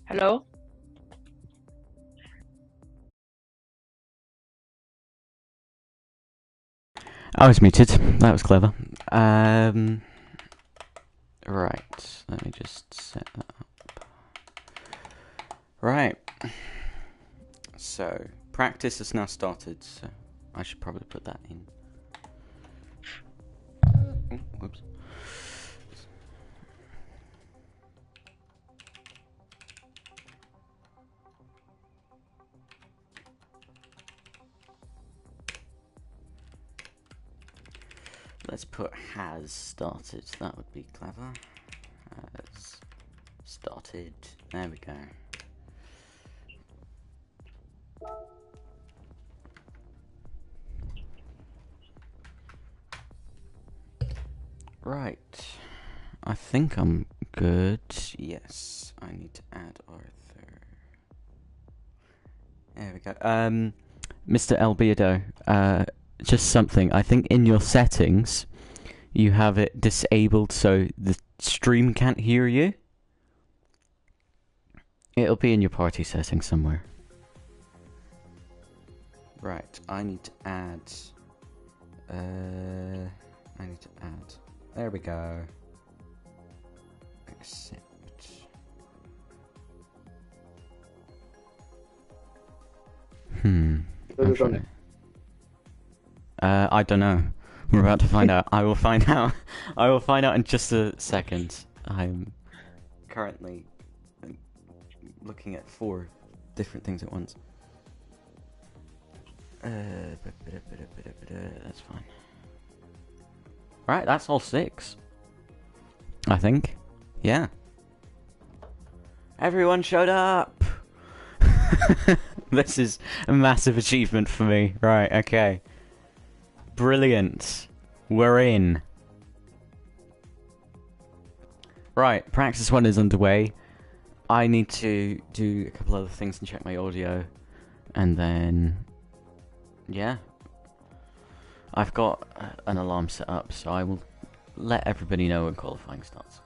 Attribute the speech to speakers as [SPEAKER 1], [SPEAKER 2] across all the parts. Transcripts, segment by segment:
[SPEAKER 1] Hello?
[SPEAKER 2] I was muted. That was clever. Right. Let me just set that up. Right. So, practice has now started, so I should probably put that in. Oh, whoops. Let's put has started. That would be clever. Has started. There we go. Right. I think I'm good. Yes. I need to add Arthur. There we go. Mr. Albedo, just something. I think in your settings, you have it disabled so the stream can't hear you. It'll be in your party settings somewhere. Right, I need to add... There we go. Accept. Okay. I don't know. We're about to find out. I will find out. I will find out in just a second. I'm currently looking at 4 different things at once. That's fine. Right, that's all 6. I think. Yeah. Everyone showed up! This is a massive achievement for me. Right, okay. Brilliant. We're in. Right, practice 1 is underway. I need to do a couple other things and check my audio. And then... yeah. I've got an alarm set up, so I will let everybody know when qualifying starts.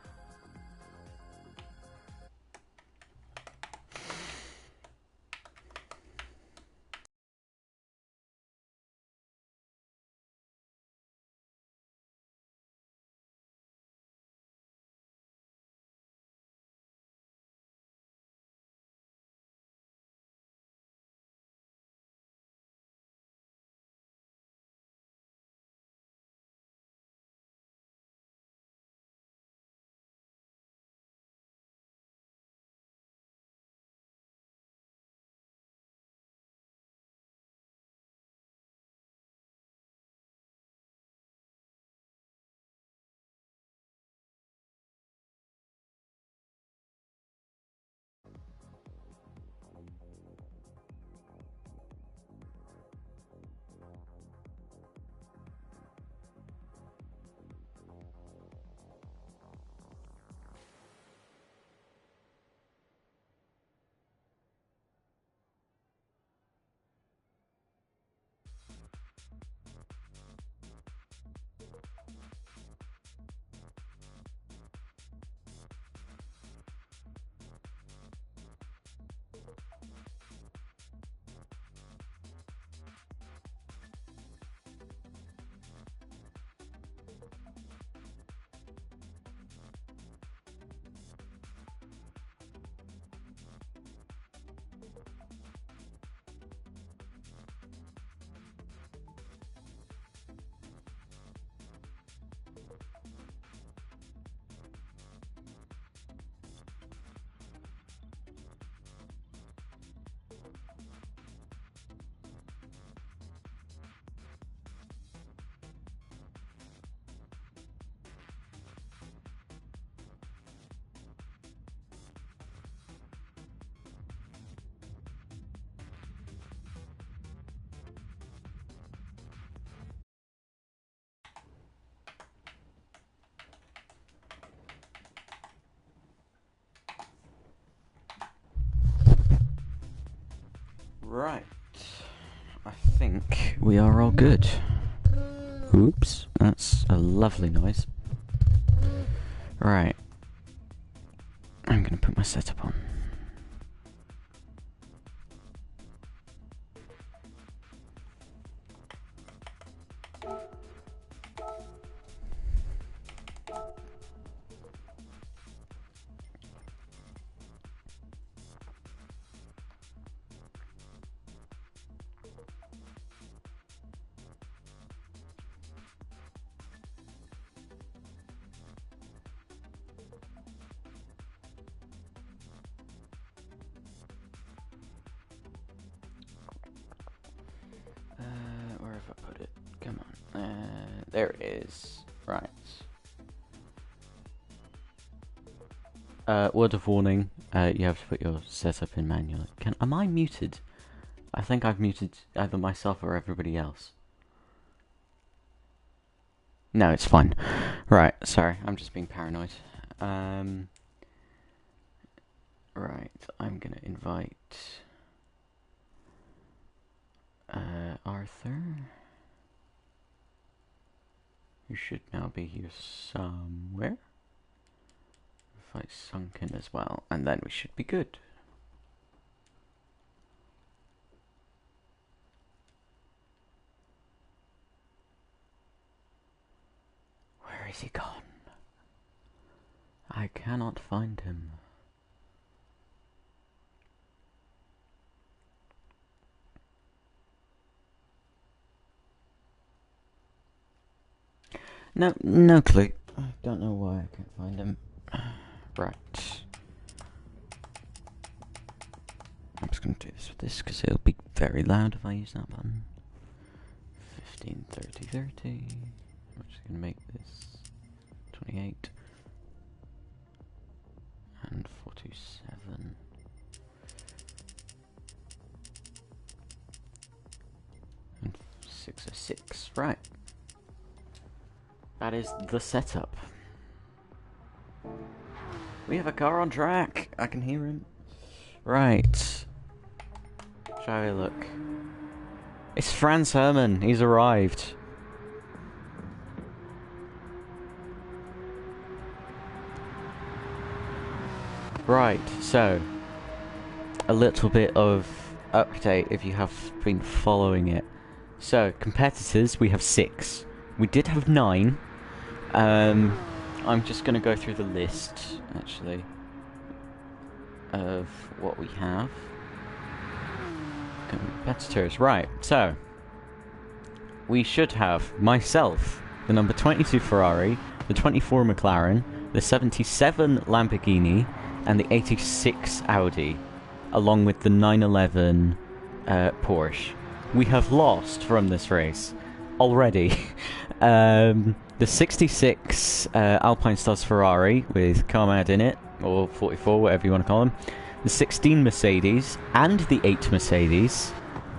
[SPEAKER 2] Right. I think we are all good. Oops, that's a lovely noise. Right. I'm gonna put my setup on. Where have I put it? Come on. There it is. Right. Word of warning. You have to put your setup in manually. Am I muted? I think I've muted either myself or everybody else. No, it's fine. Right, sorry, I'm just being paranoid. Right, I'm gonna invite Arthur, who should now be here somewhere. Invite Sunken as well, and then we should be good. Where is he gone? I cannot find him. No clue. I don't know why I can't find him. Right. I'm just going to do this with this because it'll be very loud if I use that button. 15, 30, 30. I'm just going to make this 28. And 47. And 606. Right. That is the setup. We have a car on track. I can hear him. Right. Shall we look? It's Franz Hermann. He's arrived. Right, so a little bit of update if you have been following it. So, competitors, we have 6. We did have 9. I'm just going to go through the list, actually, of what we have. Competitors, right, so we should have myself, the number 22 Ferrari, the 24 McLaren, the 77 Lamborghini, and the 86 Audi, along with the 911 Porsche. We have lost from this race already. The 66 Alpine Stars Ferrari with Carmad in it, or 44, whatever you want to call them. The 16 Mercedes and the 8 Mercedes,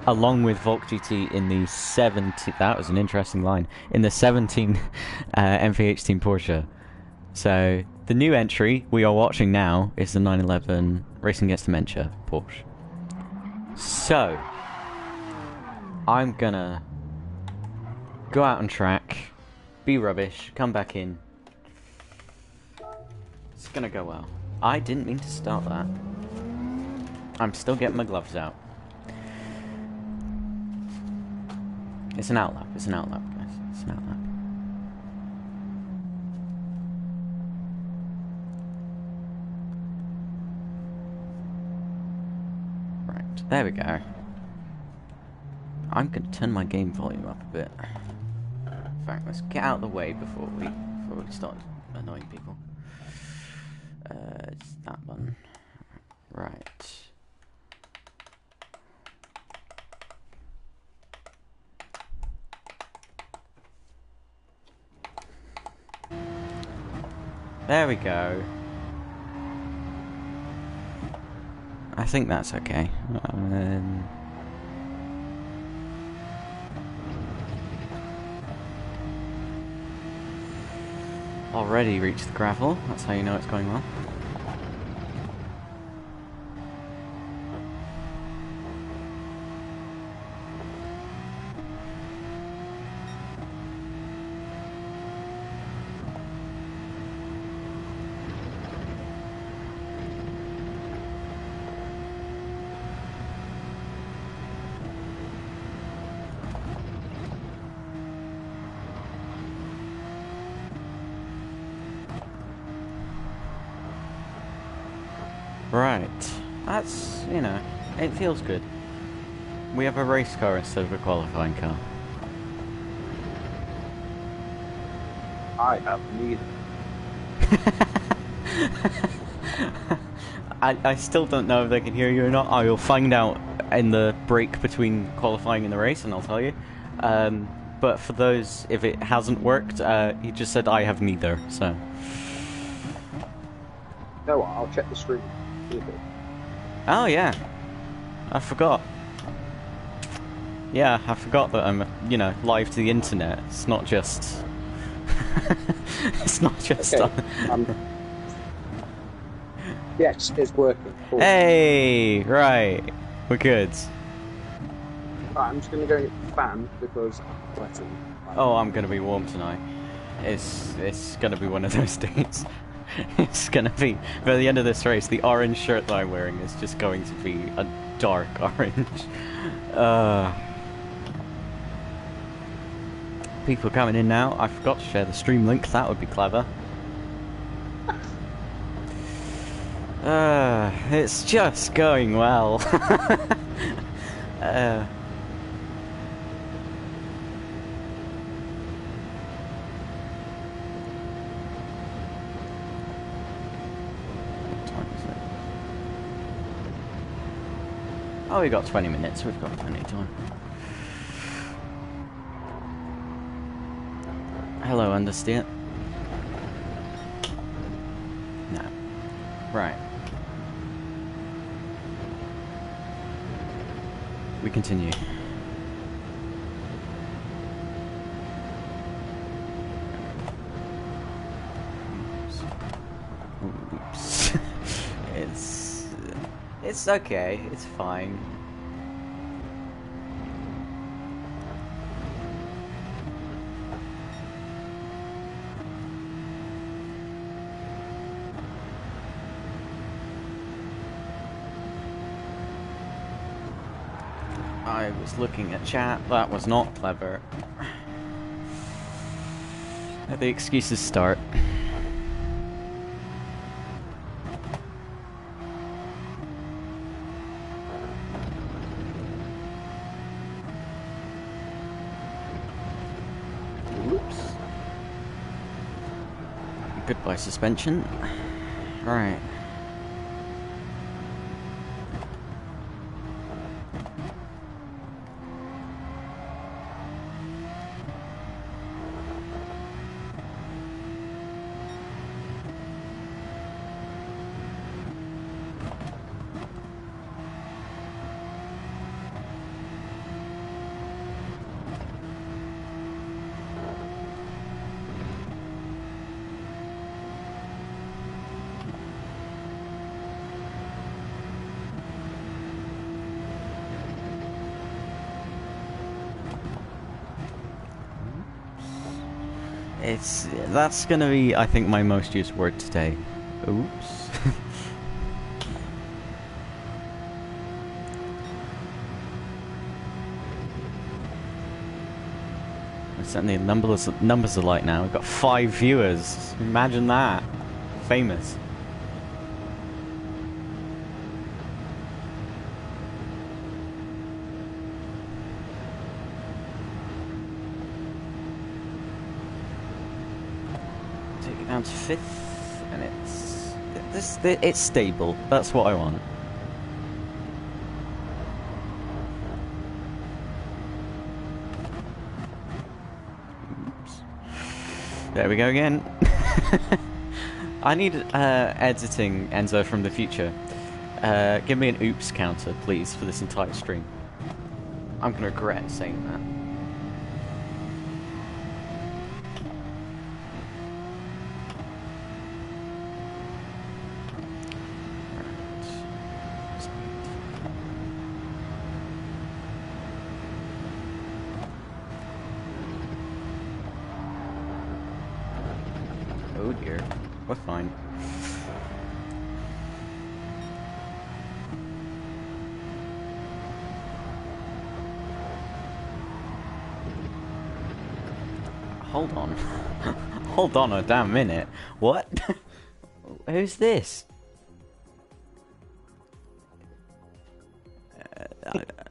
[SPEAKER 2] along with Volk GT in the 17. That was an interesting line. In the 17 MVH Team Porsche. So the new entry we are watching now is the 911 Racing Against Dementia Porsche. So I'm gonna go out on track, be rubbish, come back in. It's gonna go well. I didn't mean to start that. I'm still getting my gloves out. It's an outlap, guys. It's an outlap. Right, there we go. I'm gonna turn my game volume up a bit. In fact, let's get out of the way before we start annoying people. It's that one. Right. There we go. I think that's okay. Already reached the gravel. That's how you know it's going well. Right. That's, you know, it feels good. We have a race car instead of a qualifying car.
[SPEAKER 1] I have neither.
[SPEAKER 2] I still don't know if they can hear you or not. I will find out in the break between qualifying and the race, and I'll tell you. But for those, if it hasn't worked, he just said I have neither, so...
[SPEAKER 1] No, I'll check the stream.
[SPEAKER 2] Oh, yeah. I forgot. Yeah, I forgot that I'm, you know, live to the internet. It's not just... it's not just...
[SPEAKER 1] Okay. Yes, it's working. Cool.
[SPEAKER 2] Hey! Right. We're good.
[SPEAKER 1] Right, I'm just going to go and get the fan because I'm sweating.
[SPEAKER 2] Oh, I'm going to be warm tonight. It's going to be one of those days. It's going to be... By the end of this race, the orange shirt that I'm wearing is just going to be a dark orange. People coming in now. I forgot to share the stream link. That would be clever. It's just going well. What time is it? Oh, we got 20 minutes. We've got plenty of time. Hello, understand? No. Right. We continue. Oops. It's okay. It's fine. I was looking at chat. That was not clever. Let the excuses start. Oops. Goodbye, suspension. Right. That's gonna be, I think, my most used word today. Oops. We're setting the numbers alight now. We've got 5 viewers. Imagine that. Famous. Down to 5th, and it's stable. That's what I want. Oops. There we go again. I need editing, Enzo, from the future. Give me an oops counter, please, for this entire stream. I'm gonna regret saying that. Oh dear, we're fine. Hold on. Hold on a damn minute. What? Who's this?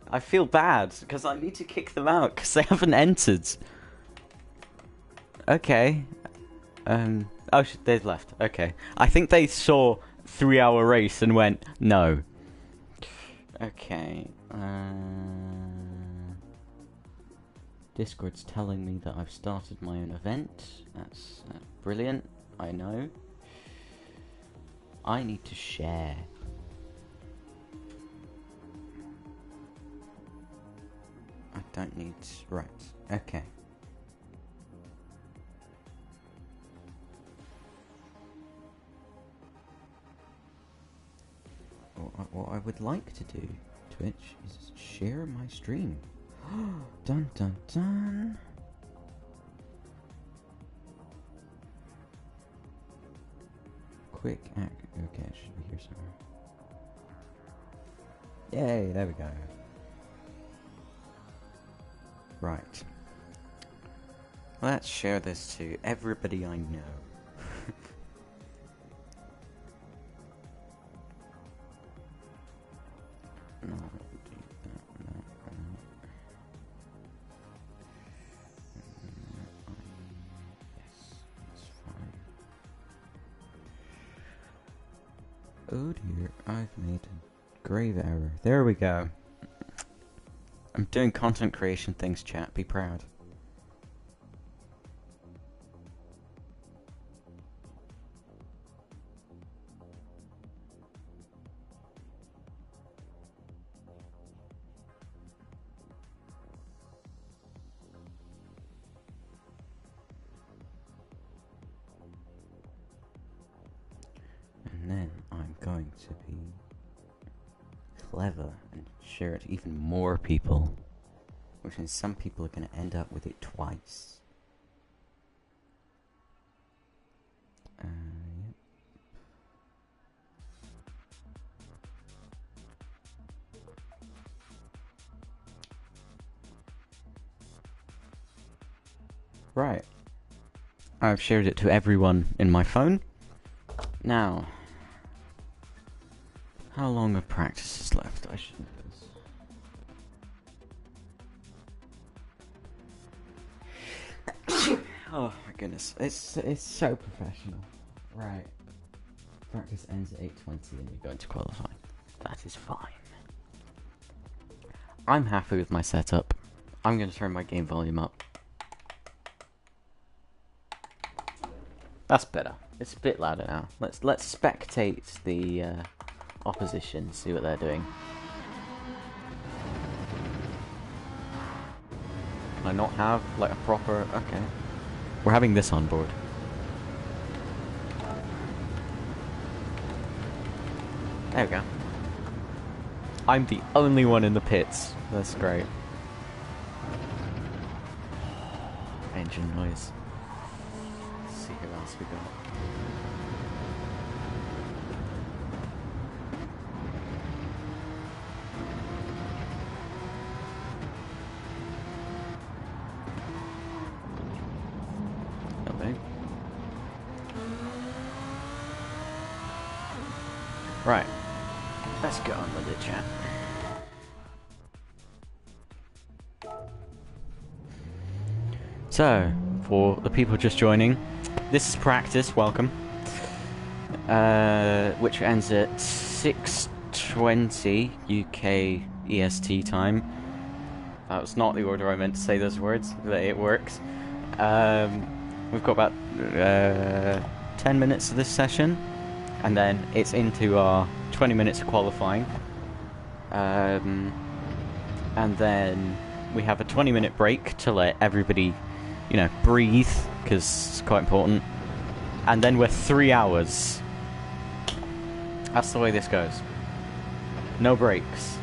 [SPEAKER 2] I feel bad because I need to kick them out because they haven't entered. Okay. Oh, they've left. Okay. I think they saw 3-hour race and went, no. Okay. Discord's telling me that I've started my own event. That's brilliant. I know. I need to share. I don't need... Right. Okay. What I would like to do, Twitch, is share my stream. Dun dun dun. Quick act. Okay, it should be here somewhere. Yay, there we go. Right. Let's share this to everybody I know. No, yes, that's fine. Oh dear, I've made a grave error. There we go. I'm doing content creation things, chat. Be proud. And then I'm going to be clever and share it to even more people, which means some people are going to end up with it twice. Yep. Right. I've shared it to everyone in my phone. Now, how long of practice is left? I should know this. Oh my goodness, it's so professional. Right. Practice ends at 8:20 and you're going to qualify. That is fine. I'm happy with my setup. I'm going to turn my game volume up. That's better. It's a bit louder now. Let's spectate the opposition, see what they're doing. Can I not have like a proper... Okay. We're having this on board. There we go. I'm the only one in the pits. That's great. Engine noise. Let's see who else we got. Right, let's get on with it, chat. So, for the people just joining, this is practice, welcome. Which ends at 6:20 UK EST time. That was not the order I meant to say those words, but it works. We've got about 10 minutes of this session. And then it's into our 20 minutes of qualifying. And then we have a 20-minute break to let everybody, you know, breathe, because it's quite important. And then we're 3 hours. That's the way this goes. No breaks.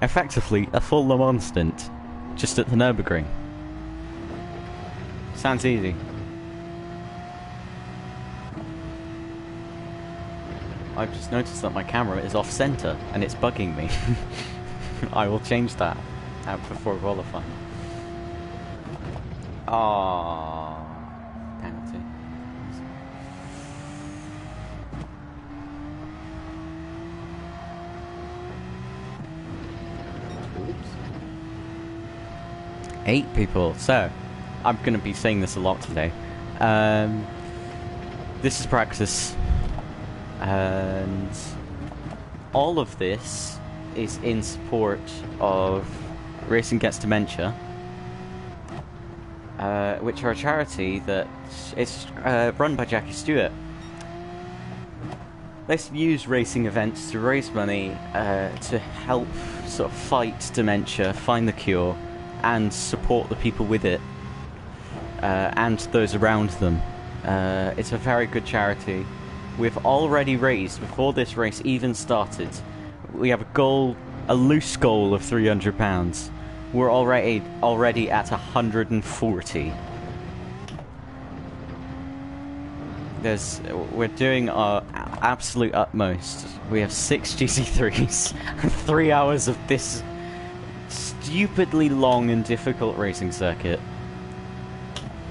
[SPEAKER 2] Effectively, a full Le Mans stint, just at the Nürburgring. Sounds easy. I've just noticed that my camera is off center and it's bugging me. I will change that before qualifying. Ah, penalty. 8 people. So, I'm going to be saying this a lot today. This is practice. And all of this is in support of Race Against Dementia, which are a charity that is run by Jackie Stewart. They use racing events to raise money to help sort of fight dementia, find the cure, and support the people with it and those around them. It's a very good charity. We've already raised, before this race even started, we have a loose goal of £300. We're already at 140. We're doing our absolute utmost. We have 6 GC3s and 3 hours of this stupidly long and difficult racing circuit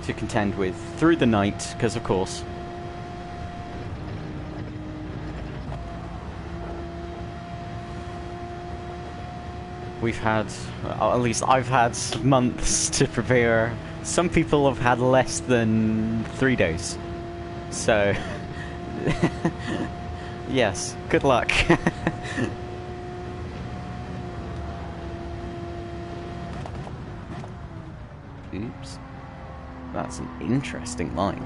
[SPEAKER 2] to contend with through the night, because of course. We've had, at least I've had months to prepare. Some people have had less than 3 days. So, yes, good luck. Oops. That's an interesting line.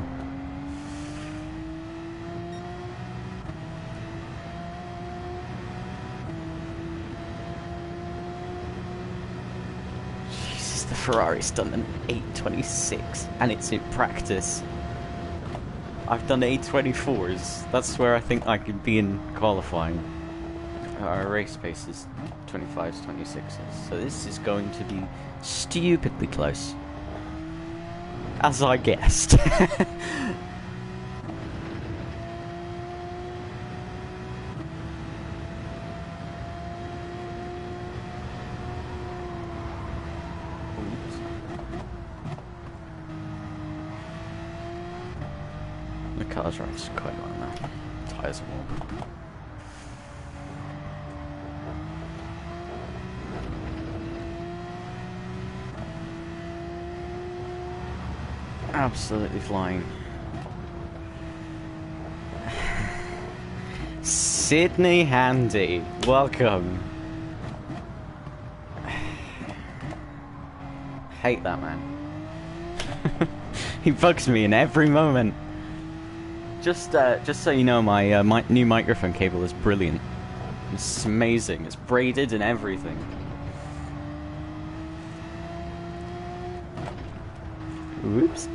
[SPEAKER 2] Jesus, the Ferrari's done an 826, and it's in practice. I've done 824s. That's where I think I could be in qualifying. Our race pace is 25s, 26s. So this is going to be stupidly close. As I guessed. The car's running quite well now. Tyres are warm. Absolutely flying. Sydney Handy, welcome. Hate that man. He bugs me in every moment. Just so you know, my new microphone cable is brilliant. It's amazing. It's braided and everything. Oops.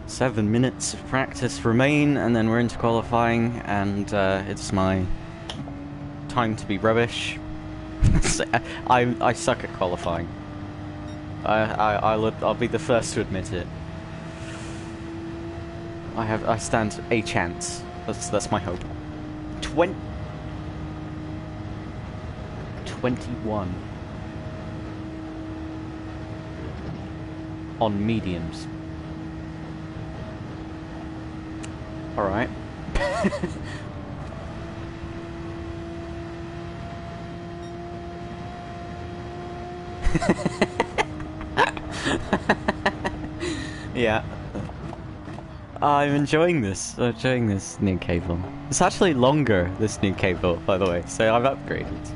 [SPEAKER 2] Seven minutes of practice remain, and then we're into qualifying, and it's my time to be rubbish. I suck at qualifying. I'll be the first to admit it. I stand a chance. That's my hope. 21 on mediums. All right. Yeah. I'm enjoying this. I'm enjoying this new cable. It's actually longer, this new cable, by the way, so I've upgraded.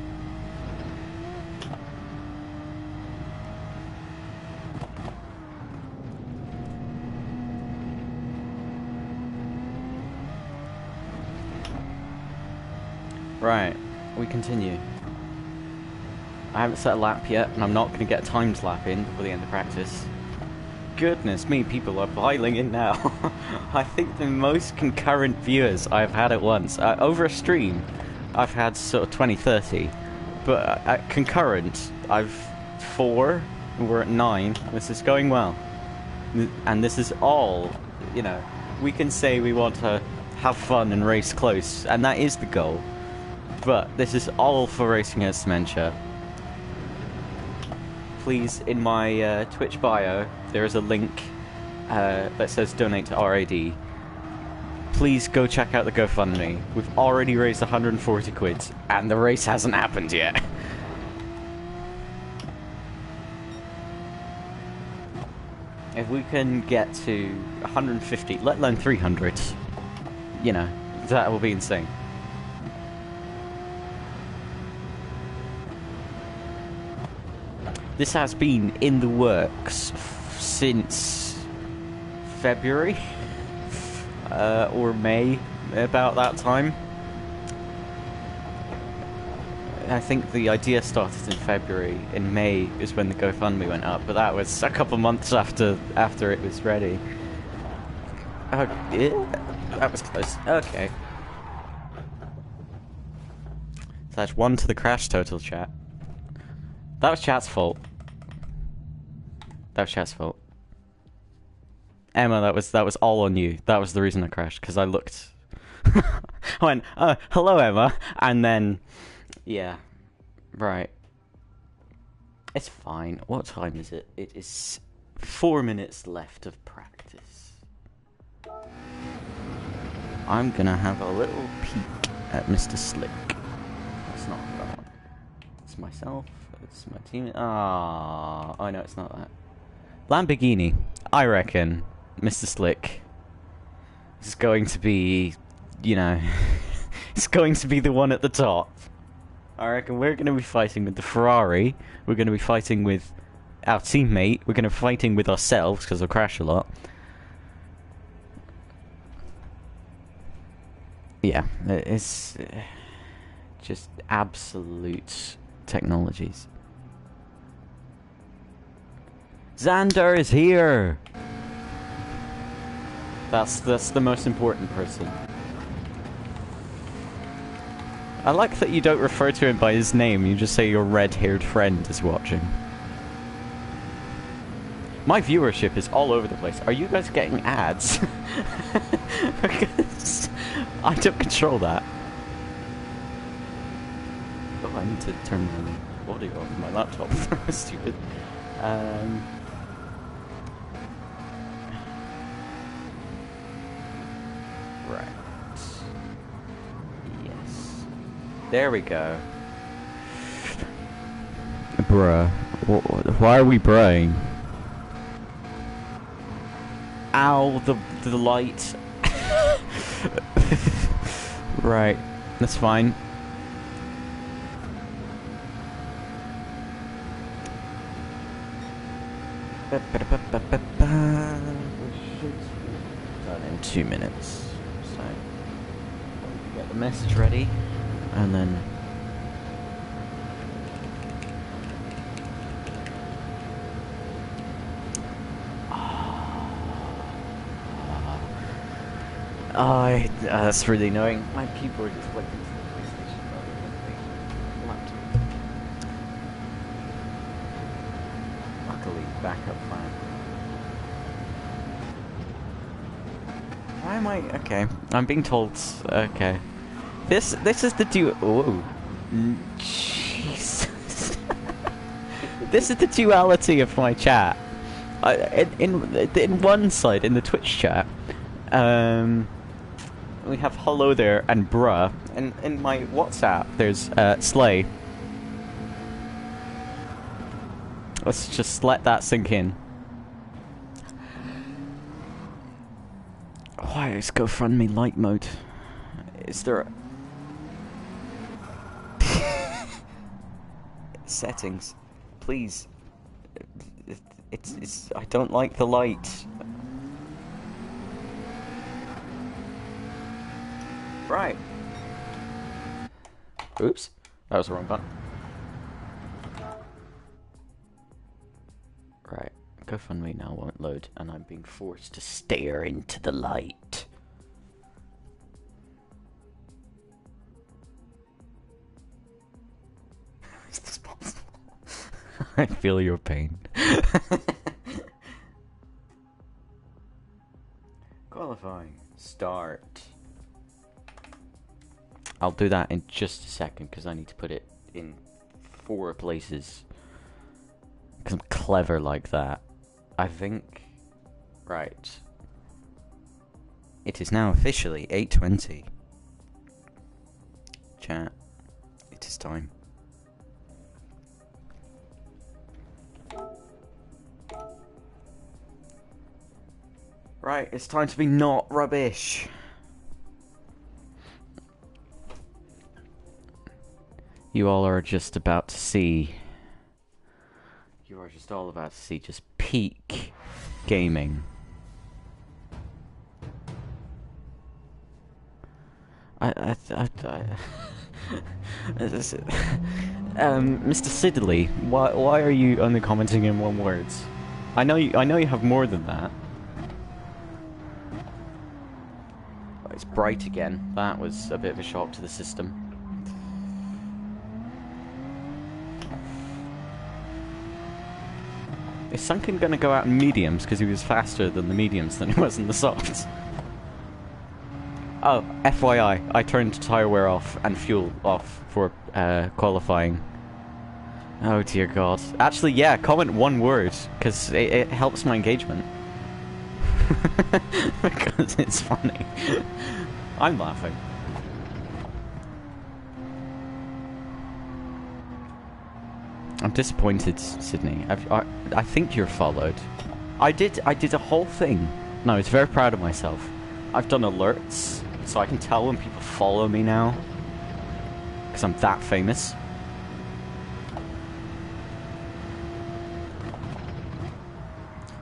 [SPEAKER 2] Right, we continue. I haven't set a lap yet, and I'm not going to get a timed lap in before the end of practice. Goodness me, people are piling in now. I think the most concurrent viewers I've had at once. Over a stream, I've had sort of 20, 30. But at concurrent, I've 4, and we're at 9. This is going well. And this is all, you know, we can say we want to have fun and race close, and that is the goal. But this is all for Racing Against Dementia. Please, in my Twitch bio, there is a link that says donate to RAD, please go check out the GoFundMe. We've already raised 140 quid, and the race hasn't happened yet. If we can get to 150, let alone 300, you know, that will be insane. This has been in the works since February or May, about that time. I think the idea started in February. In May is when the GoFundMe went up, but that was a couple months after it was ready. Oh, yeah, that was close. Okay. So that's 1 to the crash total, chat. That was chat's fault. That was chat's fault. Emma, that was all on you. That was the reason I crashed, because I looked. I went, hello, Emma, and then, yeah, right. It's fine. What time is it? It is 4 minutes left of practice. I'm gonna have a little peek at Mr. Slick. That's not that. It's myself. It's my team. Ah, I know it's not that. Lamborghini. I reckon Mr. Slick is going to be, you know, it's going to be the one at the top. I reckon we're going to be fighting with the Ferrari. We're going to be fighting with our teammate. We're going to be fighting with ourselves because we'll crash a lot. Yeah, it's just absolute technologies. Xander is here! That's the most important person. I like that you don't refer to him by his name, you just say your red-haired friend is watching. My viewership is all over the place. Are you guys getting ads? Because I don't control that. Oh, I need to turn the audio off my laptop. Stupid. Right. Yes. There we go. Bruh. Why are we bruhing? Ow, the light. Right. That's fine. Done in 2 minutes. So get the message ready, and then that's really annoying. My keyboard is plugged into the PlayStation rather than the laptop. Luckily, backup plan. Why am I... Okay, I'm being told... Okay. This is the Whoa. Jesus. This is the duality of my chat. In one side, in the Twitch chat, we have hello there and bruh. And in my WhatsApp, there's slay. Let's just let that sink in. Why is GoFundMe light mode? Is there a... Settings, please. It's I don't like the light. Right. Oops, that was the wrong button. Right, GoFundMe now won't load, and I'm being forced to stare into the light. Is this possible? I feel your pain. Qualifying. Start. I'll do that in just a second because I need to put it in 4 places. Because I'm clever like that. I think... Right. It is now officially 8:20. Chat. It is time. Right, it's time to be not rubbish. You all are just about to see... You are just all about to see just peak gaming. Mr. Sidley, why are you only commenting in one word? I know you have more than that. Oh, it's bright again. That was a bit of a shock to the system. Is Sunken gonna go out in mediums because he was faster than the mediums than he was in the softs? Oh, FYI, I turned tyre wear off and fuel off for qualifying. Oh dear God. Actually, yeah, comment one word, because it helps my engagement. Because it's funny. I'm laughing. I'm disappointed, Sydney. I think you're followed. I did a whole thing. No, I was very proud of myself. I've done alerts, so I can tell when people follow me now. Because I'm that famous.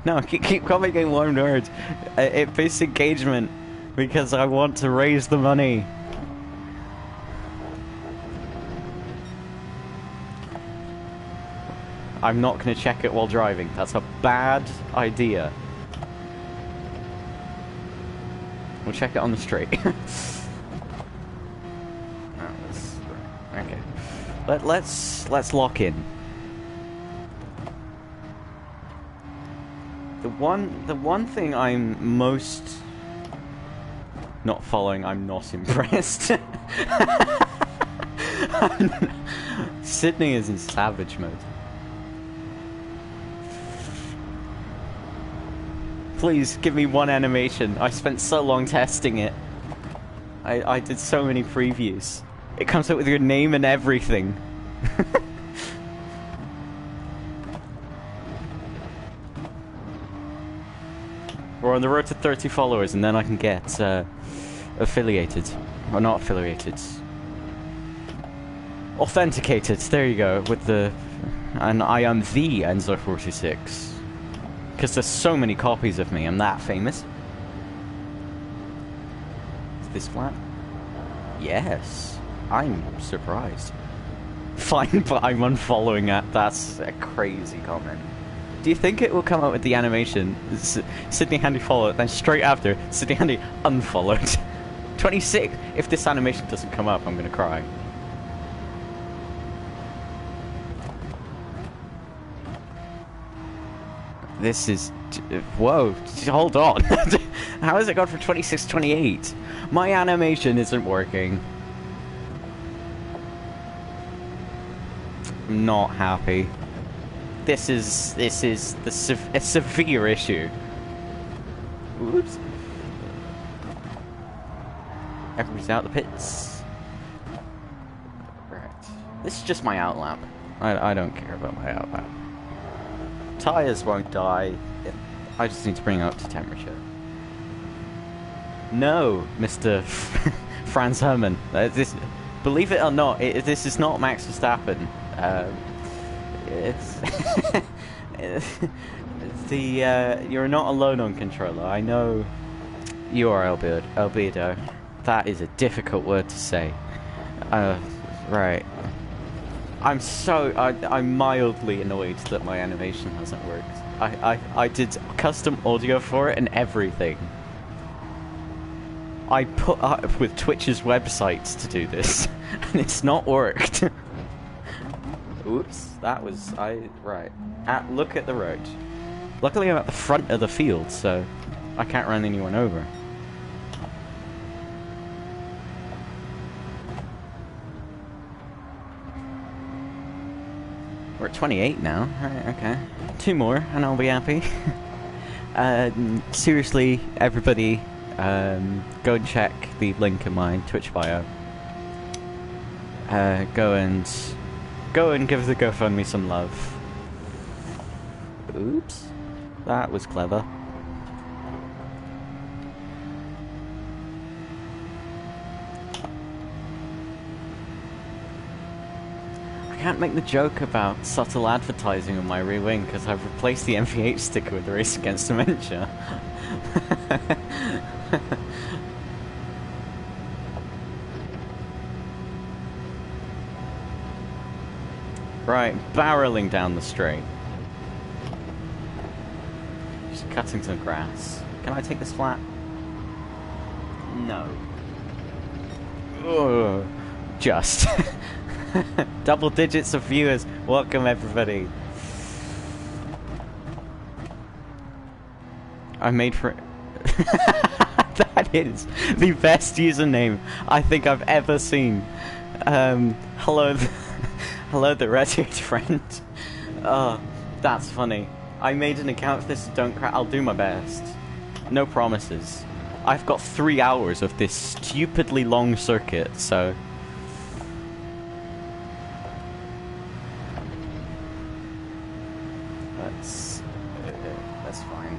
[SPEAKER 2] No, keep commenting one word. It boosts engagement, because I want to raise the money. I'm not going to check it while driving. That's a bad idea. We'll check it on the street. Okay. Let's lock in. The one thing I'm most not following, I'm not impressed. Sydney is in savage mode. Please, give me one animation. I spent so long testing it. I did so many previews. It comes up with your name and everything. We're on the road to 30 followers, and then I can get affiliated. Or not affiliated. Authenticated, there you go, with the... And I am the Enzo46. Because there's so many copies of me, I'm that famous. Is this flat? Yes. I'm surprised. Fine, but I'm unfollowing it. That's a crazy comment. Do you think it will come up with the animation, Sydney Handy followed, then straight after, Sydney Handy unfollowed? 26! If this animation doesn't come up, I'm gonna cry. This is... Whoa, hold on. How has it gone from 26 to 28? My animation isn't working. I'm not happy. This is a severe issue. Oops. Everybody's out the pits. Right. This is just my outlap. I don't care about my outlap. Tires won't die. I just need to bring it up to temperature. No, Mr. Franz Hermann. Believe it or not, this is not Max Verstappen. You're not alone on controller. I know you are albedo. That is a difficult word to say. Right. I'm mildly annoyed that my animation hasn't worked. I did custom audio for it and everything. I put up with Twitch's websites to do this, and it's not worked. Oops, that was... right. Look at the road. Luckily I'm at the front of the field, so I can't run anyone over. We're at 28 now. Right, okay. 2 more, and I'll be happy. Seriously, everybody, go and check the link in my Twitch bio. Go and give the GoFundMe some love. Oops, that was clever. I can't make the joke about subtle advertising on my rear wing because I've replaced the MVH sticker with the Race Against Dementia. Right, barreling down the straight. Just cutting some grass. Can I take this flat? No. Ugh. Just. Double digits of viewers. Welcome, everybody. I made for... That is the best username I think I've ever seen. Hello, hello, the red-haired friend. Oh, that's funny. I made an account for this, don't cry. I'll do my best. No promises. I've got 3 hours of this stupidly long circuit, so... That's fine.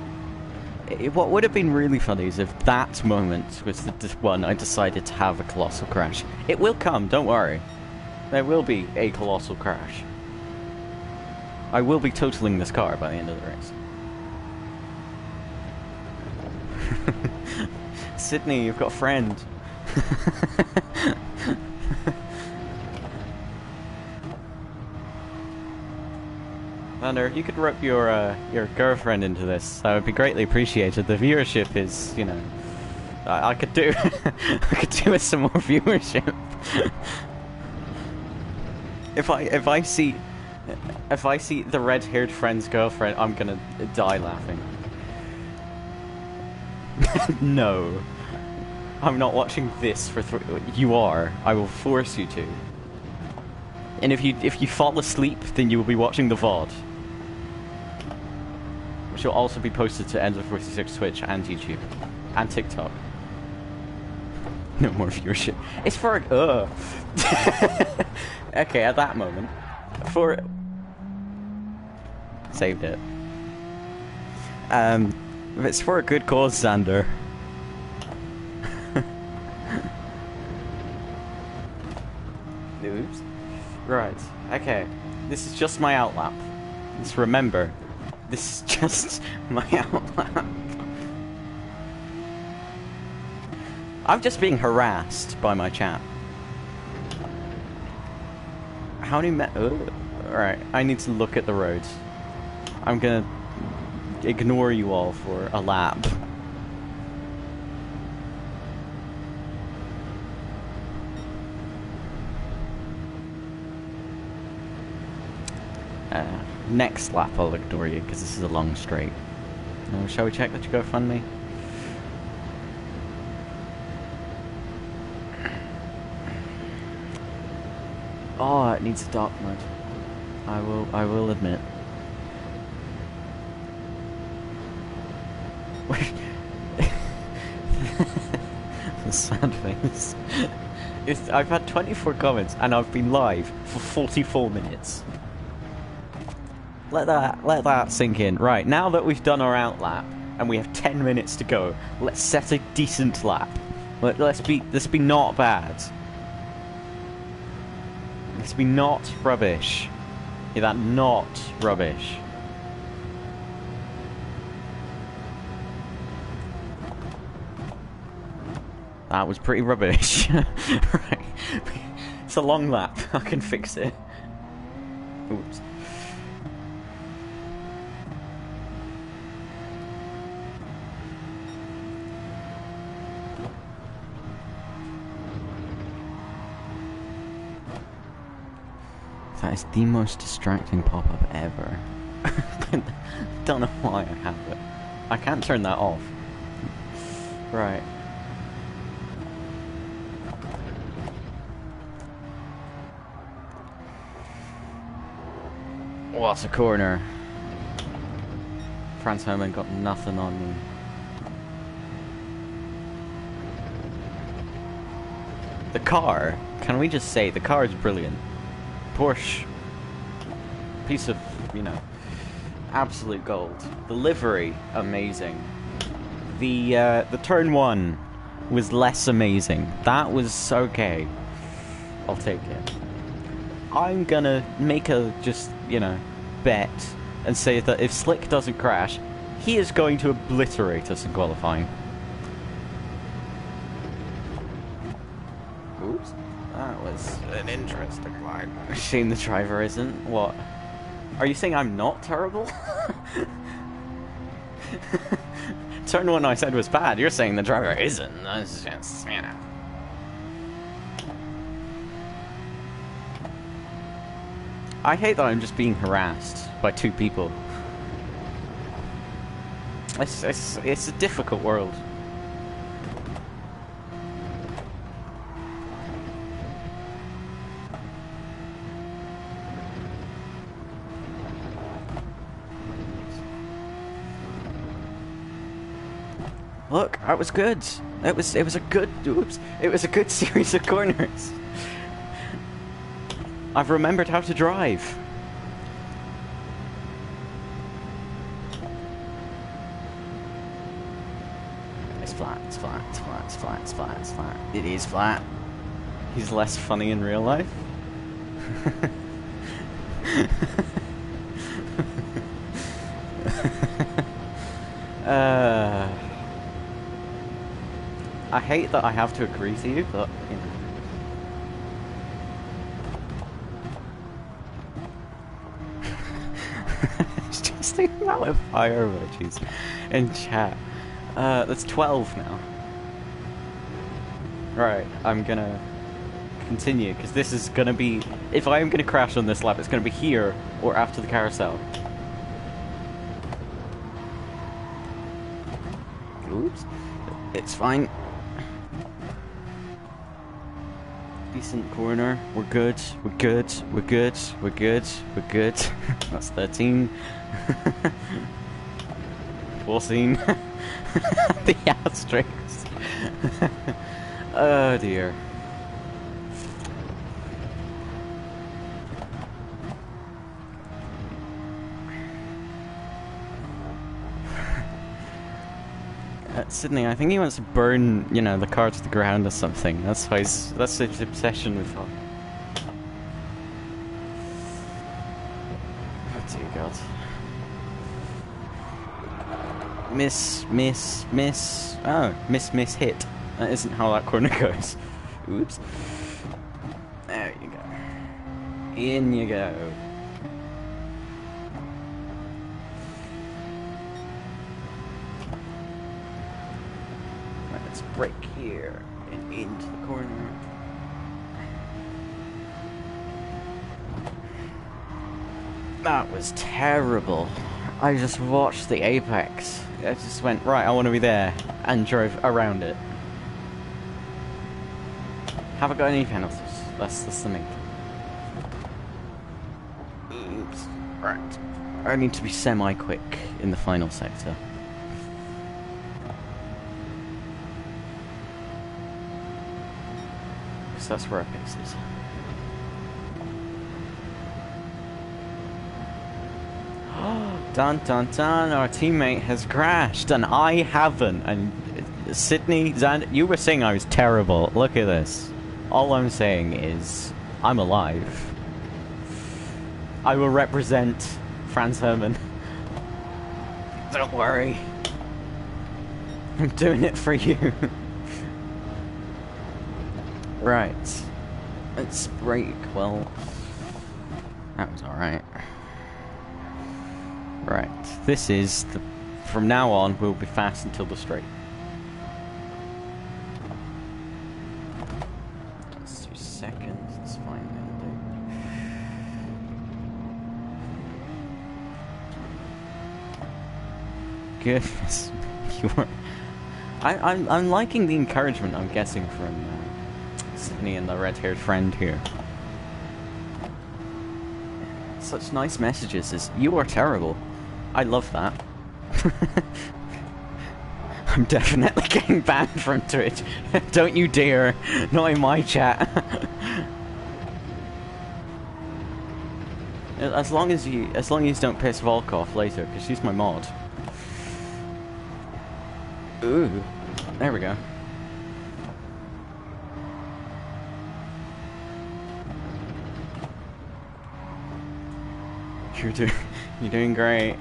[SPEAKER 2] What would have been really funny is if that moment was the one I decided to have a colossal crash. It will come, don't worry. There will be a colossal crash. I will be totaling this car by the end of the race. Sydney, you've got a friend. Thunder, you could rope your girlfriend into this. That would be greatly appreciated. The viewership is, you know, I could do, I could do with some more viewership. If I see the red-haired friend's girlfriend, I'm gonna die laughing. No, I'm not watching this for 3. You are. I will force you to. And if you fall asleep, then you will be watching the VOD, which will also be posted to Enzo46 Twitch and YouTube and TikTok. No more viewership. It's for okay, at that moment, for saved it. If it's for a good cause, Xander. Oops. Right. Okay. This is just my outlap. Just remember, this is just my outlap. I'm just being harassed by my chat. How many Alright, I need to look at the roads. I'm gonna ignore you all for a lap. Next lap I'll ignore you because this is a long straight. Shall we check that you GoFundMe? Oh, it needs a dark mode. I will admit. The sad face. I've had 24 comments and I've been live for 44 minutes. Let that sink in. Right, now that we've done our outlap and we have 10 minutes to go, let's set a decent lap. Let's be not bad. Let's be not rubbish. Hear that? Not rubbish. That was pretty rubbish. Right. It's a long lap. I can fix it. Oops. That is the most distracting pop-up ever. I don't know why I have it. I can't turn that off. Right. What's a corner? Franz Hermann got nothing on me. The car, can we just say, the car is brilliant. Porsche, piece of, you know, absolute gold. The livery, amazing. The turn one was less amazing. That was okay. I'll take it. I'm gonna make a, just, you know, bet and say that if Slick doesn't crash, he is going to obliterate us in qualifying. Oops. That was an interesting line. Shame the driver isn't. What? Are you saying I'm not terrible? Turn one I said was bad. You're saying the driver isn't. That's just, you know. I hate that I'm just being harassed by two people. It's a difficult world. Look, that was good. It was a good. Oops! It was a good series of corners. I've remembered how to drive. It's flat. It's flat. It's flat. It's flat. It's flat. It's flat. It is flat. He's less funny in real life. I hate that I have to agree to you, but, you know. It's just the amount of fire emojis in chat. That's 12 now. Right, I'm gonna continue, because this is gonna be... If I am gonna crash on this lap, it's gonna be here, or after the carousel. Oops. It's fine. Decent corner. We're good. We're good. We're good. We're good. We're good. That's 13. 14. The asterisks. Oh dear. Sydney, I think he wants to burn, you know, the car to the ground or something. That's why that's his obsession with her. Oh dear God. Miss, oh, miss, hit. That isn't how that corner goes. Oops. There you go. In you go. Break here and into the corner. That was terrible. I just watched the apex. I just went, right, I want to be there, and drove around it. Haven't got any penalties. That's the main thing. Oops. Right. I need to be semi-quick in the final sector. That's where our pace is. Dun dun dun, our teammate has crashed and I haven't. And Sydney, you were saying I was terrible. Look at this. All I'm saying is I'm alive. I will represent Franz Hermann. Don't worry. I'm doing it for you. Right. Let's break. Well, that was alright. Right. This is the... From now on, we'll be fast until the straight. Let's do seconds. It's fine. Goodness. You were... I'm liking the encouragement I'm getting from... Sydney and the red-haired friend here. Such nice messages as, you are terrible. I love that. I'm definitely getting banned from Twitch. Don't you dare. Not in my chat. As long as you don't piss Volk off later, because she's my mod. Ooh. There we go. You're doing great.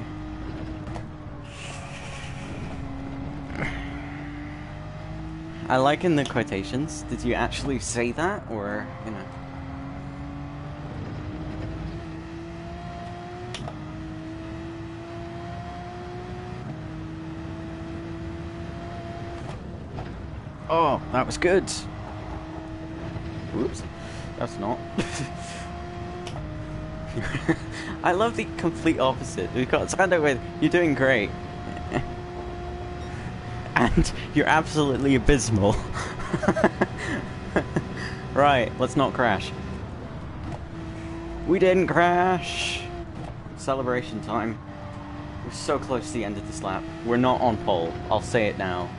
[SPEAKER 2] I like in the quotations. Did you actually say that, or you know? Oh, that was good. Whoops, that's not. I love the complete opposite. We've got Sando with, you're doing great. And you're absolutely abysmal. Right, let's not crash. We didn't crash! Celebration time. We're so close to the end of this lap. We're not on pole, I'll say it now.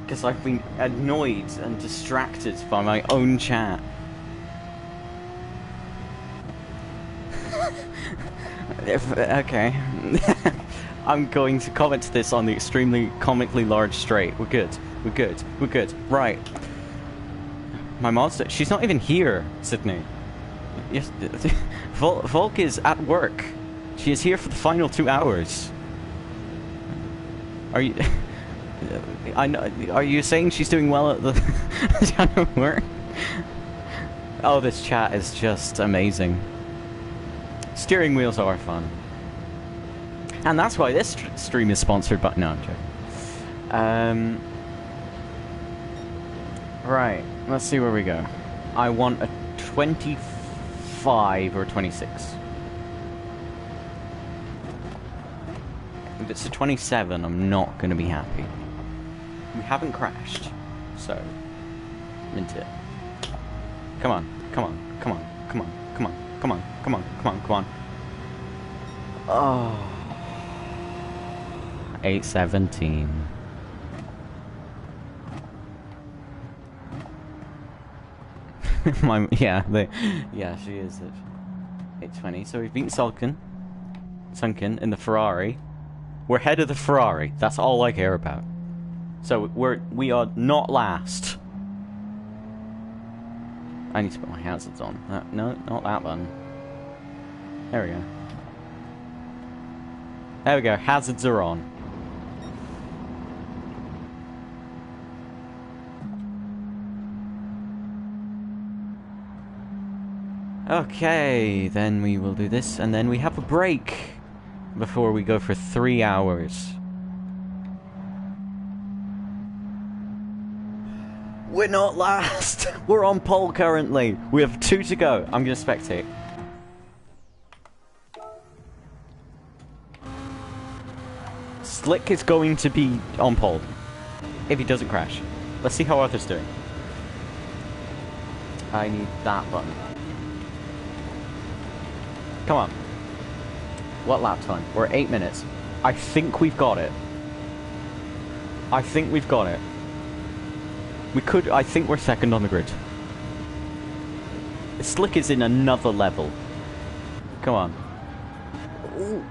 [SPEAKER 2] Because I've been annoyed and distracted by my own chat. Okay. I'm going to comment this on the extremely comically large straight. We're good. We're good. We're good. Right. My monster. She's not even here, Sydney. Yes. Volk is at work. She is here for the final 2 hours. Are you? I know. Are you saying she's doing well at the work? Oh, this chat is just amazing. Steering wheels are fun. And that's why this stream is sponsored by... No, I'm joking. Right, let's see where we go. I want a 25 or 26. If it's a 27, I'm not going to be happy. We haven't crashed, so... Mint it. Come on, come on, come on, come on, come on, come on, come on, come on, come on. Oh... 8:17. Yeah, she is at 8:20. So we've been sunken in the Ferrari. We're ahead of the Ferrari. That's all I care about. So we are not last. I need to put my hazards on. No, not that one. There we go. There we go. Hazards are on. Okay, then we will do this, and then we have a break before we go for 3 hours. We're not last! We're on pole currently! We have 2 to go. I'm gonna spectate. Slick is going to be on pole. If he doesn't crash. Let's see how Arthur's doing. I need that button. Come on. What lap time? We're 8 minutes. I think we've got it. I think we've got it. We could... I think we're second on the grid. Slick is in another level. Come on. Ooh.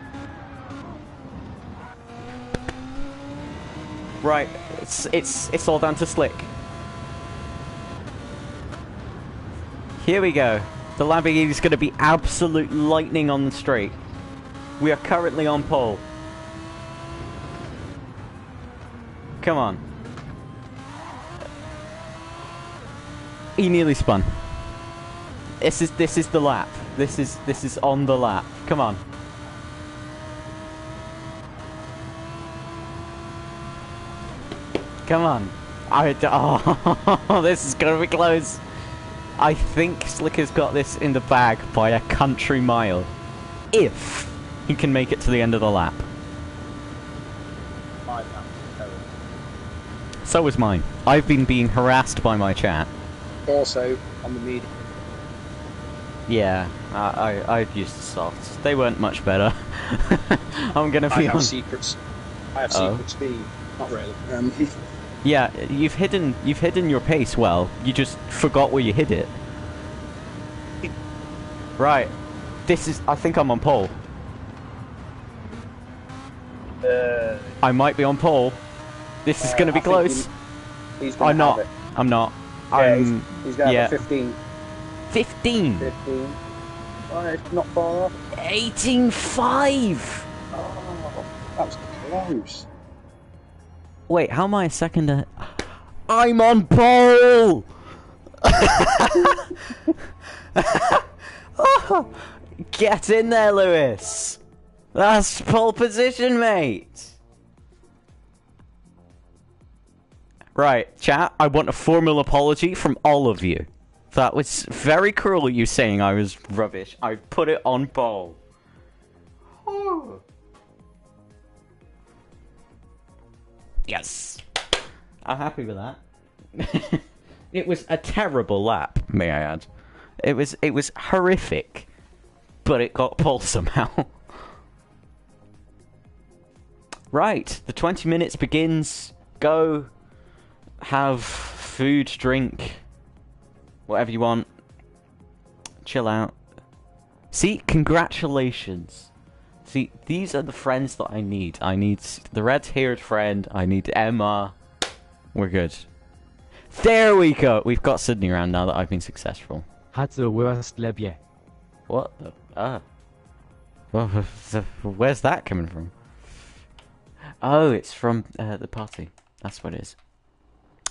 [SPEAKER 2] Right. It's all down to Slick. Here we go. The Lamborghini is going to be absolute lightning on the straight. We are currently on pole. Come on. He nearly spun. This is the lap. This is on the lap. Come on. Come on. Oh, this is going to be close. I think Slicker's got this in the bag by a country mile. If he can make it to the end of the lap. So was mine. I've been being harassed by my chat.
[SPEAKER 1] Also, on the media.
[SPEAKER 2] Yeah, I've used the softs. They weren't much better. I'm gonna
[SPEAKER 1] I
[SPEAKER 2] be
[SPEAKER 1] have
[SPEAKER 2] on.
[SPEAKER 1] secrets. I have
[SPEAKER 2] Oh.
[SPEAKER 1] secret speed. Not really.
[SPEAKER 2] Yeah, you've hidden your pace well. You just forgot where you hid it. Right. I think I'm on pole. I might be on pole. This is gonna be close.
[SPEAKER 1] He's gonna
[SPEAKER 2] I'm not.
[SPEAKER 1] have it.
[SPEAKER 2] I'm not.
[SPEAKER 1] Yeah,
[SPEAKER 2] I'm.
[SPEAKER 1] he's gonna
[SPEAKER 2] yeah.
[SPEAKER 1] have a 15.
[SPEAKER 2] 15.
[SPEAKER 1] 15. Oh, it's not far off.
[SPEAKER 2] 18.5.
[SPEAKER 1] Oh, that was close.
[SPEAKER 2] Wait, how am I a second? I'm on pole. Oh, get in there, Lewis. That's pole position, mate. Right, chat, I want a formal apology from all of you. That was very cruel, you saying I was rubbish. I put it on pole. Yes. I'm happy with that. It was a terrible lap, may I add. It was horrific, but it got pole somehow. Right, the 20 minutes begins. Go. Have food, drink, whatever you want. Chill out. See, congratulations. See, these are the friends that I need. I need the red-haired friend. I need Emma. We're good. There we go. We've got Sydney around now that I've been successful.
[SPEAKER 3] Had the worst lab yet.
[SPEAKER 2] What the? Well, where's that coming from? Oh, it's from the party. That's what it is.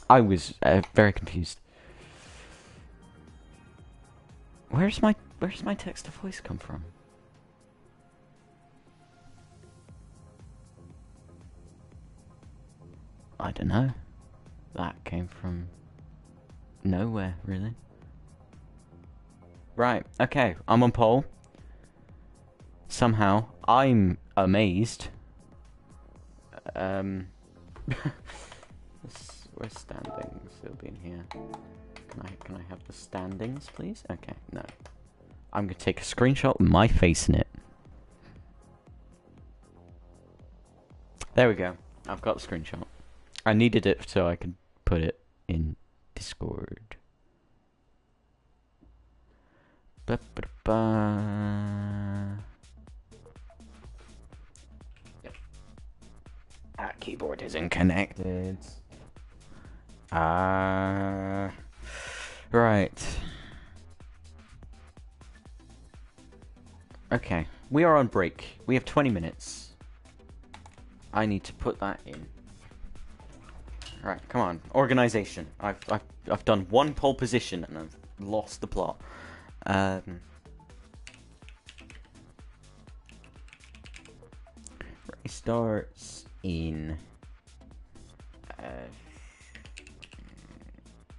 [SPEAKER 2] I was very confused. Where's my text to voice come from? I don't know. That came from nowhere, really. Right, okay, I'm on pole. Somehow, I'm amazed. Where's standings? It'll be in here. Can I have the standings, please? Okay, no. I'm gonna take a screenshot with my face in it. There we go. I've got the screenshot. I needed it so I could put it in Discord. Ba-ba-ba. Yep. That keyboard isn't connected. Right. Okay, we are on break. We have 20 minutes. I need to put that in. Right, come on. Organization. I've done one pole position and I've lost the plot. Race starts in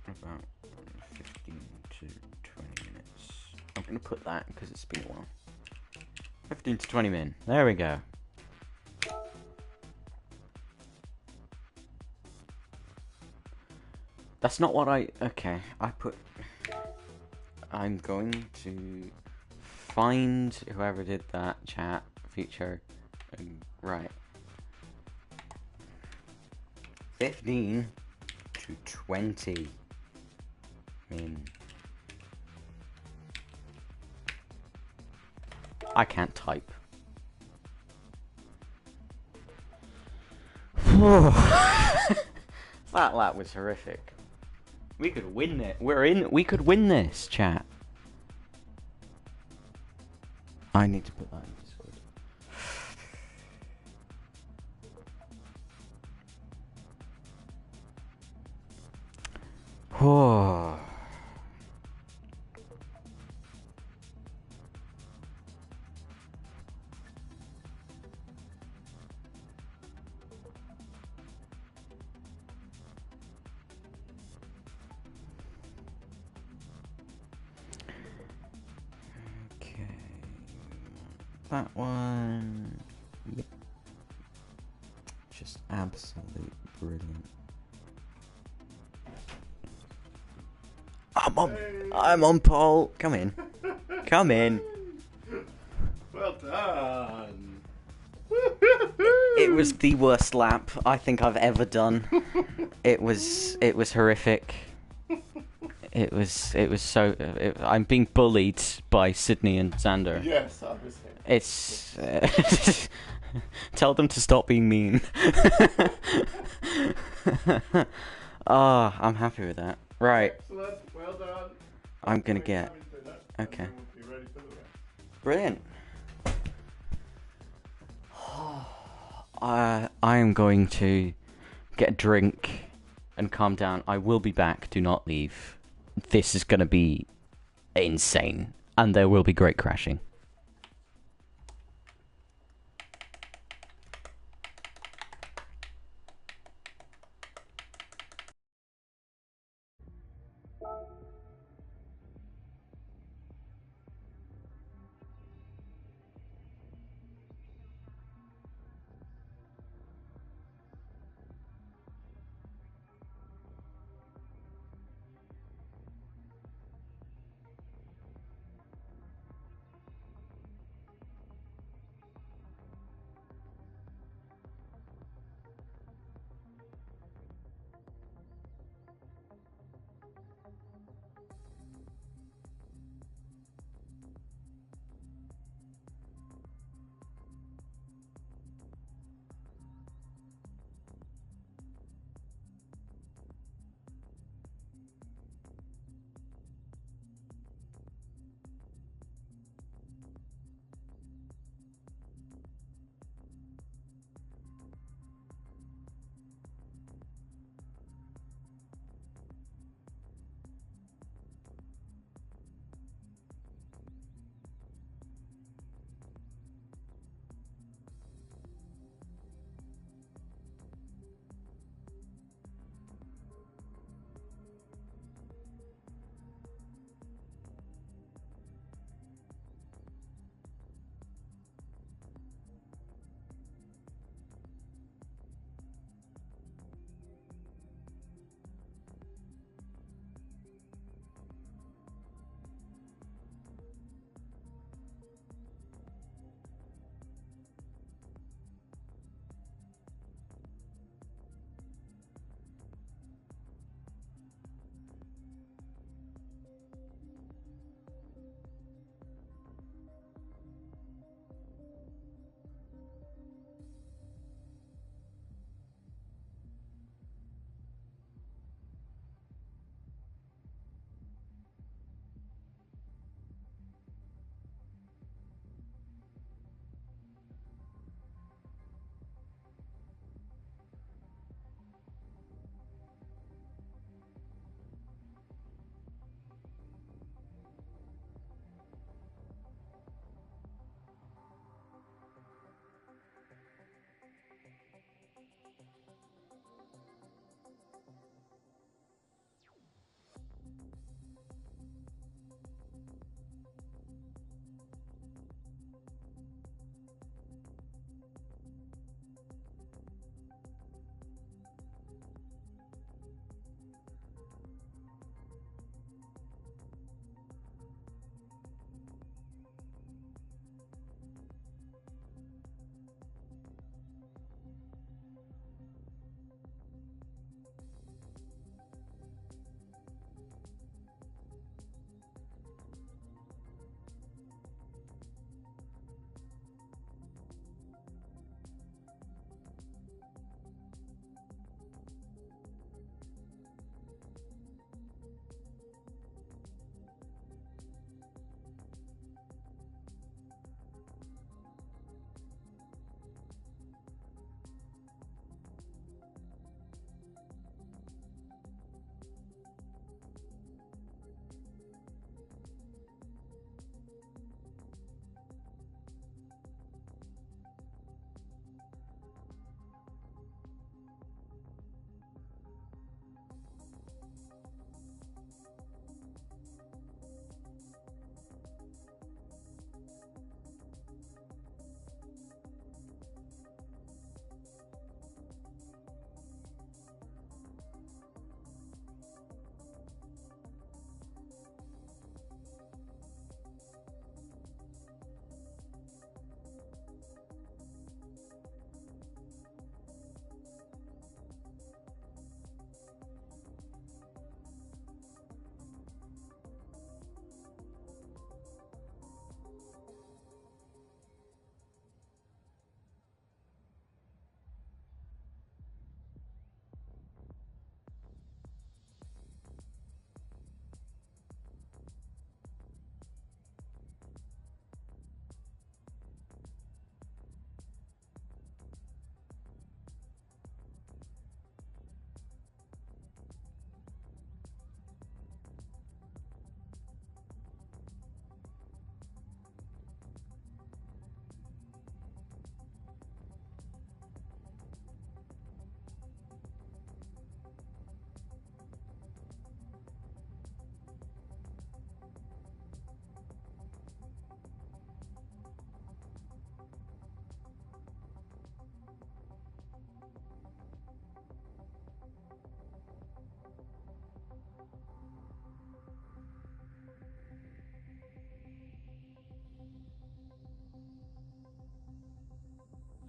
[SPEAKER 2] about 15 to 20 minutes. I'm gonna put that because it's been a while. 15 to 20 minutes. There we go. That's not what okay, I'm going to find whoever did that chat feature. Right. 15 to 20 min. I can't type. That lap was horrific. We could win it. We could win this, chat. I need to put that in Discord. Whoa. That one. Yep. Just absolute brilliant. I'm on pole. Come in. Come in.
[SPEAKER 4] Well done.
[SPEAKER 2] It was the worst lap I think I've ever done. It was horrific. It was so. I'm being bullied by Sydney and Xander.
[SPEAKER 4] Yes, obviously.
[SPEAKER 2] It's. Tell them to stop being mean. Oh, I'm happy with that. Right.
[SPEAKER 4] Excellent. Well done.
[SPEAKER 2] I'm gonna get. Okay.
[SPEAKER 4] Be ready for the rest.
[SPEAKER 2] Brilliant. I am going to get a drink and calm down. I will be back. Do not leave. This is going to be insane. And there will be great crashing.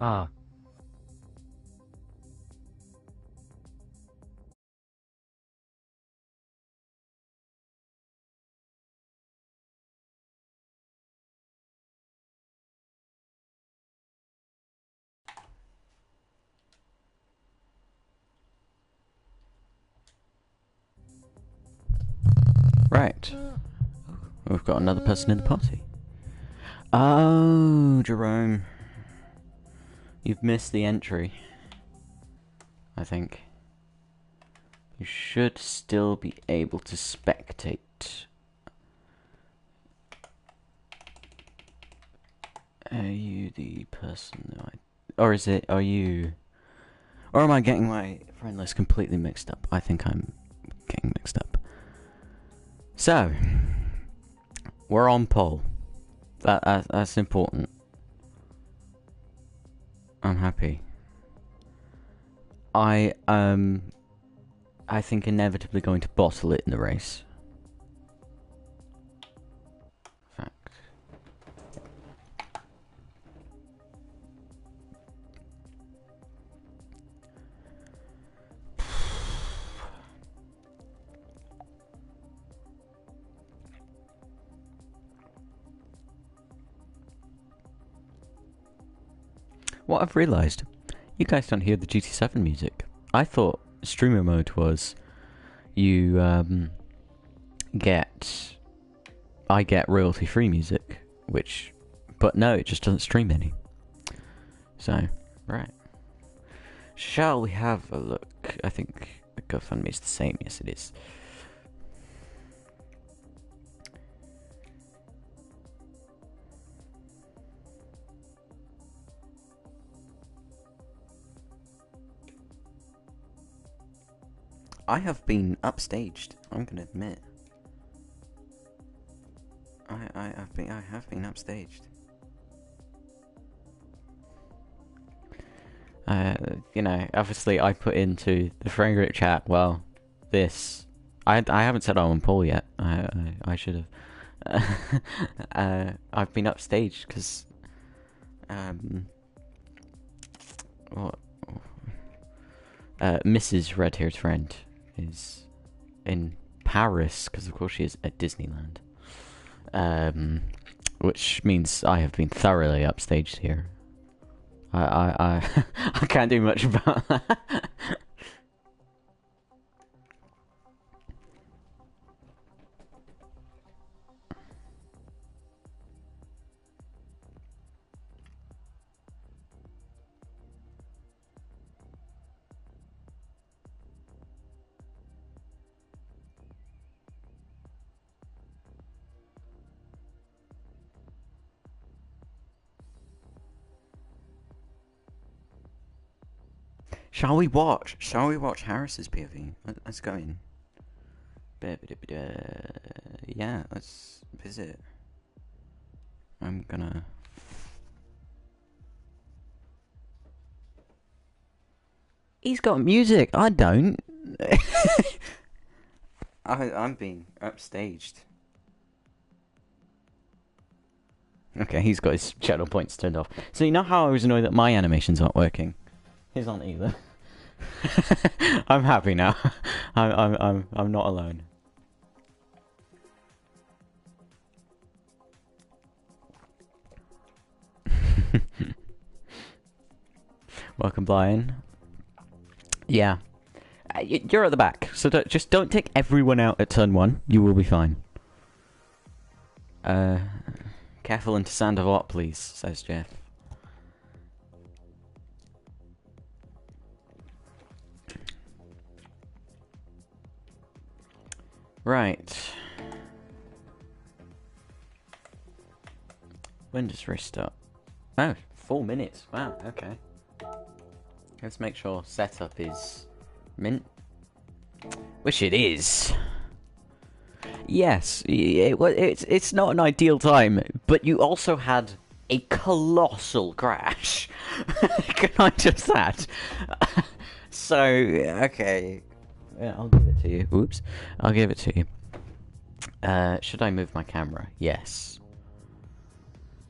[SPEAKER 3] Ah.
[SPEAKER 2] Right. We've got another person in the party. Oh, Jerome. You've missed the entry. I think. You should still be able to spectate. Are you the person that or is it, are you... Or am I getting my friend list completely mixed up? I think I'm getting mixed up. So, we're on poll. That's important. I'm happy. I think inevitably going to bottle it in the race. Fact. What I've realised, you guys don't hear the GT7 music. I thought streamer mode was you I get royalty free music, but no, it just doesn't stream any. So, right. Shall we have a look? I think the GoFundMe is the same. Yes, it is. I have been upstaged. I'm gonna admit. I have been upstaged. You know, obviously I put into the friend group chat. Well, this I haven't said I'm on poll yet. I should have. I've been upstaged because what? Mrs. Red-haired friend is in Paris because of course she is at Disneyland. Which means I have been thoroughly upstaged here. I can't do much about that. Shall we watch Harris's POV? Let's go in. Yeah, let's visit. I'm gonna... He's got music, I don't. I'm being upstaged. Okay, he's got his shadow points turned off. So you know how I was annoyed that my animations aren't working? His aren't either. I'm happy now. I'm not alone. Welcome, Brian. Yeah, you're at the back, so just don't take everyone out at turn 1. You will be fine. Careful into sand a lot, please, says Jeff. Right. When does race start? Oh, 4 minutes. Wow, okay. Let's make sure setup is mint. Which it is. Yes, it's not an ideal time, but you also had a colossal crash. Can I just add? So, okay. Yeah, I'll give it to you. Oops. I'll give it to you. Should I move my camera? Yes.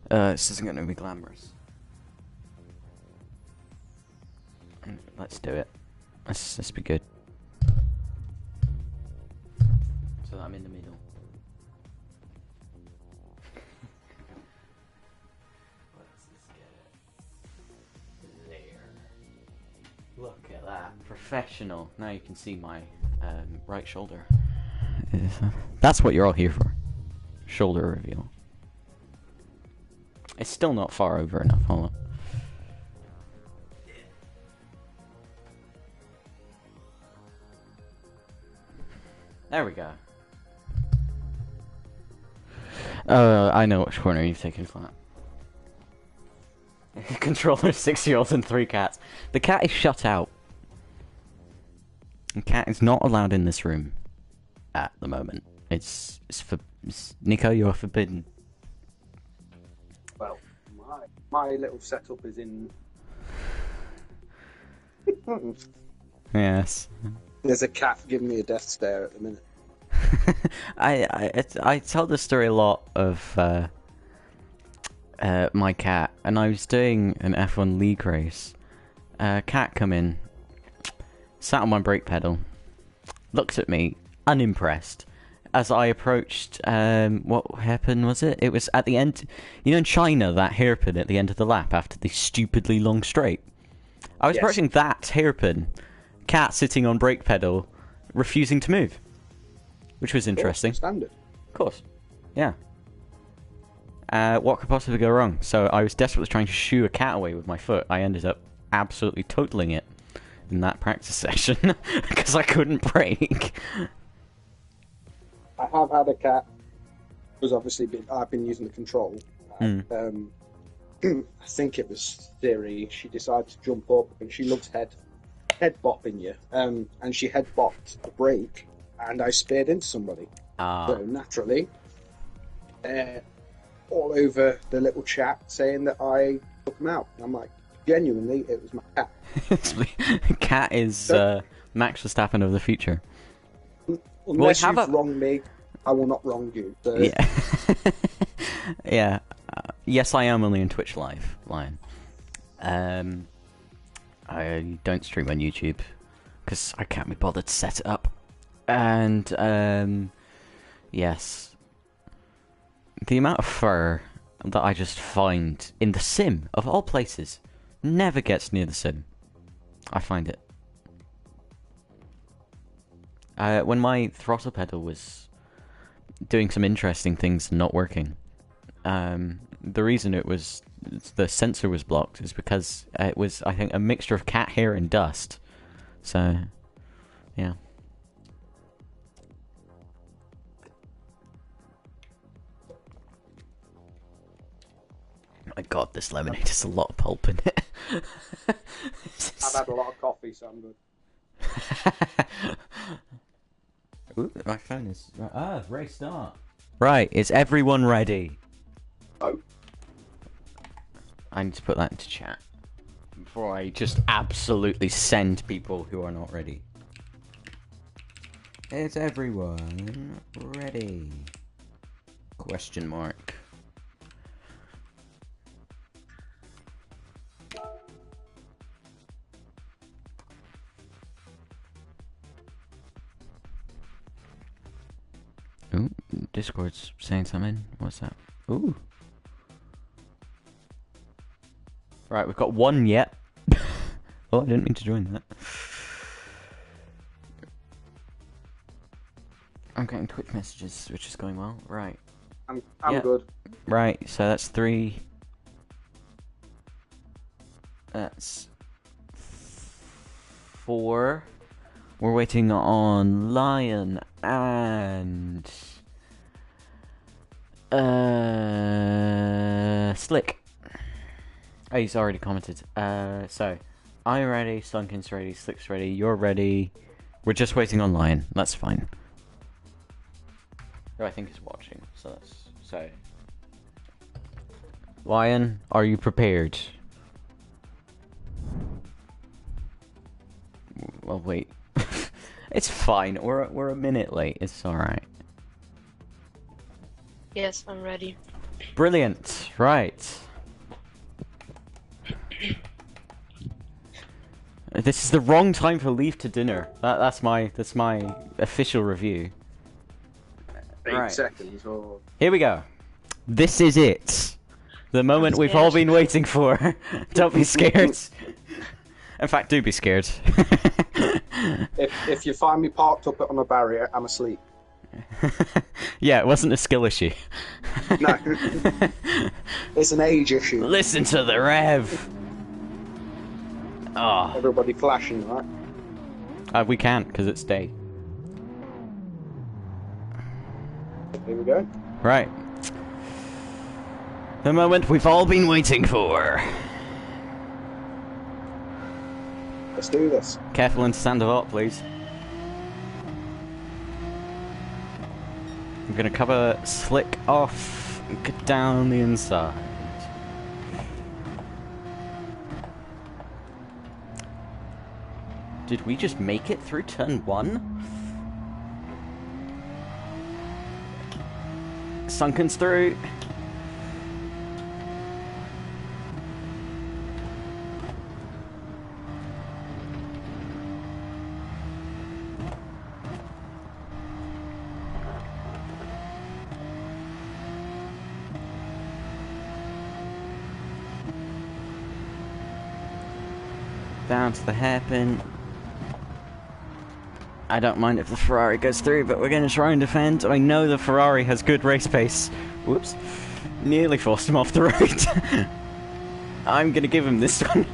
[SPEAKER 2] This isn't going to be glamorous. Let's do it. Let's be good. So that I'm in the middle. Let's just get it. There. Look at that. Professional. Now you can see my right shoulder. That's what you're all here for. Shoulder reveal. It's still not far over enough. Hold on. There we go. I know which corner you've taken flat. Controller, 6-year-olds and 3 cats. The cat is shut out. The cat is not allowed in this room at the moment. It's Nico, you're forbidden.
[SPEAKER 1] Well, my little setup is in.
[SPEAKER 2] Yes.
[SPEAKER 1] There's a cat giving me a death stare at the minute.
[SPEAKER 2] I tell the story a lot of my cat, and I was doing an F1 league race. Cat come in, sat on my brake pedal, looked at me, unimpressed. As I approached, what hairpin was it? It was at the end. You know, in China, that hairpin at the end of the lap after the stupidly long straight. I was approaching that hairpin. Cat sitting on brake pedal, refusing to move, which was interesting.
[SPEAKER 1] Standard.
[SPEAKER 2] Of course, yeah. What could possibly go wrong? So I was desperately trying to shoo a cat away with my foot. I ended up absolutely totaling it in that practice session because I couldn't brake.
[SPEAKER 1] I have had a cat who's obviously I've been using the control. I think it was Siri. She decided to jump up, and she loves head bopping you. And she head bopped the brake, and I speared into somebody. So naturally, all over the little chat saying that I took him out. And I'm like, genuinely, it was my cat.
[SPEAKER 2] Cat is Max Verstappen of the future.
[SPEAKER 1] Unless you've wronged me, I will not wrong you. So.
[SPEAKER 2] Yeah. Yeah. Yes, I am only on Twitch Live, Lion. I don't stream on YouTube because I can't be bothered to set it up. And yes, the amount of fur that I just find in the sim, of all places, never gets near the sim. I find it. When my throttle pedal was doing some interesting things and not working, the reason the sensor was blocked is because it was, I think, a mixture of cat hair and dust. So, yeah. My God, this lemonade has a lot of pulp in it.
[SPEAKER 1] I've had a lot of coffee, so I'm good.
[SPEAKER 2] Ooh, my phone is... race start. Right, is everyone ready?
[SPEAKER 1] Oh.
[SPEAKER 2] I need to put that into chat before I just absolutely send people who are not ready. Is everyone ready? Question mark. Ooh, Discord's saying something. What's that? Ooh. Right, we've got one yet. Oh, I didn't mean to join that. I'm getting Twitch messages, which is going well. Right.
[SPEAKER 1] I'm good.
[SPEAKER 2] Right, so that's 3. That's 4. We're waiting on Lion and Slick. Oh, he's already commented. So I'm ready, Stunkin's ready, Slick's ready, you're ready. We're just waiting on Lion. That's fine. Who I think is watching. So Lion, are you prepared? Well, wait. It's fine. We're a minute late. It's all right.
[SPEAKER 5] Yes, I'm ready.
[SPEAKER 2] Brilliant. Right. This is the wrong time for leave to dinner. That's my official review.
[SPEAKER 1] 8 seconds. Or...
[SPEAKER 2] Here we go. This is it. The moment we've all been waiting for. Don't be scared. In fact, do be scared.
[SPEAKER 1] if you find me parked up on a barrier, I'm asleep.
[SPEAKER 2] Yeah, it wasn't a skill issue.
[SPEAKER 1] No. It's an age issue.
[SPEAKER 2] Listen to the rev. Oh.
[SPEAKER 1] Everybody flashing, right?
[SPEAKER 2] We can't, because it's day.
[SPEAKER 1] Here we go.
[SPEAKER 2] Right. The moment we've all been waiting for.
[SPEAKER 1] Let's do this.
[SPEAKER 2] Careful and stand up, please. I'm gonna cover slick off and get down the inside. Did we just make it through turn 1? Sunken's through. Down to the hairpin. I don't mind if the Ferrari goes through, but we're going to try and defend. I know the Ferrari has good race pace. Whoops. Nearly forced him off the road. I'm going to give him this one.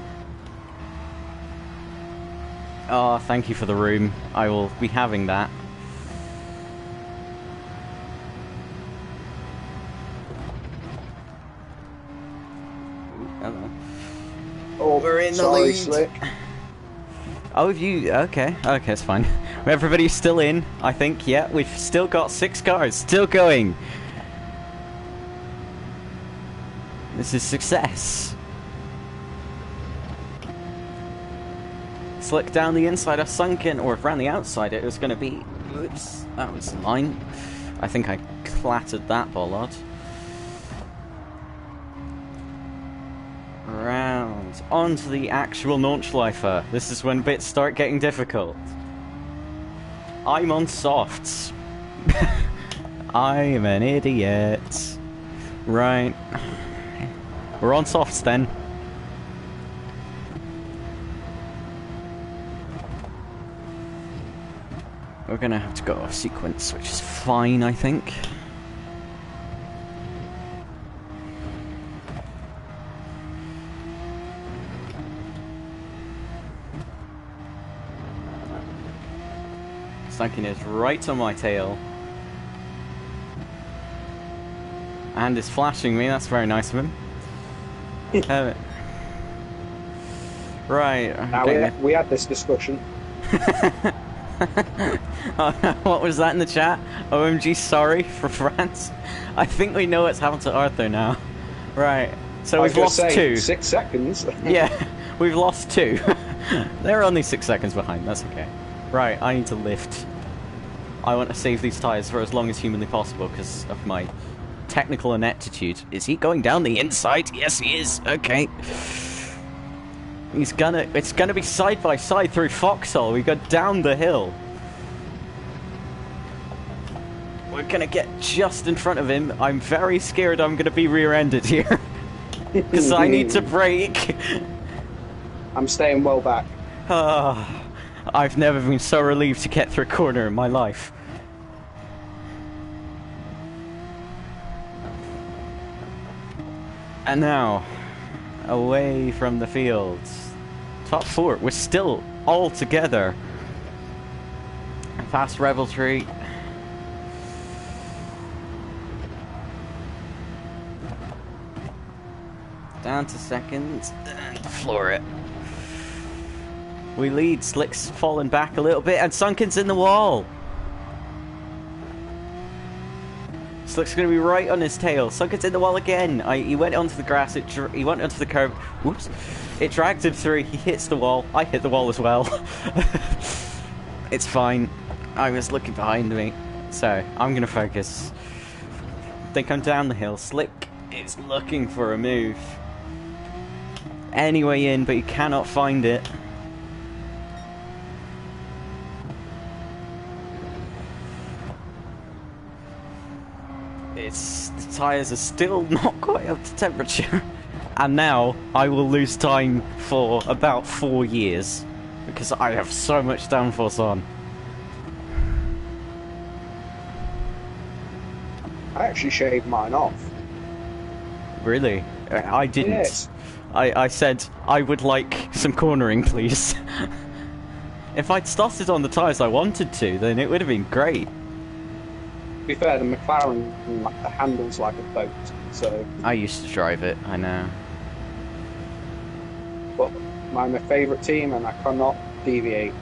[SPEAKER 2] Oh, thank you for the room. I will be having that. Ooh, hello.
[SPEAKER 1] Oh,
[SPEAKER 2] We're in the
[SPEAKER 1] sorry,
[SPEAKER 2] lead.
[SPEAKER 1] Slick.
[SPEAKER 2] Oh, have you... Okay, it's fine. Everybody's still in, I think. Yeah, we've still got 6 cars. Still going. This is success. Slick down the inside of Sunken, or around the outside it was going to be... Oops, that was mine. I think I clattered that bollard. Round onto the actual Nordschleifer. This is when bits start getting difficult. I'm on softs. I'm an idiot. Right. We're on softs then. We're gonna have to go off sequence, which is fine, I think. Sunken is right on my tail. And is flashing me, that's very nice of him. Right.
[SPEAKER 1] Now we had this discussion.
[SPEAKER 2] What was that in the chat? OMG, sorry for France. I think we know what's happened to Arthur now. Right. So we've lost 2.
[SPEAKER 1] 6 seconds.
[SPEAKER 2] Yeah, we've lost 2. They're only 6 seconds behind, that's okay. Right, I need to lift. I want to save these tyres for as long as humanly possible because of my technical ineptitude. Is he going down the inside? Yes, he is. Okay. It's gonna be side by side through Foxhole. We go down the hill. We're gonna get just in front of him. I'm very scared I'm gonna be rear-ended here. Because I need to brake.
[SPEAKER 1] I'm staying well back.
[SPEAKER 2] I've never been so relieved to get through a corner in my life. And now, away from the fields. Top 4, we're still all together. Fast revelry. Down to second, and floor it. We lead, Slick's fallen back a little bit, and Sunken's in the wall. Slick's going to be right on his tail. Sunken's in the wall again. He went onto the grass, he went onto the curb. Whoops. It dragged him through, he hits the wall. I hit the wall as well. It's fine. I was looking behind me. So, I'm going to focus. They come down the hill. Slick is looking for a move. Any way in, but he cannot find it. tyres are still not quite up to temperature. And now I will lose time for about 4 years. Because I have so much downforce on.
[SPEAKER 1] I actually shaved mine off.
[SPEAKER 2] Really? I didn't.
[SPEAKER 1] Yes.
[SPEAKER 2] I said, I would like some cornering, please. If I'd started on the tyres I wanted to, then it would have been great.
[SPEAKER 1] To be fair, the McLaren handles like a boat, so...
[SPEAKER 2] I used to drive it, I know.
[SPEAKER 1] But I'm my favourite team, and I cannot deviate.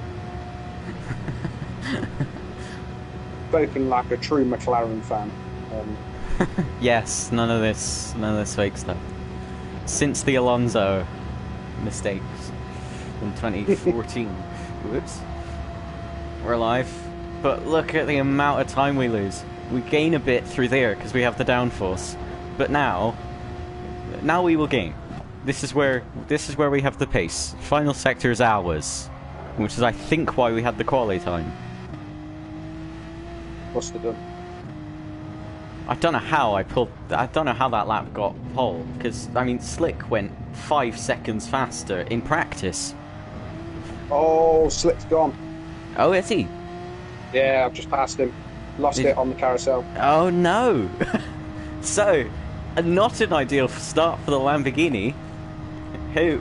[SPEAKER 1] Spoken like a true McLaren fan.
[SPEAKER 2] Yes, none of this fake stuff. Since the Alonso mistakes in 2014. Whoops. We're alive. But look at the amount of time we lose. We gain a bit through there because we have the downforce. But now we will gain. This is where we have the pace. Final sector is ours, which is I think why we had the quali time.
[SPEAKER 1] Must have done.
[SPEAKER 2] I don't know how that lap got pole, because I mean Slick went 5 seconds faster in practice.
[SPEAKER 1] Oh, Slick's gone.
[SPEAKER 2] Oh, is he?
[SPEAKER 1] Yeah, I've just passed him. Lost it on the carousel.
[SPEAKER 2] Oh no! So, not an ideal start for the Lamborghini, who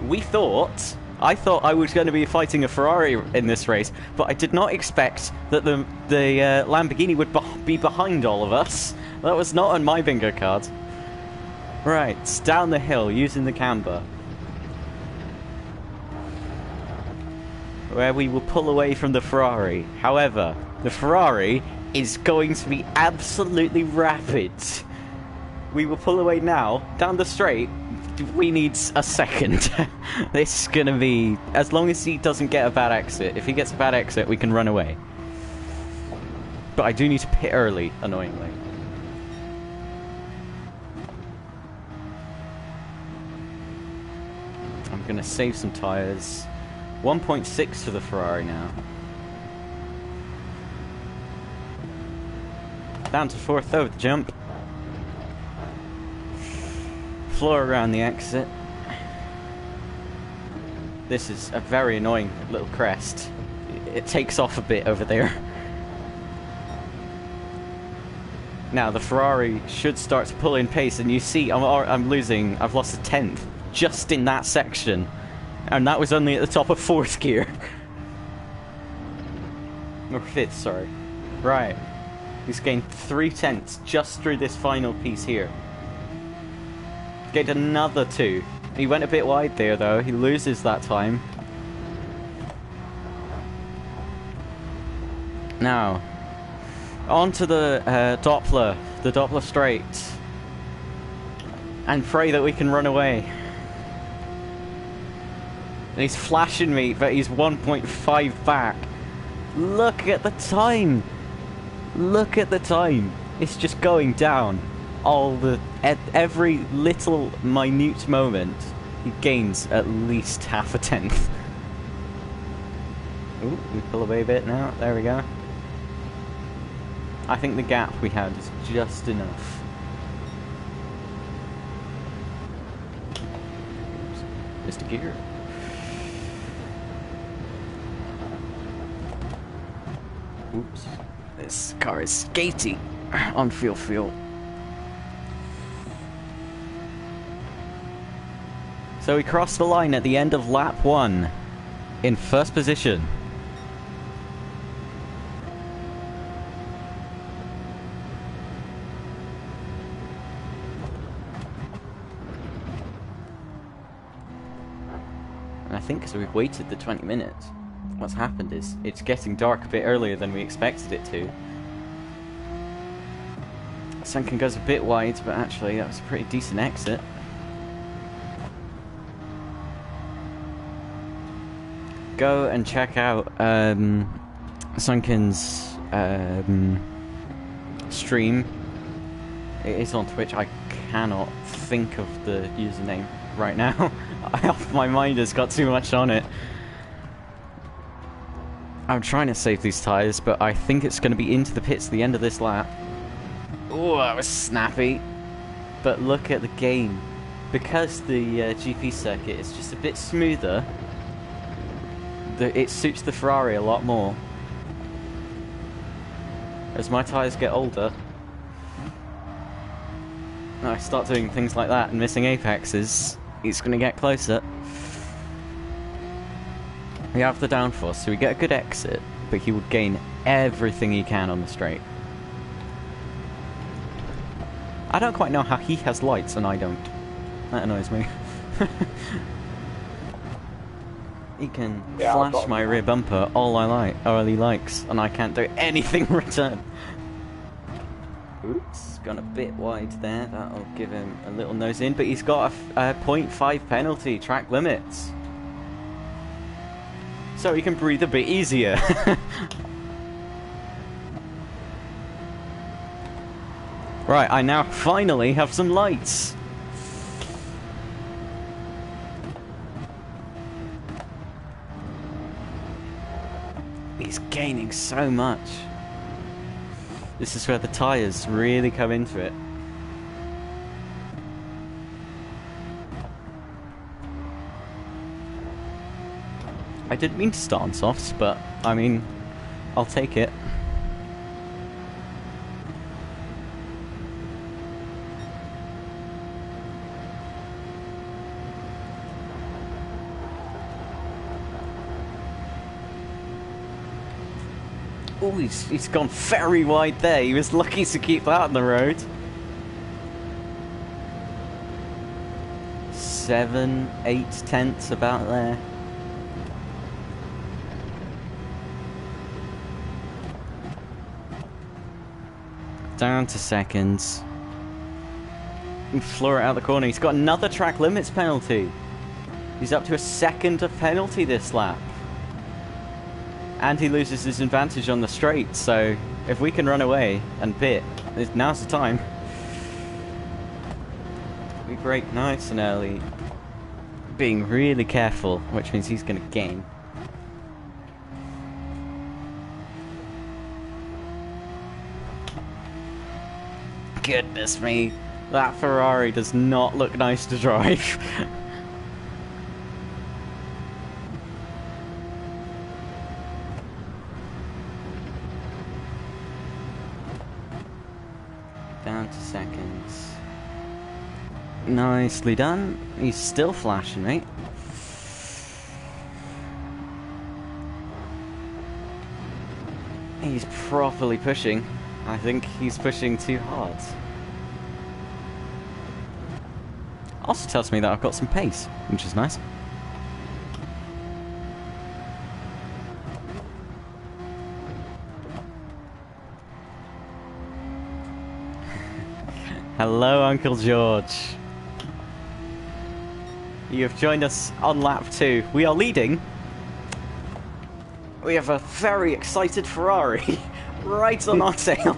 [SPEAKER 2] I thought I was going to be fighting a Ferrari in this race, but I did not expect that the Lamborghini would be behind all of us. That was not on my bingo card. Right, down the hill using the camber, where we will pull away from the Ferrari. However, the Ferrari is going to be absolutely rapid. We will pull away now, down the straight. We need a second. This is going to be... As long as he doesn't get a bad exit. If he gets a bad exit, we can run away. But I do need to pit early, annoyingly. I'm going to save some tyres. 1.6 for the Ferrari now. Down to 4th over the jump. Floor around the exit. This is a very annoying little crest. It takes off a bit over there. Now the Ferrari should start to pull in pace, and you see I'm losing. I've lost a 10th just in that section, and that was only at the top of 4th gear. Or 5th, sorry. Right. He's gained 3/10 just through this final piece here. Gained another 2. He went a bit wide there though. He loses that time. Now, onto the Doppler straight, and pray that we can run away. And he's flashing me, but he's 1.5 back. Look at the time. Look at the time. It's just going down. At every little minute moment, he gains at least half a 10th. Ooh, we pull away a bit now. There we go. I think the gap we had is just enough. Mr. Gear. Oops. This car is skating on fuel. So we crossed the line at the end of lap 1 in 1st position. And I think because we've waited the 20 minutes, what's happened is it's getting dark a bit earlier than we expected it to. Sunken goes a bit wide, but actually that was a pretty decent exit. Go and check out Sunken's stream. It is on Twitch. I cannot think of the username right now. My mind has got too much on it. I'm trying to save these tyres, but I think it's going to be into the pits at the end of this lap. Oh, that was snappy. but look at the gain. Because the GP circuit is just a bit smoother, it suits the Ferrari a lot more. As my tyres get older, and I start doing things like that and missing apexes, it's going to get closer. We have the downforce, so we get a good exit, but he would gain everything he can on the straight. I don't quite know how he has lights and I don't. That annoys me. He can flash my rear bumper all he likes, and I can't do anything in return. Oops, gone a bit wide there. That'll give him a little nose in, but he's got a 0.5 penalty, track limits. So he can breathe a bit easier. Right, I now finally have some lights. He's gaining so much. This is where the tyres really come into it. I didn't mean to start on softs, but I mean, I'll take it. Oh, he's gone very wide there. He was lucky to keep that on the road. 7, 8 tenths about there. Down to seconds. And floor it out the corner. He's got another track limits penalty. He's up to a second of penalty this lap. And he loses his advantage on the straight, so if we can run away and pit, now's the time. We brake nice and early, being really careful, which means he's going to gain. Goodness me, that Ferrari does not look nice to drive. Down to seconds. Nicely done. He's still flashing me. He's properly pushing. I think he's pushing too hard. Also tells me that I've got some pace, which is nice. Hello, Uncle George. You have joined us on lap 2. We are leading. We have a very excited Ferrari right on our tail.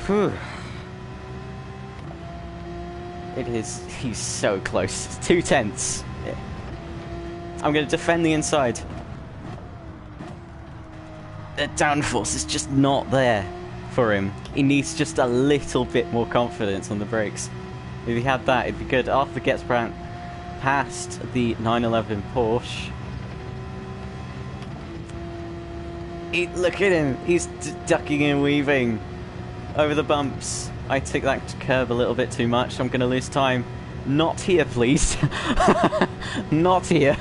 [SPEAKER 2] Whew. It is. He's so close. 2 tenths. I'm going to defend the inside. The downforce is just not there for him. He needs just a little bit more confidence on the brakes. If he had that, it'd be good. After gets past the 911 Porsche. Look at him. He's ducking and weaving over the bumps. I took that curve a little bit too much. I'm going to lose time. Not here, please. Not here.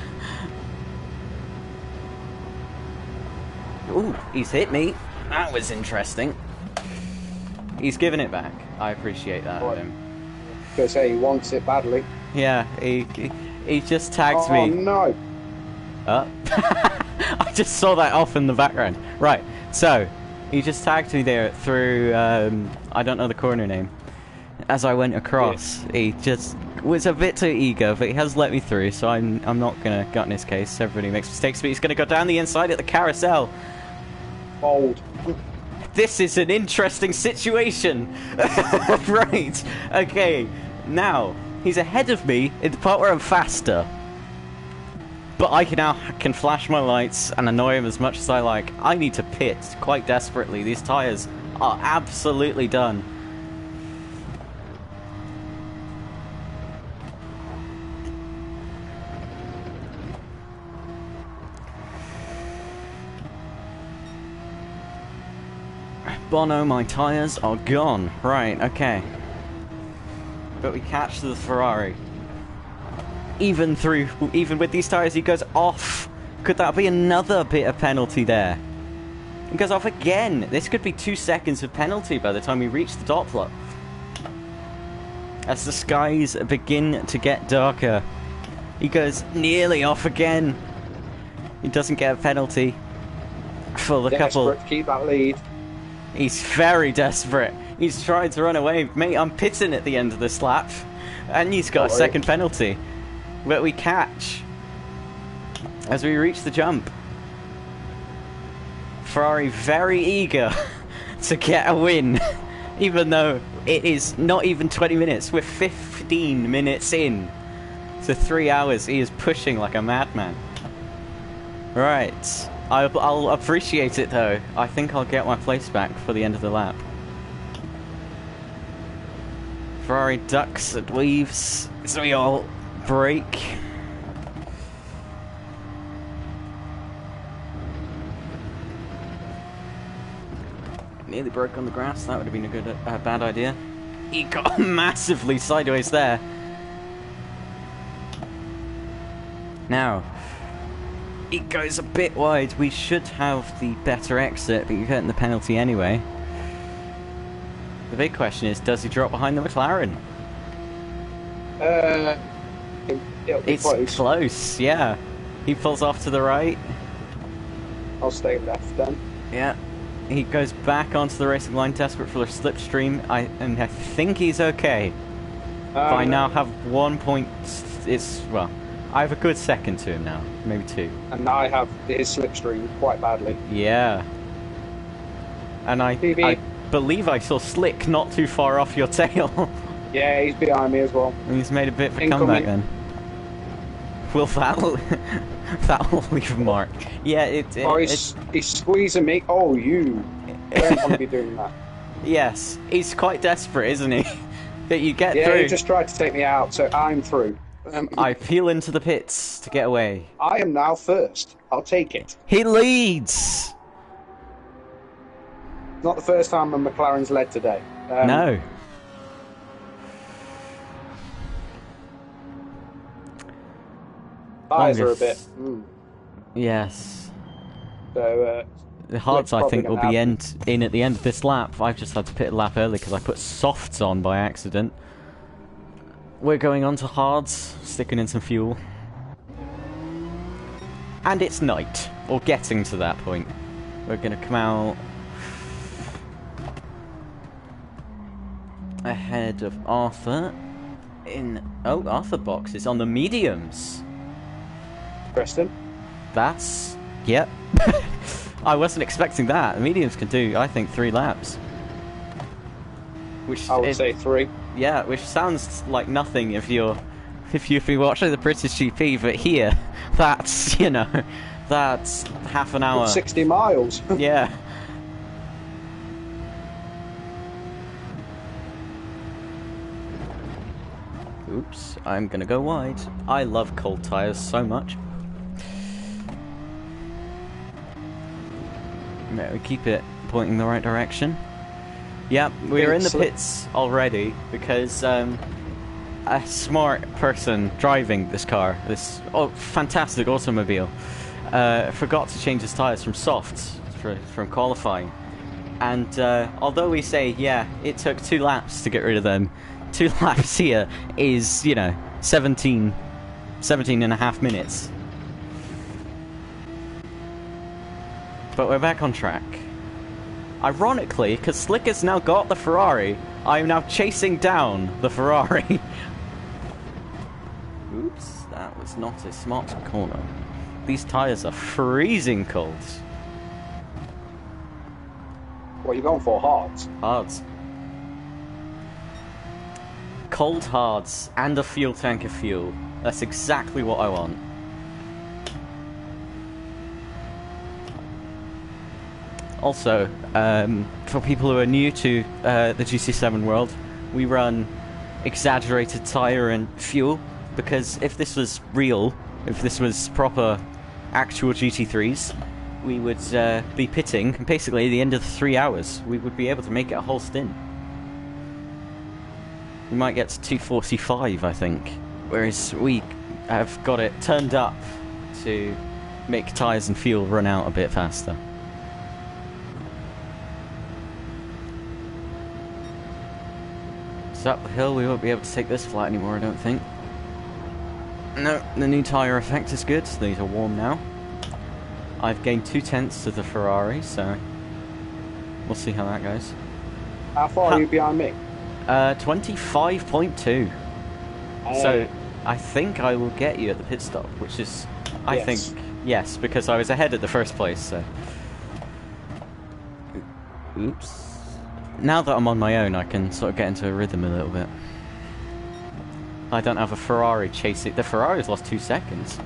[SPEAKER 2] Ooh, he's hit me. That was interesting. He's giving it back. I appreciate that of him.
[SPEAKER 1] Gonna say he wants it badly.
[SPEAKER 2] Yeah, he just tagged me.
[SPEAKER 1] Oh no!
[SPEAKER 2] I just saw that off in the background. Right, so he just tagged me there through I don't know the corner name. As I went across, he just was a bit too eager, but he has let me through, so I'm not gonna gut in his case. Everybody makes mistakes, but he's gonna go down the inside at the carousel.
[SPEAKER 1] Bold.
[SPEAKER 2] This is an interesting situation. Right. Okay. Now, he's ahead of me in the part where I'm faster. But I can flash my lights and annoy him as much as I like. I need to pit quite desperately. These tyres are absolutely done. Bono, my tyres are gone. Right, okay. But we catch the Ferrari. Even with these tyres, he goes off. Could that be another bit of penalty there? He goes off again. This could be 2 seconds of penalty by the time we reach the Doppler. As the skies begin to get darker, he goes nearly off again. He doesn't get a penalty for the couple.
[SPEAKER 1] Desperate to keep that lead.
[SPEAKER 2] He's very desperate. He's trying to run away. Mate, I'm pitting at the end of this lap. And he's got a second penalty. But we catch as we reach the jump. Ferrari very eager to get a win. Even though it is not even 20 minutes. We're 15 minutes in to 3 hours. He is pushing like a madman. Right. I'll appreciate it though. I think I'll get my place back for the end of the lap. Ferrari ducks and weaves as we all brake. Nearly broke on the grass. That would have been a bad idea. He got massively sideways there. Now, it goes a bit wide. We should have the better exit, but you're getting the penalty anyway. The big question is, does he drop behind the McLaren? It's close, yeah. He pulls off to the right.
[SPEAKER 1] I'll stay left then.
[SPEAKER 2] Yeah. He goes back onto the racing line, desperate for the slipstream, and I think he's okay. But I now have 1 point. Well, I have a good second to him now, maybe 2.
[SPEAKER 1] And now I have his slipstream quite badly.
[SPEAKER 2] Yeah. And I believe I saw Slick not too far off your tail.
[SPEAKER 1] Yeah, he's behind me as well.
[SPEAKER 2] And he's made a bit of a comeback then. Will that'll leave a mark. Yeah,
[SPEAKER 1] he's squeezing me. Oh, you don't want to be doing that.
[SPEAKER 2] Yes, he's quite desperate, isn't he? That you get through.
[SPEAKER 1] Yeah, he just tried to take me out, so I'm through.
[SPEAKER 2] I peel into the pits to get away.
[SPEAKER 1] I am now first. I'll take it.
[SPEAKER 2] He leads!
[SPEAKER 1] Not the first time a McLaren's led today.
[SPEAKER 2] No.
[SPEAKER 1] Tyres are a bit...
[SPEAKER 2] Yes.
[SPEAKER 1] So,
[SPEAKER 2] the hards, I think, will be in at the end of this lap. I've just had to pit a lap early because I put softs on by accident. We're going on to hards, sticking in some fuel. And it's night, or getting to that point. We're going to come out ahead of Arthur in... Oh, Arthur box is on the mediums.
[SPEAKER 1] Preston?
[SPEAKER 2] That's... Yep. I wasn't expecting that. The mediums can do, I think, 3 laps. Which
[SPEAKER 1] I would say 3.
[SPEAKER 2] Yeah, which sounds like nothing if you're watching the British GP, but here, that's, you know, that's half an hour.
[SPEAKER 1] 60 miles.
[SPEAKER 2] Yeah. Oops, I'm gonna go wide. I love cold tyres so much. We keep it pointing the right direction. Yeah, we're in the pits already because a smart person driving this car, this fantastic automobile, forgot to change his tyres from softs from qualifying. And although we say, yeah, it took 2 laps to get rid of them, 2 laps here is, you know, 17 and a half minutes. But we're back on track. Ironically, because Slick has now got the Ferrari, I am now chasing down the Ferrari. Oops, that was not a smart corner. These tyres are freezing cold.
[SPEAKER 1] What are you going for? Hards?
[SPEAKER 2] Hards. Cold hards and a fuel tank of fuel. That's exactly what I want. Also, for people who are new to the GC7 world, we run exaggerated tyre and fuel, because if this was real, if this was proper actual GT3s, we would be pitting, and basically at the end of the 3 hours, we would be able to make it a whole stint. We might get to 245, I think, whereas we have got it turned up to make tyres and fuel run out a bit faster. So up the hill, we won't be able to take this flat anymore, I don't think. No, the new tyre effect is good, these are warm now. I've gained 2/10 to the Ferrari, so we'll see how that goes.
[SPEAKER 1] How far are you behind me?
[SPEAKER 2] 25.2. So I think I will get you at the pit stop, which is, I think, yes, because I was ahead at the first place, so. Oops. Now that I'm on my own, I can sort of get into a rhythm a little bit. I don't have a Ferrari chasing. The Ferrari's lost 2 seconds.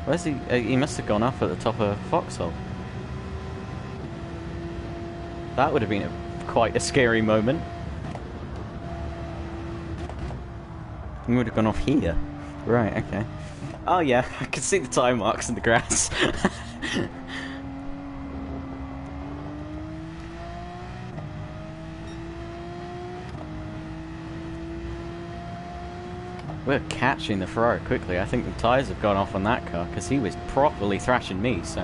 [SPEAKER 2] Where's he? He must have gone up at the top of Foxhole. That would have been quite a scary moment. He would have gone off here. Right, okay. Oh yeah, I can see the tire marks in the grass. We're catching the Ferrari quickly. I think the tyres have gone off on that car, because he was properly thrashing me, so...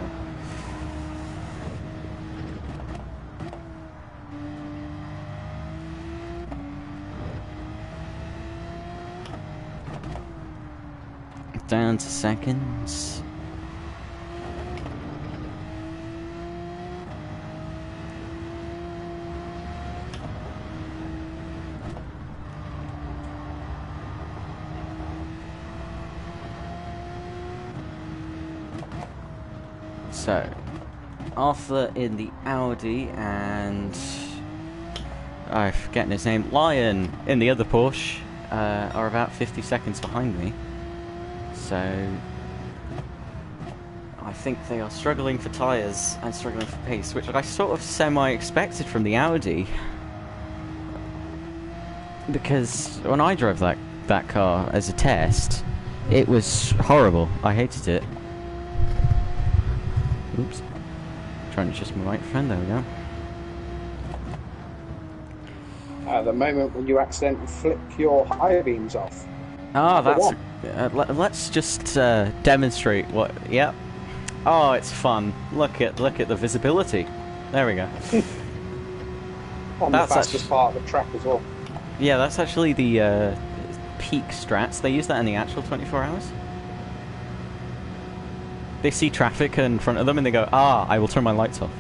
[SPEAKER 2] Down to seconds. So, Arthur in the Audi and I'm forgetting his name, Lion in the other Porsche are about 50 seconds behind me. So, I think they are struggling for tyres and struggling for pace, which I sort of semi-expected from the Audi. Because when I drove that car as a test, it was horrible. I hated it. Oops. Trying to adjust my microphone, there we go.
[SPEAKER 1] At the moment when you accidentally flick your high beams off.
[SPEAKER 2] Ah, that's... let's just demonstrate what... Yep. Oh, it's fun. Look at the visibility. There we go.
[SPEAKER 1] On the fastest part of the track as well.
[SPEAKER 2] Yeah, that's actually the peak strats. They use that in the actual 24 hours. They see traffic in front of them and they go, ah, I will turn my lights off.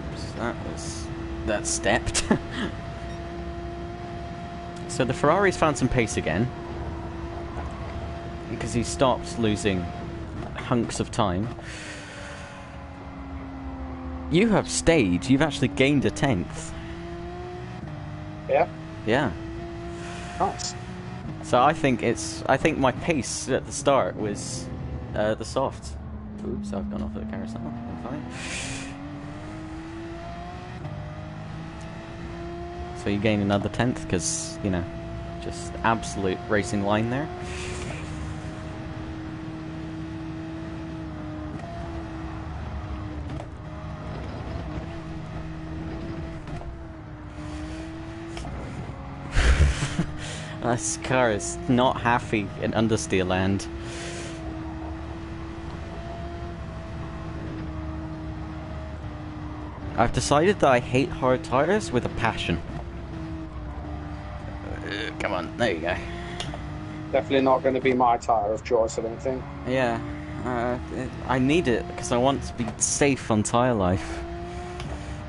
[SPEAKER 2] Oops, that stepped. So the Ferrari's found some pace again, because he stopped losing hunks of time. You have stayed, you've actually gained a 10th.
[SPEAKER 1] Yeah?
[SPEAKER 2] Yeah.
[SPEAKER 1] Nice.
[SPEAKER 2] So I think my pace at the start was the soft. Oops, I've gone off at the carousel. I'm fine. So you gain another 10th because, you know, just absolute racing line there. This car is not happy in understeer land. I've decided that I hate hard tires with a passion. Come on, there you go.
[SPEAKER 1] Definitely not going to be my tyre of choice, I don't think.
[SPEAKER 2] Yeah, I need it because I want to be safe on tyre life.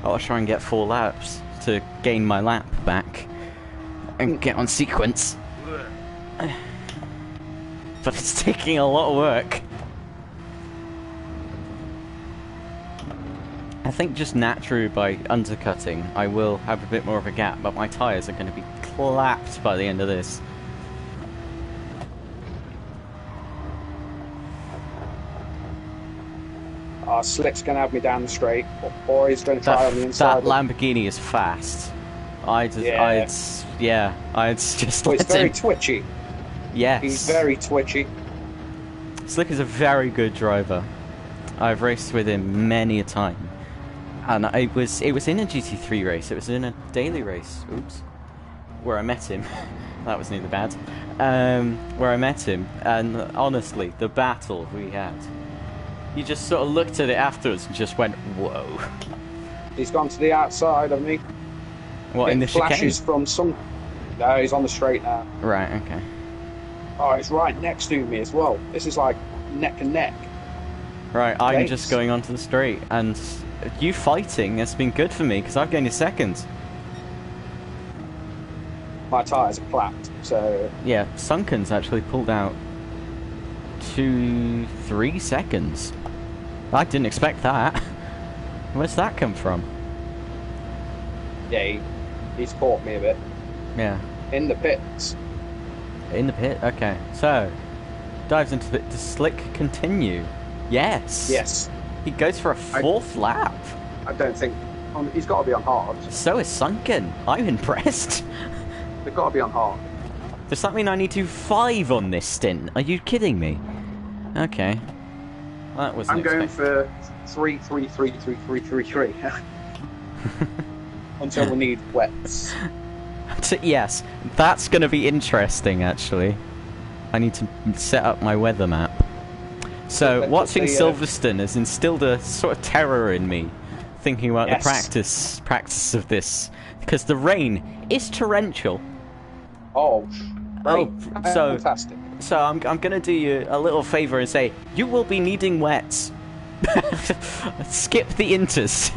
[SPEAKER 2] I'll try and get 4 laps to gain my lap back and get on sequence. But it's taking a lot of work. I think just naturally by undercutting, I will have a bit more of a gap, but my tyres are going to be clapped by the end of this.
[SPEAKER 1] Slick's going to have me down the straight, or he's going to try on the inside.
[SPEAKER 2] That Lamborghini is fast. I'd just
[SPEAKER 1] Well,
[SPEAKER 2] let
[SPEAKER 1] he's very
[SPEAKER 2] him.
[SPEAKER 1] twitchy.
[SPEAKER 2] Yes.
[SPEAKER 1] He's very twitchy.
[SPEAKER 2] Slick is a very good driver. I've raced with him many a time. And it was in a GT3 race. It was in a daily race. Oops. Where I met him. That was nearly bad. Where I met him, and honestly, the battle we had. You just sort of looked at it afterwards and just went, whoa.
[SPEAKER 1] He's gone to the outside of me.
[SPEAKER 2] What, in the
[SPEAKER 1] flashes
[SPEAKER 2] chicane?
[SPEAKER 1] from some... No, he's on the straight now.
[SPEAKER 2] Right, okay.
[SPEAKER 1] Oh, he's right next to me as well. This is like neck and neck.
[SPEAKER 2] Right, I'm
[SPEAKER 1] Thanks.
[SPEAKER 2] just going onto the straight, and you fighting has been good for me, because I've gained a second.
[SPEAKER 1] My tyres are clapped, so...
[SPEAKER 2] Yeah, Sunken's actually pulled out 3 seconds. I didn't expect that. Where's that come from?
[SPEAKER 1] Yeah, he's caught me a bit.
[SPEAKER 2] Yeah.
[SPEAKER 1] In the pits.
[SPEAKER 2] In the pit? Okay. So, dives into the... Does Slick continue? Yes.
[SPEAKER 1] Yes.
[SPEAKER 2] He goes for a 4th lap.
[SPEAKER 1] I don't think... he's got to be on hard.
[SPEAKER 2] So is Sunken. I'm impressed.
[SPEAKER 1] They've got to be on hard.
[SPEAKER 2] Does that mean I need to 5 on this stint? Are you kidding me? Okay. That was.
[SPEAKER 1] I'm going for 3, 3, 3, 3, 3, 3, 3. Until we need wets.
[SPEAKER 2] Yes, that's going to be interesting, actually. I need to set up my weather map. So, watching Silverstone has instilled a sort of terror in me, thinking about the practice of this, because the rain is torrential.
[SPEAKER 1] Oh,
[SPEAKER 2] so
[SPEAKER 1] fantastic.
[SPEAKER 2] So I'm going to do you a little favour and say you will be needing wets. Skip the inters.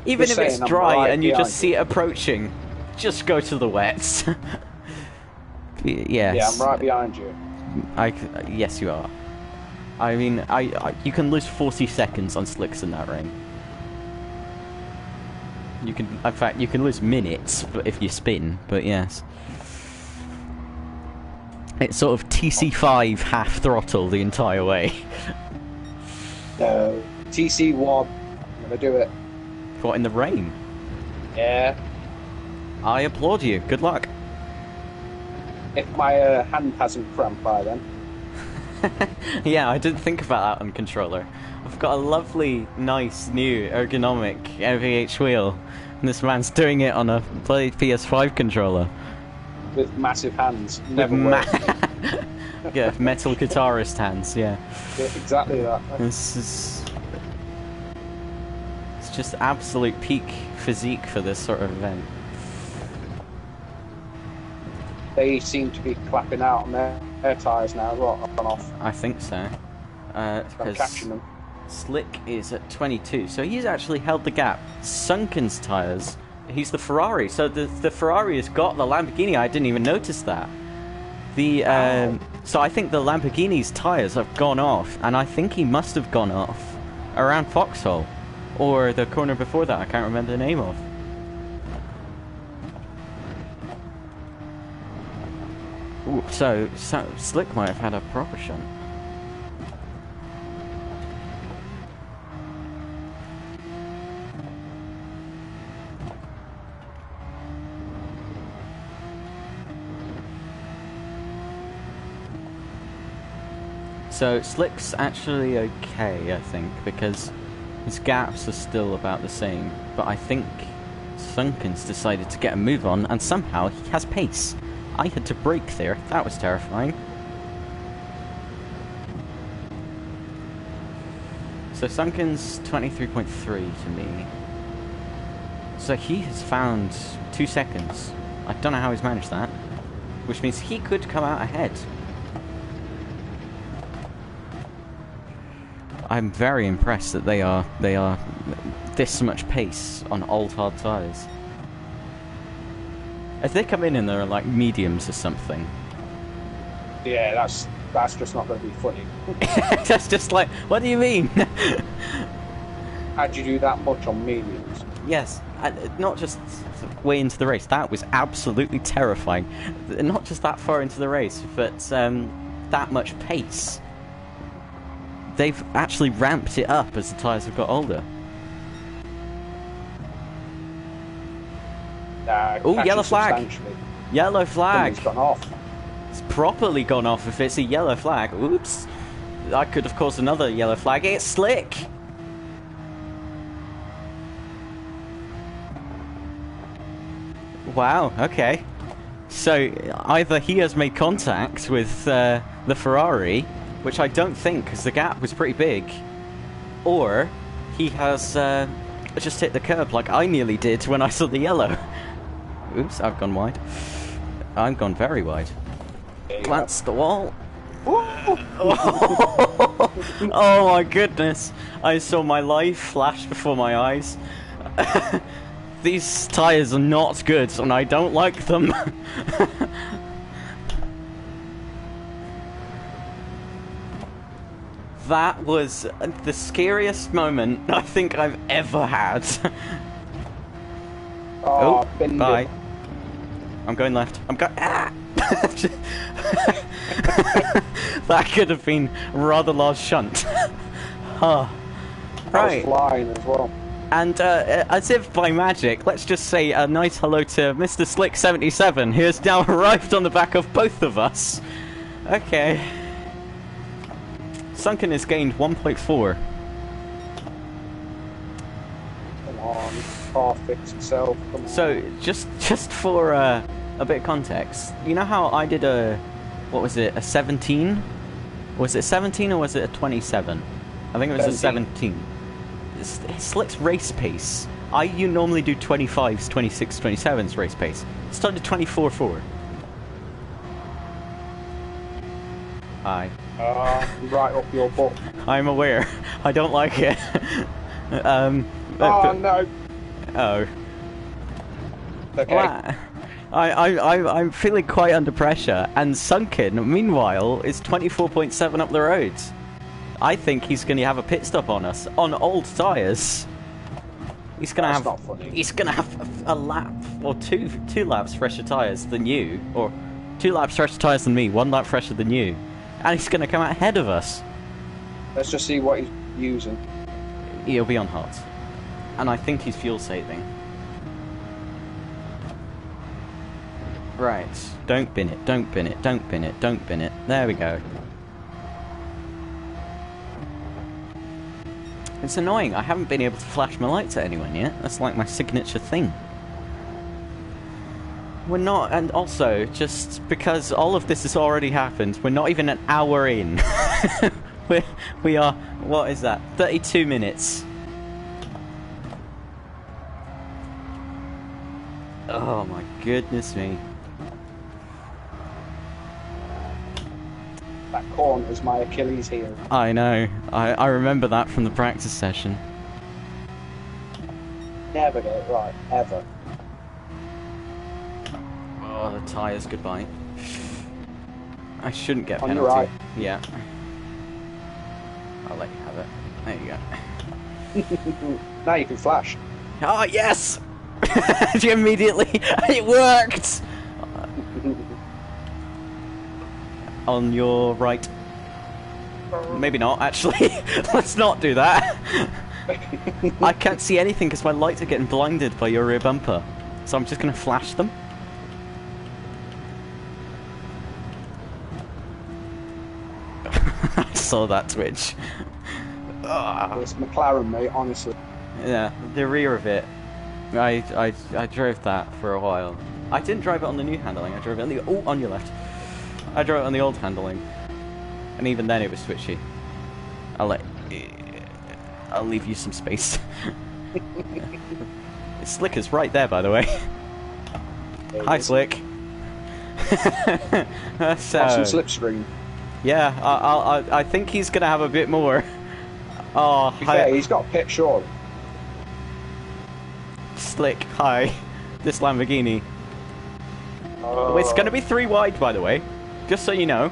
[SPEAKER 2] Even if it's dry and you just see it approaching, just go to the wets. Yes.
[SPEAKER 1] Yeah, I'm right behind you.
[SPEAKER 2] Yes, you are. I mean, you can lose 40 seconds on slicks in that rain. You can, in fact, you can lose minutes if you spin. But yes, it's sort of TC5 half throttle the entire way.
[SPEAKER 1] No, TC1. I'm gonna do it.
[SPEAKER 2] What, in the rain?
[SPEAKER 1] Yeah.
[SPEAKER 2] I applaud you. Good luck.
[SPEAKER 1] If my hand hasn't cramped by then.
[SPEAKER 2] Yeah, I didn't think about that on controller. I've got a lovely, nice, new, ergonomic MVH wheel, and this man's doing it on a bloody PS5 controller.
[SPEAKER 1] With massive hands. Never worked.
[SPEAKER 2] Yeah, metal guitarist hands, yeah.
[SPEAKER 1] Yeah, exactly that.
[SPEAKER 2] This is... It's just absolute peak physique for this sort of event.
[SPEAKER 1] They seem to be clapping out on their tyres now, on off.
[SPEAKER 2] I think so.
[SPEAKER 1] I'm
[SPEAKER 2] Because
[SPEAKER 1] catching them.
[SPEAKER 2] Slick is at 22, so he's actually held the gap. Sunken's tyres, he's the Ferrari, so the Ferrari has got the Lamborghini. I didn't even notice that. So I think the Lamborghini's tyres have gone off, and I think he must have gone off around Foxhole, or the corner before that. I can't remember the name of. Ooh, so Slick might have had a proper shunt. So Slick's actually okay, I think, because his gaps are still about the same. But I think Sunken's decided to get a move on, and somehow he has pace. I had to brake there. That was terrifying. So Sunken's 23.3 to me. So he has found 2 seconds. I don't know how he's managed that. Which means he could come out ahead. I'm very impressed that they are this much pace on old hard tyres. If they come in and they're like mediums or something.
[SPEAKER 1] Yeah, that's just not going to be funny.
[SPEAKER 2] That's just like, what do you mean?
[SPEAKER 1] How'd you do that much on mediums?
[SPEAKER 2] Yes, not just way into the race. That was absolutely terrifying. Not just that far into the race, but that much pace. they've actually ramped it up as the tyres have got older. Oh, yellow flag! Yellow flag!
[SPEAKER 1] Something's gone off.
[SPEAKER 2] It's properly gone off if it's a yellow flag. Oops. I could have caused another yellow flag. It's Slick! Wow, okay. So, either he has made contact with the Ferrari, which I don't think, because the gap was pretty big, or he has just hit the curb like I nearly did when I saw the yellow. Oops, I've gone wide. I've gone very wide. Glance the wall. Oh my goodness. I saw my life flash before my eyes. These tyres are not good, and I don't like them. That was the scariest moment I think I've ever had. Oh, bye. I'm going left. I'm going. Ah! That could have been a rather large shunt. Right.
[SPEAKER 1] I was flying as well.
[SPEAKER 2] And as if by magic, let's just say a nice hello to Mr. Slick77, who has now arrived on the back of both of us. Okay. Sunken has gained 1.4.
[SPEAKER 1] Come on, car fix itself. Come on.
[SPEAKER 2] So, just for a bit of context, you know how I did what was it, a 17? Was it 17 or was it a 27? I think it was 17. a 17. Slick's race pace. You normally do 25s, 26, 27s race pace. Started 24.4. Hi.
[SPEAKER 1] Right up your butt.
[SPEAKER 2] I'm aware. I don't like it.
[SPEAKER 1] Oh no.
[SPEAKER 2] Oh.
[SPEAKER 1] Okay.
[SPEAKER 2] Well, I'm feeling quite under pressure, and Sunken, meanwhile, is 24.7 up the road. I think he's going to have a pit stop on us on old tyres. He's going to have.
[SPEAKER 1] Not funny.
[SPEAKER 2] He's going to have a lap or two laps fresher tyres than you, or 2 laps fresher tyres than me, 1 lap fresher than you, and he's going to come out ahead of us.
[SPEAKER 1] Let's just see what he's using.
[SPEAKER 2] He'll be on hot, and I think he's fuel saving. Right, don't bin it, don't bin it, don't bin it, don't bin it. There we go. It's annoying, I haven't been able to flash my lights at anyone yet. That's like my signature thing. We're not, and also, just because all of this has already happened, we're not even an hour in. we are, what is that, 32 minutes. Oh my goodness me.
[SPEAKER 1] That corner is my Achilles heel.
[SPEAKER 2] I know. I remember that from the practice session.
[SPEAKER 1] Never get it right, ever.
[SPEAKER 2] Oh, the tyres, goodbye. I shouldn't get
[SPEAKER 1] On
[SPEAKER 2] penalty.
[SPEAKER 1] your right.
[SPEAKER 2] Yeah. I'll let you have it. There you go.
[SPEAKER 1] Now you can flash.
[SPEAKER 2] Oh, yes! Immediately, it worked! On your right. Maybe not, actually. Let's not do that. I can't see anything because my lights are getting blinded by your rear bumper. So I'm just going to flash them. I saw that twitch.
[SPEAKER 1] It's McLaren, mate, honestly.
[SPEAKER 2] Yeah, the rear of it. I drove that for a while. I didn't drive it on the new handling. I drove it on the on your left. I drove it on the old handling, and even then it was twitchy. I'll leave you some space. Slicker's right there, by the way. Hi, Slick.
[SPEAKER 1] Got some slipstream.
[SPEAKER 2] Yeah, I think he's gonna have a bit more. Oh,
[SPEAKER 1] hi. He's got pit short.
[SPEAKER 2] Slick, hi. This Lamborghini. It's gonna be 3 wide, by the way. Just so you know.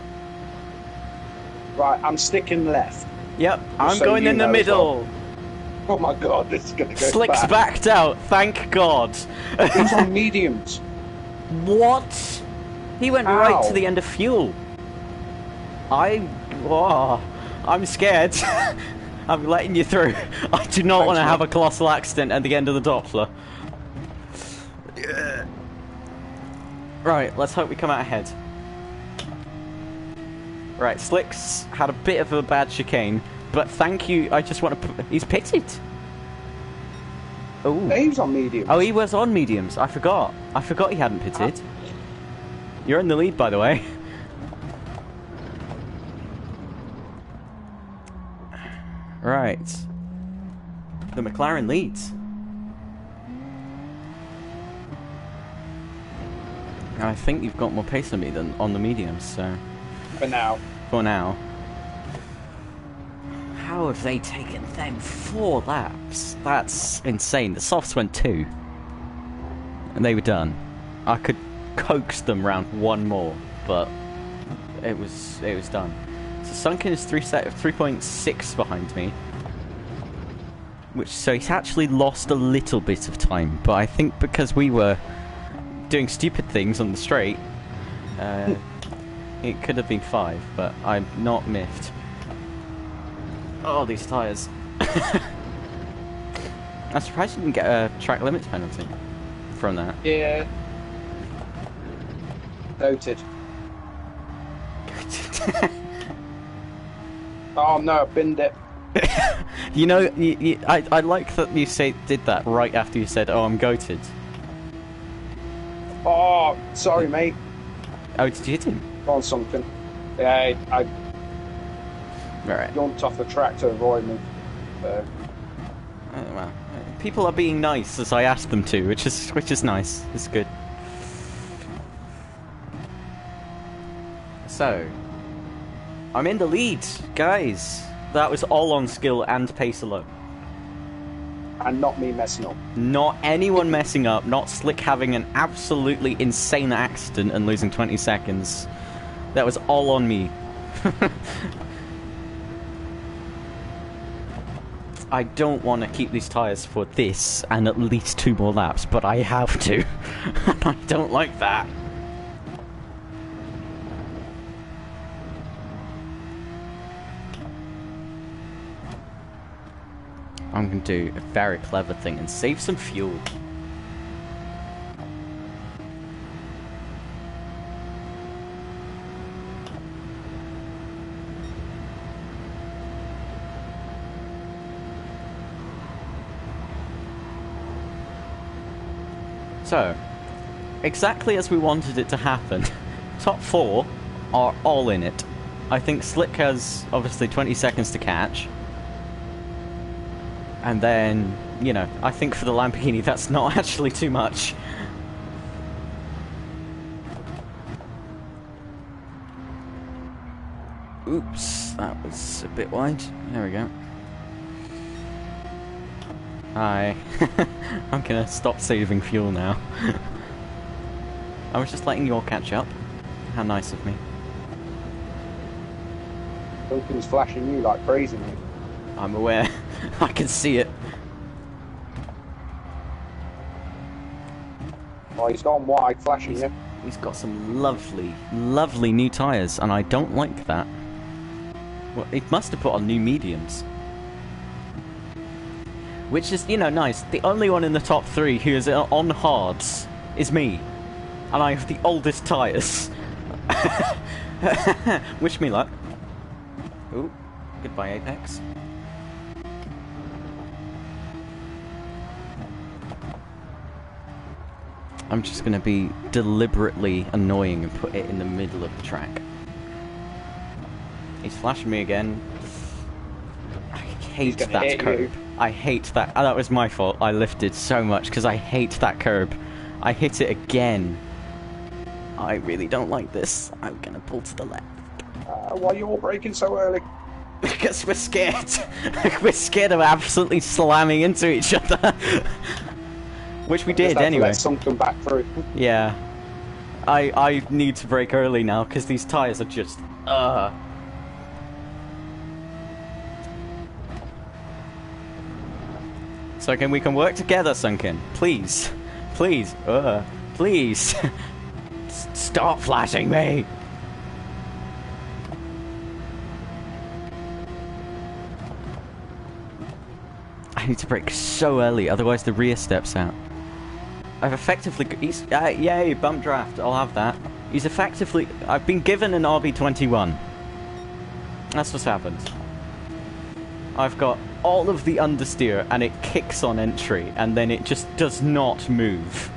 [SPEAKER 1] Right, I'm sticking left.
[SPEAKER 2] Yep, I'm going in the middle.
[SPEAKER 1] Well. Oh my god, this is gonna go
[SPEAKER 2] Slick's backed out, thank god.
[SPEAKER 1] He's on mediums.
[SPEAKER 2] What? He went right to the end of fuel. Oh. I'm scared. I'm letting you through. I do not want to have a colossal accident at the end of the Doppler. Yeah. Right, let's hope we come out ahead. Right, Slick's had a bit of a bad chicane, but thank you. I just want to. He's pitted. Oh,
[SPEAKER 1] He was on mediums.
[SPEAKER 2] oh, he was on mediums. I forgot. I forgot he hadn't pitted. You're in the lead, by the way. Right. The McLaren leads. And I think you've got more pace than me than on the mediums, so...
[SPEAKER 1] For now.
[SPEAKER 2] For now. How have they taken them 4 laps? That's insane. The softs went 2. And they were done. I could coax them round 1 more, but it was done. So Sunken is 3.6 behind me. So he's actually lost a little bit of time, but I think because we were doing stupid things on the straight, it could have been 5, but I'm not miffed. Oh, these tyres. I'm surprised you didn't get a track limits penalty from that.
[SPEAKER 1] Yeah. Noted. Oh no, binned it.
[SPEAKER 2] You know, I like that you did that right after you said, "Oh, I'm goated."
[SPEAKER 1] Oh, sorry, mate.
[SPEAKER 2] Oh, did you hit him?
[SPEAKER 1] On something. Yeah, I
[SPEAKER 2] Right.
[SPEAKER 1] jumped off the track to avoid me. So.
[SPEAKER 2] Oh, well, people are being nice as I asked them to, which is nice. It's good. So, I'm in the lead, guys. That was all on skill and pace alone.
[SPEAKER 1] And not me messing up.
[SPEAKER 2] Not anyone messing up, not Slick having an absolutely insane accident and losing 20 seconds. That was all on me. I don't want to keep these tyres for this and at least 2 more laps, but I have to. I don't like that. I'm going to do a very clever thing and save some fuel. So, exactly as we wanted it to happen, top 4 are all in it. I think Slick has obviously 20 seconds to catch. And then, you know, I think for the Lamborghini that's not actually too much. Oops, that was a bit wide. There we go. Hi. I'm gonna stop saving fuel now. I was just letting you all catch up. How nice of me.
[SPEAKER 1] Duncan's flashing you like crazy, mate.
[SPEAKER 2] I'm aware. I can see it.
[SPEAKER 1] Oh, he's gone wide, flashing you.
[SPEAKER 2] He's got some lovely, lovely new tyres, and I don't like that. Well, it must have put on new mediums. Which is, you know, nice. The only one in the top 3 who is on hards is me. And I have the oldest tyres. Wish me luck. Ooh, goodbye Apex. I'm just going to be deliberately annoying and put it in the middle of the track. He's flashing me again. I hate that curb. I hate that. Oh, that was my fault. I lifted so much because I hate that curb. I hit it again. I really don't like this. I'm going to pull to the left.
[SPEAKER 1] Why are you all braking so early?
[SPEAKER 2] Because we're scared. We're scared of absolutely slamming into each other. Which we did anyway.
[SPEAKER 1] Let some come back through.
[SPEAKER 2] Yeah. I need to brake early now because these tyres are just... So we can work together, Sunken. Please. Please. Please. Stop flashing me. need to brake so early, otherwise the rear steps out. I've effectively... yay, bump draft, I'll have that. He's effectively... I've been given an RB21. That's what's happened. I've got all of the understeer, and it kicks on entry, and then it just does not move.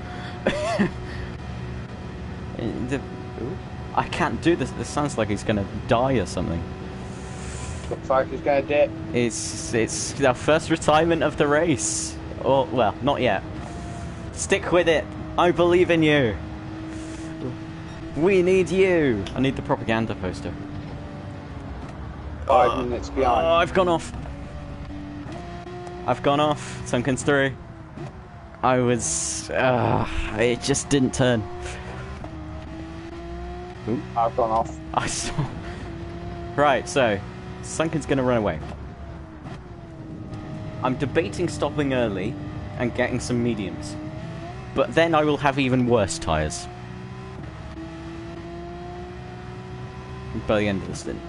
[SPEAKER 2] I can't do this. This sounds like he's gonna die or something.
[SPEAKER 1] Looks like he's gonna dip.
[SPEAKER 2] It's our first retirement of the race. Oh, well, not yet. Stick with it. I believe in you. We need you. I need the propaganda poster.
[SPEAKER 1] 5 minutes behind.
[SPEAKER 2] Oh, I've gone off. I've gone off. Sunken's through. I was... it just didn't turn. Ooh.
[SPEAKER 1] I've gone off.
[SPEAKER 2] I saw... Right, so... Sunken's gonna run away. I'm debating stopping early and getting some mediums. But then I will have even worse tyres. By the end of the stint.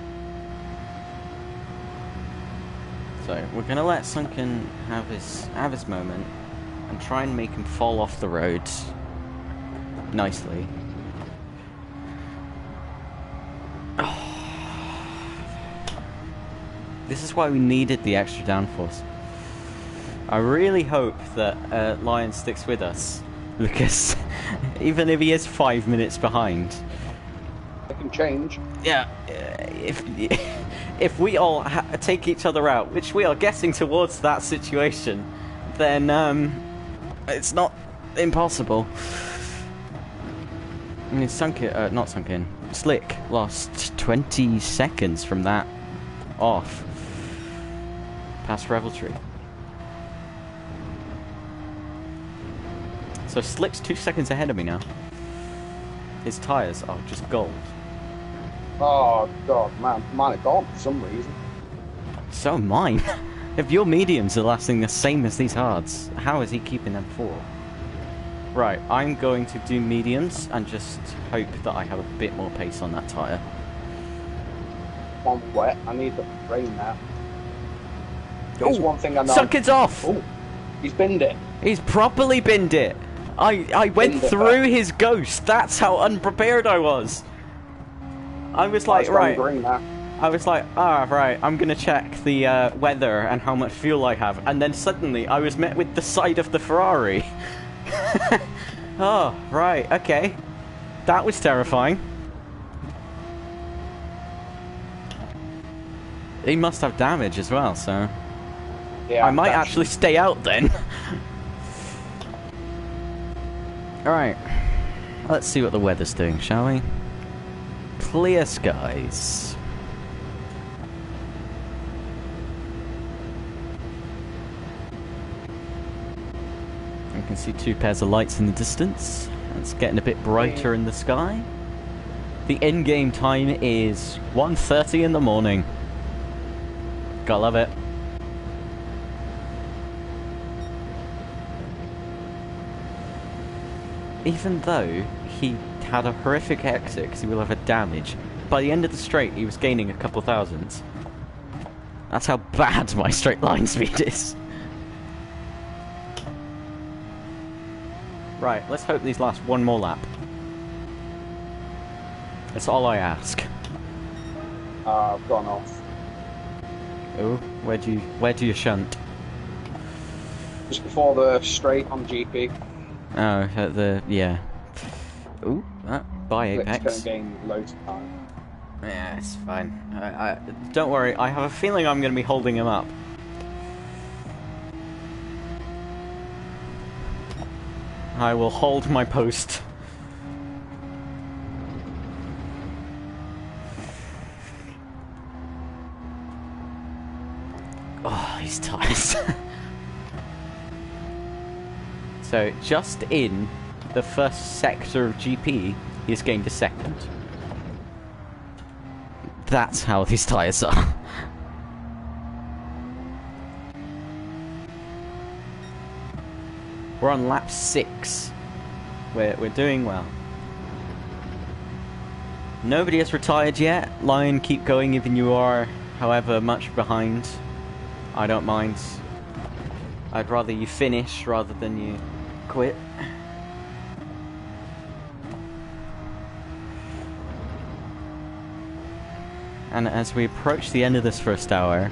[SPEAKER 2] So, we're gonna let Sunken have his moment and try and make him fall off the road nicely. This is why we needed the extra downforce. I really hope that Lion sticks with us, because even if he is 5 minutes behind,
[SPEAKER 1] I can change.
[SPEAKER 2] yeah, if we all take each other out, which we are getting towards that situation, then it's not impossible. I mean, not Sunken. Slick lost 20 seconds from that off. Past Revelry. So Slick's 2 seconds ahead of me now. His tyres are just gold.
[SPEAKER 1] Oh god, man, mine are gone for some reason.
[SPEAKER 2] So mine. If your mediums are lasting the same as these hards, how is he keeping them full? Right, I'm going to do mediums and just hope that I have a bit more pace on that tyre.
[SPEAKER 1] I'm wet. I need the rain now. There's one thing I know.
[SPEAKER 2] Sunken's off!
[SPEAKER 1] Oh, he's binned it.
[SPEAKER 2] He's properly binned it. I went through his ghost. That's how unprepared I was. I was like, right. I was like, right, I'm gonna check the weather and how much fuel I have. And then suddenly I was met with the side of the Ferrari. Oh, right, okay. That was terrifying. He must have damage as well, so...
[SPEAKER 1] Yeah,
[SPEAKER 2] I might actually stay out then. Alright. Let's see what the weather's doing, shall we? Clear skies. You can see 2 pairs of lights in the distance. It's getting a bit brighter in the sky. The in-game time is 1:30 in the morning. Gotta love it. Even though he had a horrific exit because he will have a damage, by the end of the straight he was gaining a couple thousands. That's how bad my straight line speed is. Right, let's hope these last one more lap. That's all I ask.
[SPEAKER 1] I've gone off.
[SPEAKER 2] Oh, where do you shunt?
[SPEAKER 1] Just before the straight on GP.
[SPEAKER 2] Oh, yeah. Ooh, by Apex.
[SPEAKER 1] It's going to gain loads of time.
[SPEAKER 2] Yeah, it's fine. Don't worry, I have a feeling I'm going to be holding him up. I will hold my post. Oh, he's tired. So, just in the first sector of GP, he's gained a second. That's how these tyres are. We're on lap 6. We're doing well. Nobody has retired yet. Lion, keep going even you are however much behind. I don't mind. I'd rather you finish rather than you quit. And as we approach the end of this first hour,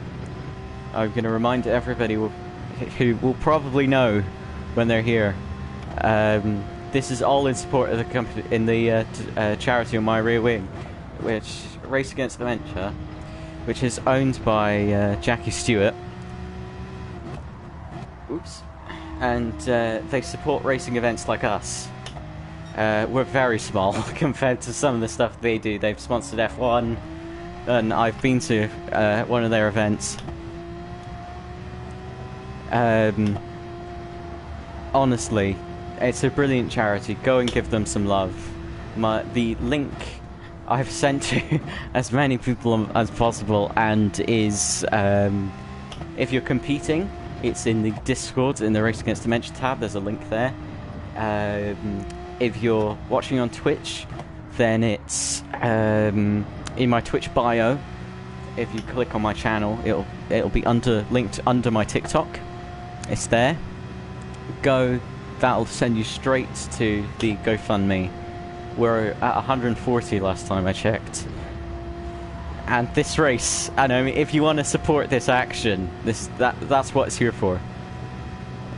[SPEAKER 2] I'm going to remind everybody who will probably know when they're here. This is all in support of the company in the charity on my rear wing, which Race Against Dementia, which is owned by Jackie Stewart. Oops. And they support racing events like us. We're very small compared to some of the stuff they do. They've sponsored F1, and I've been to one of their events. Honestly, it's a brilliant charity. Go and give them some love. The link I've sent to as many people as possible, and is if you're competing, it's in the Discord in the Race Against Dementia tab. There's a link there. If you're watching on Twitch, then it's in my Twitch bio. If you click on my channel, it'll be linked under my TikTok. It's there. That'll send you straight to the GoFundMe. We're at 140 last time I checked. And this race, I mean, if you want to support this action, that's what it's here for.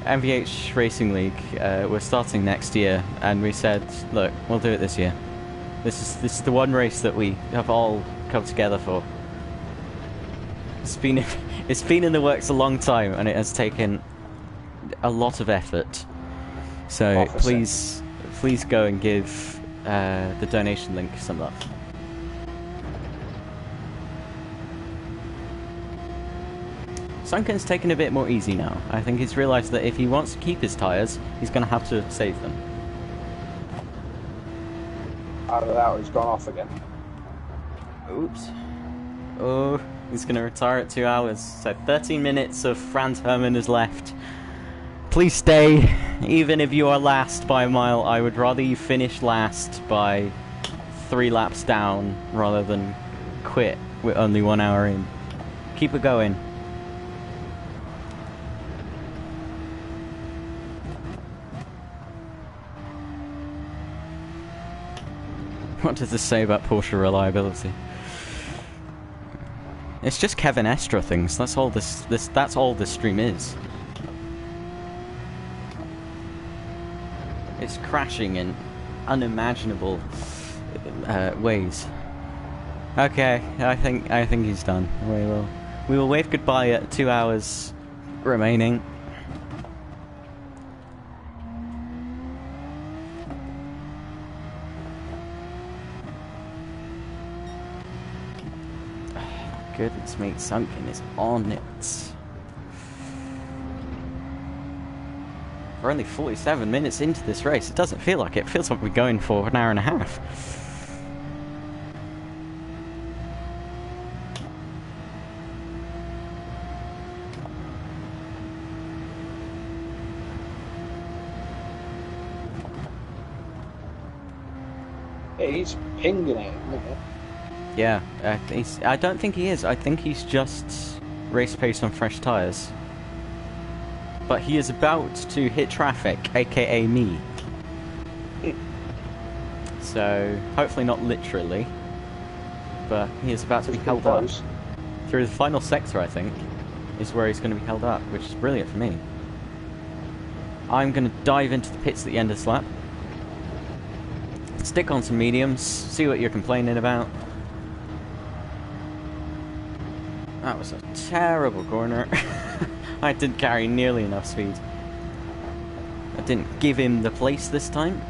[SPEAKER 2] MVH Racing League, we're starting next year, and we said, look, we'll do it this year. This is the one race that we have all come together for. It's been in the works a long time, and it has taken a lot of effort. So please go and give the donation link some love. Sunken's taken a bit more easy now. I think he's realised that if he wants to keep his tyres, he's going to have to save them.
[SPEAKER 1] Either that or he's gone off again.
[SPEAKER 2] Oops. Oh, he's going to retire at 2 hours. So 13 minutes of Franz Hermann is left. Please stay. Even if you are last by a mile, I would rather you finish last by 3 laps down rather than quit with only 1 hour in. Keep it going. What does this say about Porsche reliability? It's just Kevin Estra things. That's all that's all this stream is. It's crashing in unimaginable ways. Okay, I think he's done. We will wave goodbye at 2 hours remaining. Goodness me, Sunken is on it. We're only 47 minutes into this race. It doesn't feel like it. It feels like we're going for an hour and a half.
[SPEAKER 1] Yeah, he's pinging it, isn't it?
[SPEAKER 2] Yeah, I don't think he is. I think he's just race pace on fresh tyres. But he is about to hit traffic, aka me. So, hopefully not literally. But he is about to be held up. Through the final sector, I think, is where he's going to be held up, which is brilliant for me. I'm going to dive into the pits at the end of this lap. Stick on some mediums, see what you're complaining about. That was a terrible corner. I didn't carry nearly enough speed. I didn't give him the place this time.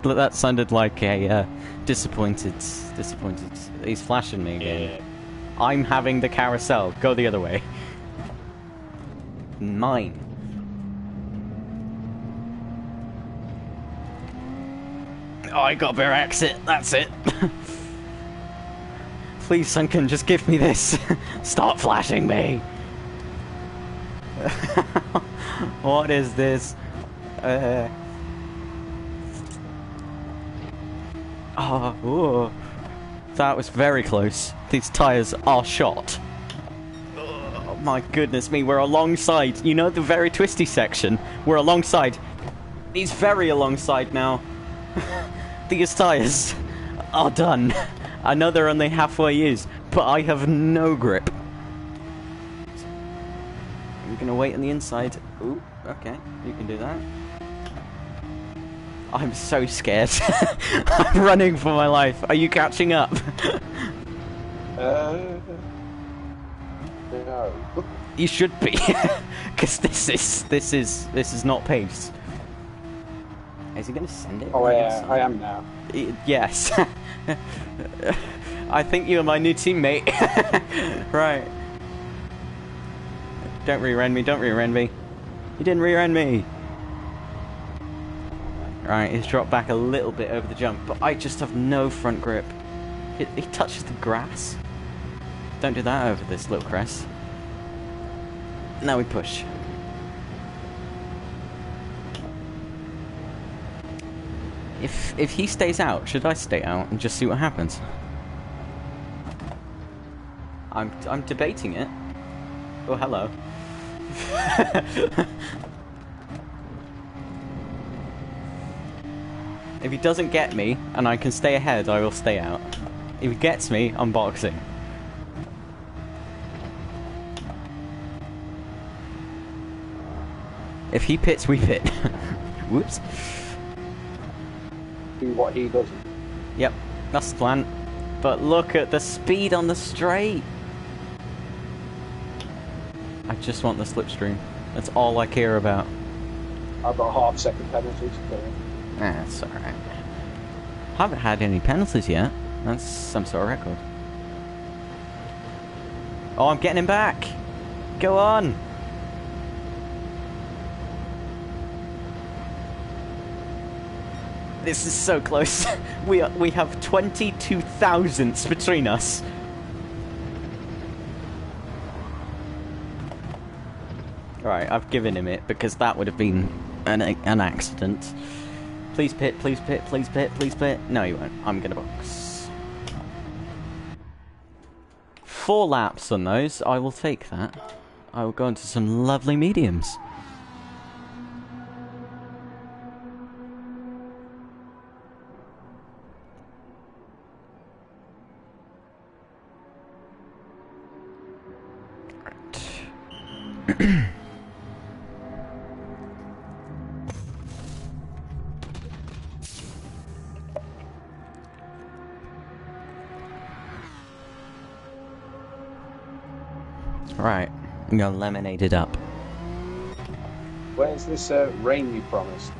[SPEAKER 2] That sounded like a disappointed. He's flashing me again. Yeah. I'm having the carousel. Go the other way. Mine. Oh, I got a better exit. That's it. Please, Sunken, just give me this. Stop flashing me. What is this? That was very close. These tyres are shot. Oh my goodness me, we're alongside. You know the very twisty section? We're alongside. He's very alongside now. These tyres are done. I know they're only halfway used, but I have no grip. I'm gonna wait on the inside. Ooh, okay, you can do that. I'm so scared. I'm running for my life. Are you catching up?
[SPEAKER 1] No.
[SPEAKER 2] You should be, because this is not pace. Is he going to send it?
[SPEAKER 1] Oh yeah, I am now.
[SPEAKER 2] Yes. I think you're my new teammate. Right. Don't rear-end me. Don't rear-end me. You didn't rear-end me. Right, he's dropped back a little bit over the jump, but I just have no front grip. He touches the grass. Don't do that over this little crest. Now we push. If he stays out, should I stay out and just see what happens? I'm debating it. Oh, hello. If he doesn't get me, and I can stay ahead, I will stay out. If he gets me, I'm boxing. If he pits, we pit. Whoops.
[SPEAKER 1] Do what he doesn't.
[SPEAKER 2] Yep, that's the plan. But look at the speed on the straight. I just want the slipstream. That's all I care about.
[SPEAKER 1] I've got a half-second penalty to put in.
[SPEAKER 2] That's alright. Haven't had any penalties yet. That's some sort of record. Oh, I'm getting him back! Go on! This is so close. We have 22 thousandths between us. Alright, I've given him it because that would have been an accident. Please pit, please pit, please pit, please pit. No, you won't. I'm gonna box. 4 laps on those. I will take that. I will go into some lovely mediums. Right. Right, I'm gonna lemonade it up.
[SPEAKER 1] Where's this rain you promised?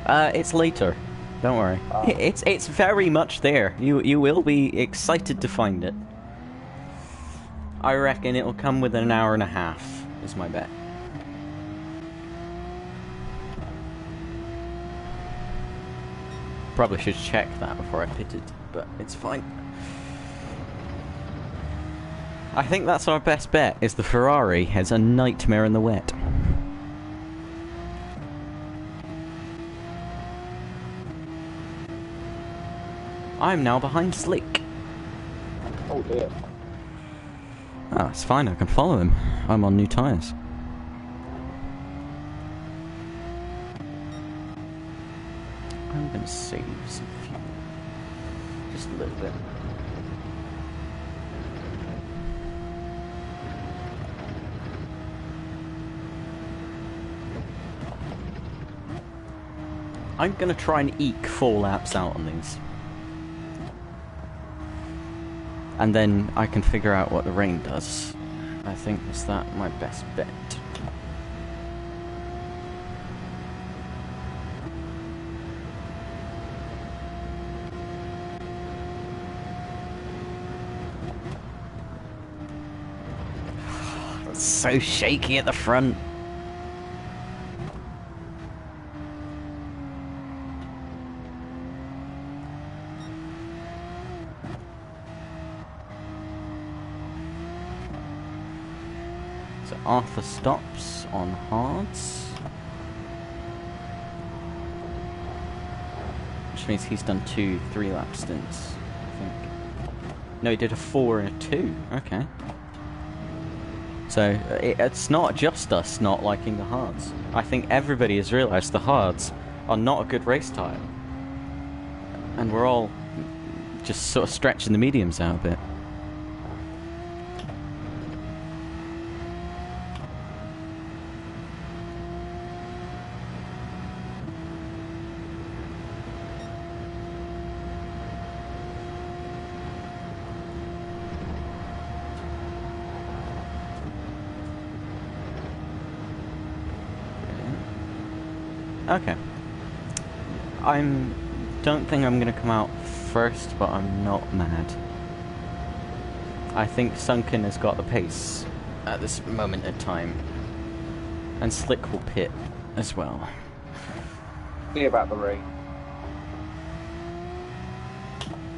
[SPEAKER 2] It's later. Don't worry.
[SPEAKER 1] Oh.
[SPEAKER 2] It's very much there. You will be excited to find it. I reckon it'll come within an hour and a half, is my bet. Probably should check that before I pitted, but it's fine. I think that's our best bet, is the Ferrari has a nightmare in the wet. I'm now behind Slick.
[SPEAKER 1] Oh dear.
[SPEAKER 2] Oh, it's fine, I can follow him. I'm on new tyres. I'm gonna save some fuel. Just a little bit. I'm gonna try and eke 4 laps out on these. And then I can figure out what the rain does. I think is that my best bet. It's so shaky at the front. So Arthur stops on hards, which means he's done 2 3-lap stints, I think. No, he did a 4 and a 2. Okay. So, it's not just us not liking the hards. I think everybody has realised the hards are not a good race tyre. And we're all just sort of stretching the mediums out a bit. Okay. Don't think I'm gonna come out first, but I'm not mad. I think Sunken has got the pace at this moment in time. And Slick will pit as well.
[SPEAKER 1] See about the rain.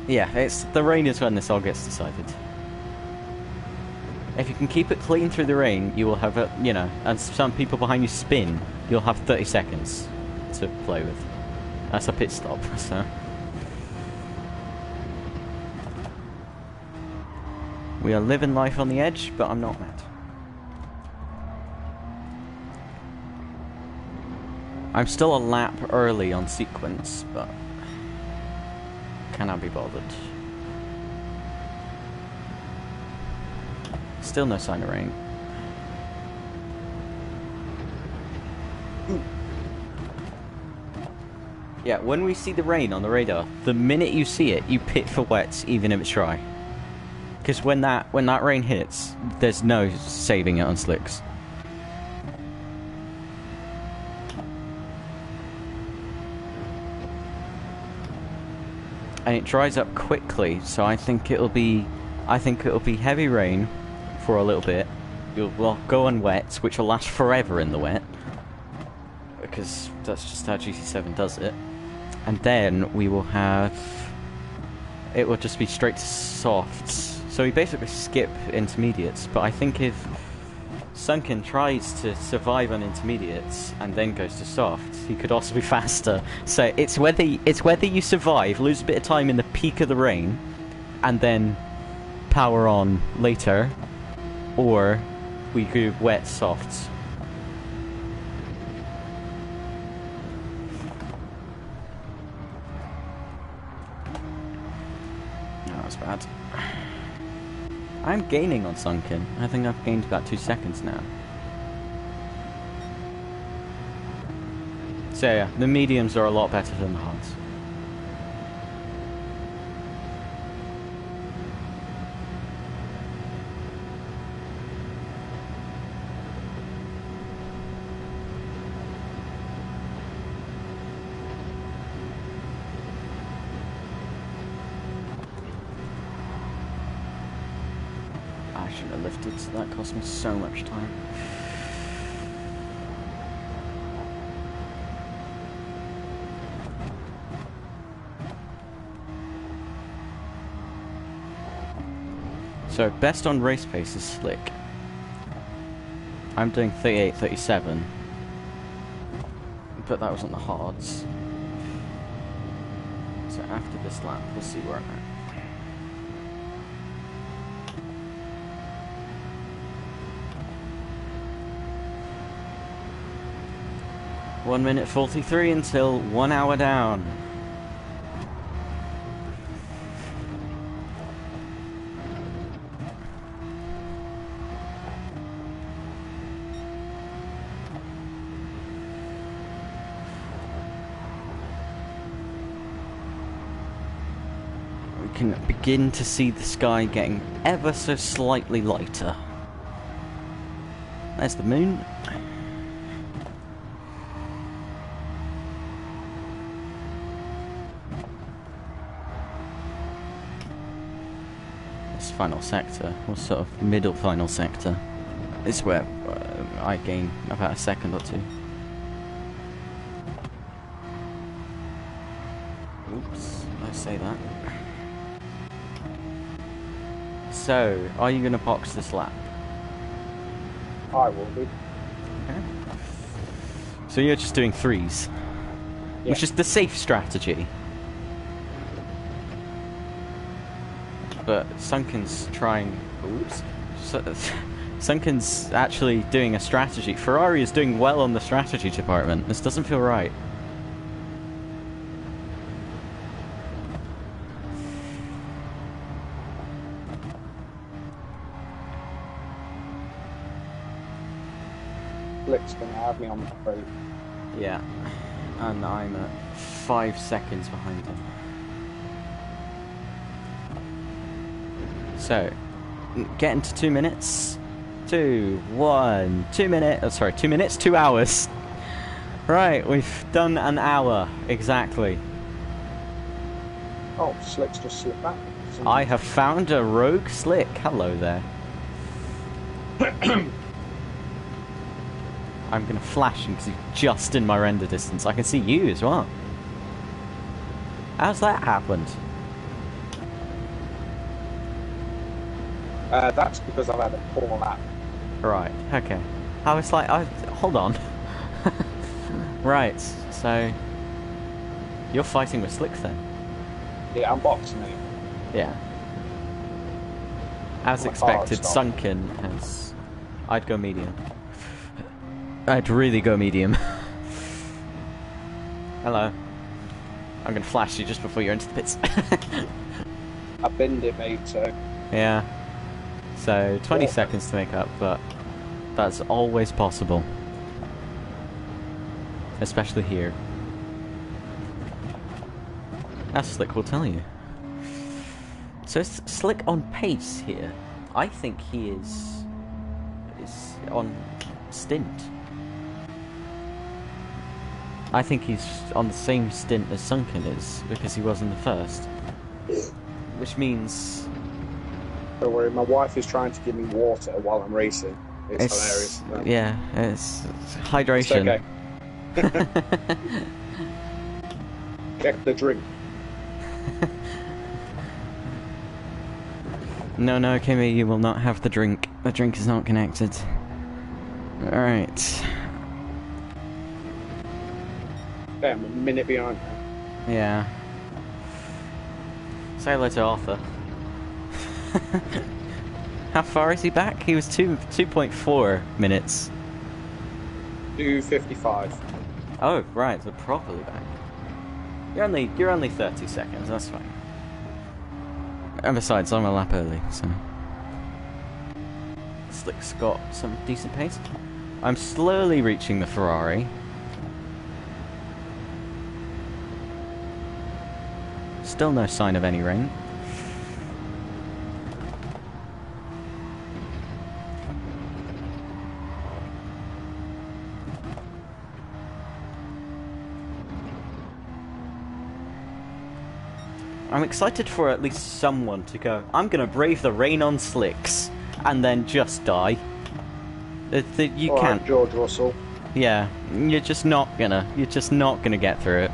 [SPEAKER 2] Yeah, the rain is when this all gets decided. If you can keep it clean through the rain, you will have and some people behind you spin, you'll have 30 seconds to play with. That's a pit stop, so. We are living life on the edge, but I'm not mad. I'm still a lap early on sequence, but cannot be bothered. Still no sign of rain. Yeah, when we see the rain on the radar, the minute you see it, you pit for wets, even if it's dry. Because when that rain hits, there's no saving it on slicks. And it dries up quickly, so I think it'll be heavy rain for a little bit. We'll go on wets, which will last forever in the wet, because that's just how GT7 does it. And then we will have... it will just be straight to softs. So we basically skip intermediates, but I think if Sunken tries to survive on intermediates and then goes to softs, he could also be faster. So it's whether you survive, lose a bit of time in the peak of the rain, and then power on later, or we go wet softs. Bad. I'm gaining on Sunken. I think I've gained about 2 seconds now. So yeah, the mediums are a lot better than the hards. So that cost me so much time. So best on race pace is Slick. I'm doing 38-37, but that was on the hards. So after this lap, we'll see where I'm at. 1 minute 43 until 1 hour down. We can begin to see the sky getting ever so slightly lighter. There's the moon. Final sector, or sort of middle final sector, is where I gain about a second or two. Oops, I say that. So, are you going to box this lap?
[SPEAKER 1] I will be.
[SPEAKER 2] Okay. So you're just doing threes, which is the safe strategy. but Sunken's trying... Oops. Sunken's actually doing a strategy. Ferrari is doing well on the strategy department. This doesn't feel right.
[SPEAKER 1] Slick's going to have me on the road.
[SPEAKER 2] Yeah. And I'm at 5 seconds behind him. So, getting to 2 minutes. 2, 1, 2 minutes. Oh, sorry, 2 minutes, 2 hours. Right, we've done an hour exactly.
[SPEAKER 1] Oh, Slick's just slipped back.
[SPEAKER 2] I have found a rogue Slick. Hello there. I'm gonna flash him because he's just in my render distance. I can see you as well. How's that happened?
[SPEAKER 1] That's because I've had a poor lap.
[SPEAKER 2] Right, okay. I was like, hold on. Right, so... You're fighting with Slick then?
[SPEAKER 1] Yeah, I'm boxing him.
[SPEAKER 2] Yeah. As
[SPEAKER 1] My
[SPEAKER 2] expected,
[SPEAKER 1] car's
[SPEAKER 2] Sunken has... I'd go medium. I'd really go medium. Hello. I'm gonna flash you just before you're into the pits.
[SPEAKER 1] I binned it, mate, so...
[SPEAKER 2] Yeah. So, 20
[SPEAKER 1] Yeah.
[SPEAKER 2] seconds to make up, but that's always possible. Especially here. As Slick will tell you. So it's Slick on pace here. I think he is on stint. I think he's on the same stint as Sunken is, because he was in the first. Which means...
[SPEAKER 1] Don't worry, my wife is trying to give me water while I'm racing. It's hilarious.
[SPEAKER 2] Yeah, it's hydration.
[SPEAKER 1] It's okay. Get the drink.
[SPEAKER 2] No, Kimmy, you will not have the drink. The drink is not connected. Alright.
[SPEAKER 1] Okay, I'm a minute behind now.
[SPEAKER 2] Yeah. Say hello to Arthur. How far is he back? He was 2.4 minutes.
[SPEAKER 1] 2:55.
[SPEAKER 2] Oh, right, so properly back. You're only 30 seconds, that's fine. And besides, I'm a lap early, so... Slick's got some decent pace. I'm slowly reaching the Ferrari. Still no sign of any rain. I'm excited for at least someone to go, I'm gonna brave the rain on slicks, and then just die. You
[SPEAKER 1] All right,
[SPEAKER 2] can't.
[SPEAKER 1] George Russell.
[SPEAKER 2] Yeah, you're just not gonna get through it.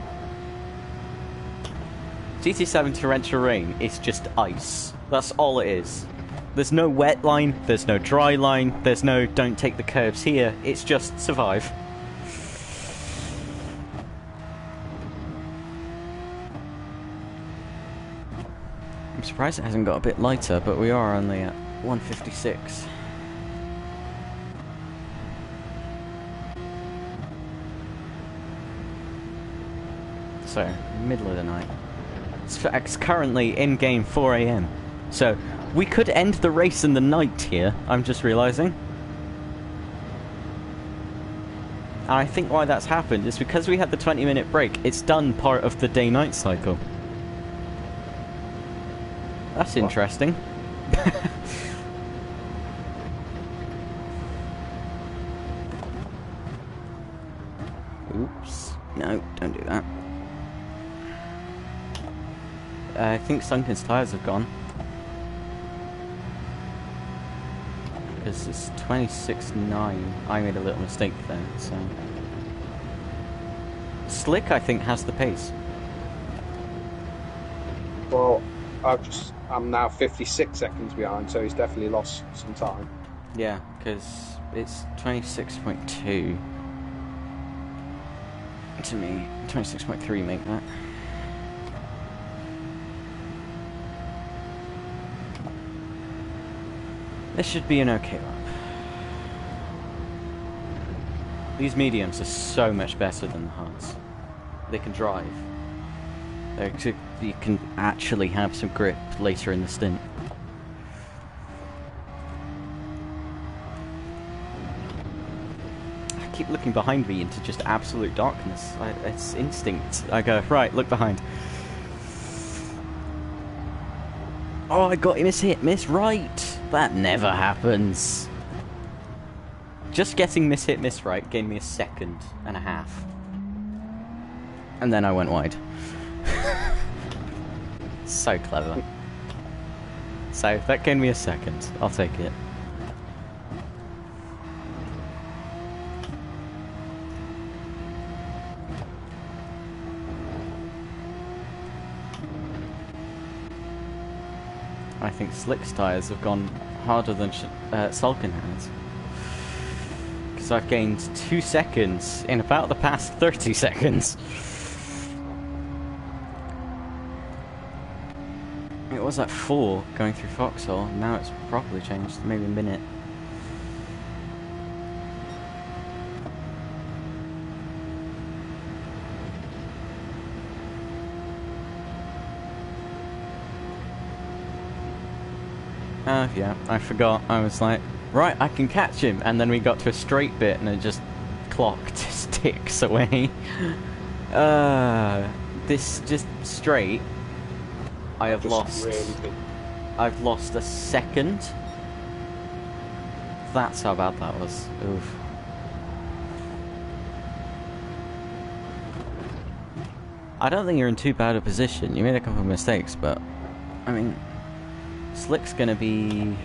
[SPEAKER 2] GT7 torrential rain is just ice. That's all it is. There's no wet line, there's no dry line, there's no don't take the curves here, it's just survive. I'm surprised it hasn't got a bit lighter, but we are only at 156. So, middle of the night. It's currently in-game 4 AM. So, we could end the race in the night here, I'm just realising. And I think why that's happened is because we had the 20-minute break, it's done part of the day-night cycle. That's interesting. Oops. No, don't do that. I think Sunken's tyres have gone. Because it's 26.9. I made a little mistake there, so... Slick, I think, has the pace.
[SPEAKER 1] Well, I'm now 56 seconds behind, so he's definitely lost some time.
[SPEAKER 2] Yeah, because it's 26.2 to me. 26.3 make that. This should be an okay lap. These mediums are so much better than the hards. They can drive. You can actually have some grip later in the stint. I keep looking behind me into just absolute darkness. It's instinct. I go, right, look behind. Oh, I got miss right. That never happens. Just getting miss right gave me 1.5 seconds. And then I went wide. So clever. So, that gave me 1 second. I'll take it. I think Slick's tyres have gone harder than Sulkin has. Because I've gained 2 seconds in about the past 30 seconds. It was at 4 going through Foxhole, now it's probably changed, maybe a minute. Yeah, I forgot. I was like, right, I can catch him, and then we got to a straight bit and it just clocked sticks away. This just straight. I have lost. Really I've lost 1 second. That's how bad that was. Oof. I don't think you're in too bad a position. You made a couple of mistakes, but I mean, Slick's gonna be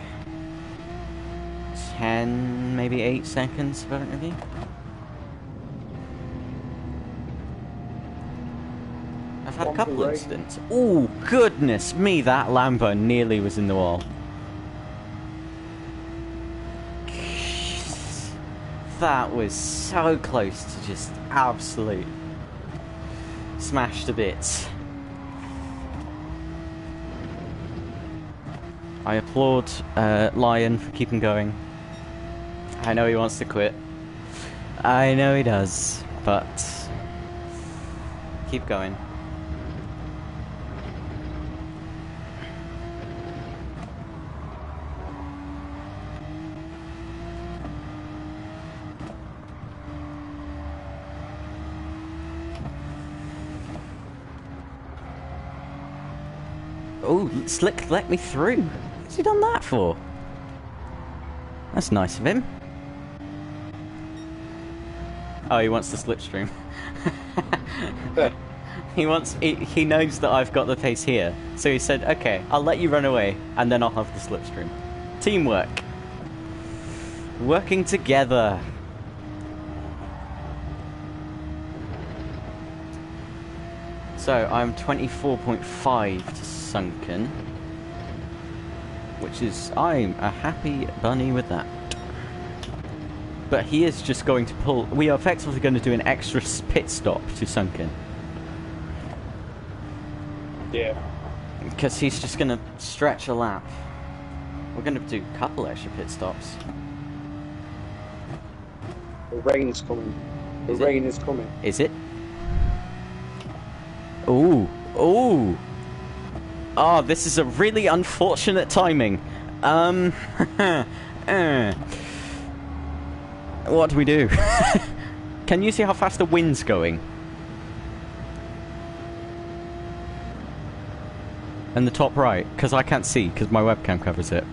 [SPEAKER 2] 10, maybe 8 seconds better than you. I've had a couple incidents. Oh, goodness me, that Lambo nearly was in the wall. That was so close to just absolute smashed to bits. I applaud Lion for keeping going. I know he wants to quit. I know he does, but keep going. Oh, Slick let me through. What's he done that for? That's nice of him. Oh, he wants the slipstream. He knows that I've got the pace here. So he said, okay, I'll let you run away, and then I'll have the slipstream. Teamwork. Working together. So, I'm 24.5 to Sunken. Which is, I'm a happy bunny with that. But he is just going to pull... We are effectively going to do an extra pit stop to Sunken.
[SPEAKER 1] Yeah.
[SPEAKER 2] Because he's just going to stretch a lap. We're going to do a couple extra pit stops.
[SPEAKER 1] The rain's coming. The rain is coming.
[SPEAKER 2] Is it? Ooh. Ooh. Oh, this is a really unfortunate timing. What do we do? Can you see how fast the wind's going? And the top right, because I can't see, because my webcam covers it.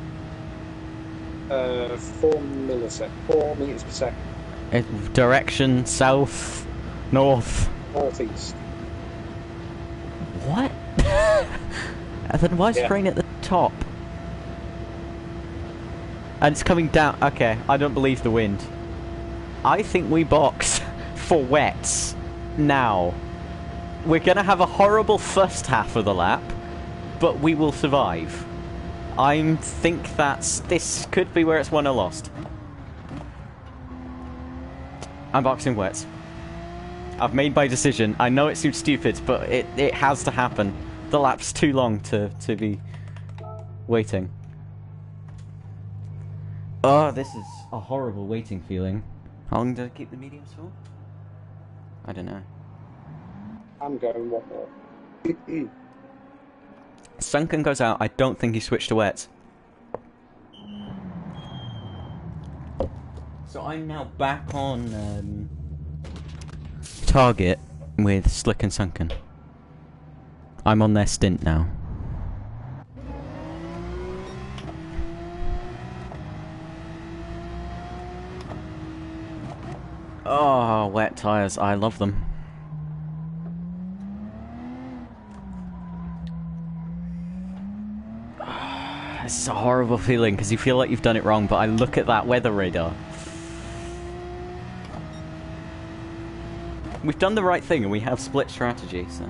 [SPEAKER 1] 4 meters per second.
[SPEAKER 2] Direction, south, north.
[SPEAKER 1] Northeast.
[SPEAKER 2] What? And then why is the rain at the top? And it's coming down. Okay, I don't believe the wind. I think we box for wets now. We're gonna have a horrible first half of the lap, but we will survive. I think this could be where it's won or lost. I'm boxing wets. I've made my decision. I know it seems stupid, but it has to happen. The lap's too long to be waiting. Oh, this is a horrible waiting feeling. How long did I keep the mediums for? I don't know.
[SPEAKER 1] I'm going one more.
[SPEAKER 2] Sunken goes out. I don't think he switched to wets. So I'm now back on target with Slick and Sunken. I'm on their stint now. Oh, wet tyres. I love them. This is a horrible feeling because you feel like you've done it wrong, but I look at that weather radar. We've done the right thing and we have split strategy, so...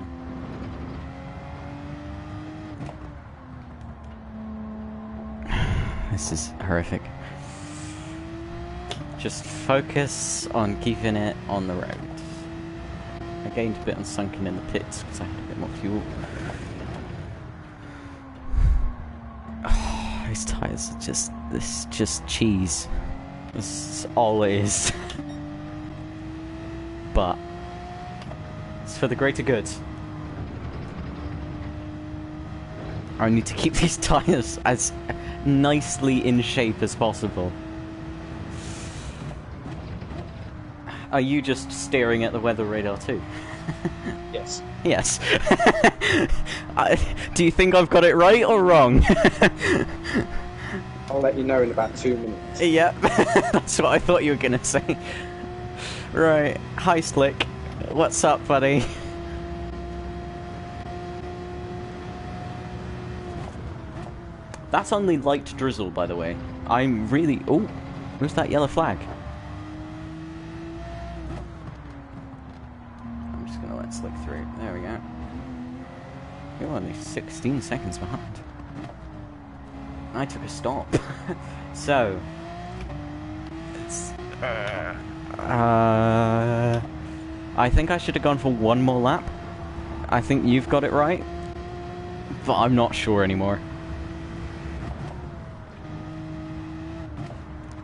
[SPEAKER 2] This is horrific. Just focus on keeping it on the road. I gained a bit on Sunken in the pits because I had a bit more fuel. Oh, these tyres are just... This is just cheese. This is all it is. But... It's for the greater good. I need to keep these tyres as nicely in shape as possible. Are you just staring at the weather radar too?
[SPEAKER 1] Yes.
[SPEAKER 2] Yes. Do you think I've got it right or wrong?
[SPEAKER 1] I'll let you know in about 2 minutes.
[SPEAKER 2] Yep, that's what I thought you were gonna say. Right, hi Slick. What's up, buddy? That's only light drizzle, by the way. I'm really... Oh, where's that yellow flag? I'm just gonna let Slick through. There we go. You're only 16 seconds behind. I took a stop. So... It's... I think I should have gone for one more lap. I think you've got it right. But I'm not sure anymore.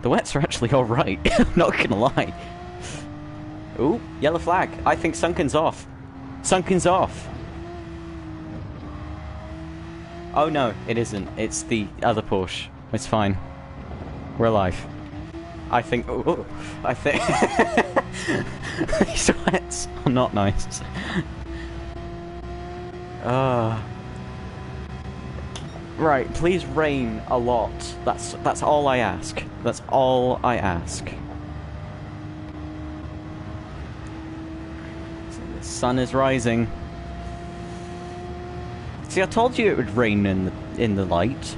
[SPEAKER 2] The wets are actually alright, I'm not gonna lie. Ooh, yellow flag. I think Sunken's off. Sunken's off. Oh no, it isn't. It's the other Porsche. It's fine. We're alive. I think... Oh, I think... These wets are not nice. Right, please rain a lot. That's all I ask. That's all I ask. So the sun is rising. See, I told you it would rain in the light.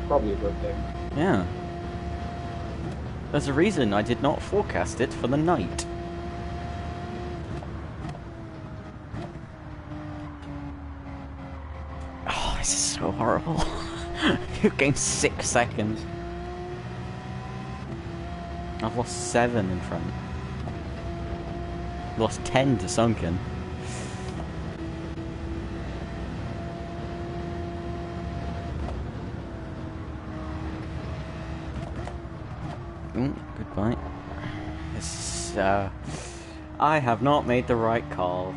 [SPEAKER 1] Probably a good thing.
[SPEAKER 2] Yeah. There's a reason I did not forecast it for the night. Oh, this is so horrible. You've gained 6 seconds. I've lost 7 in front. Lost 10 to Sunken. Ooh, goodbye. This, I have not made the right call.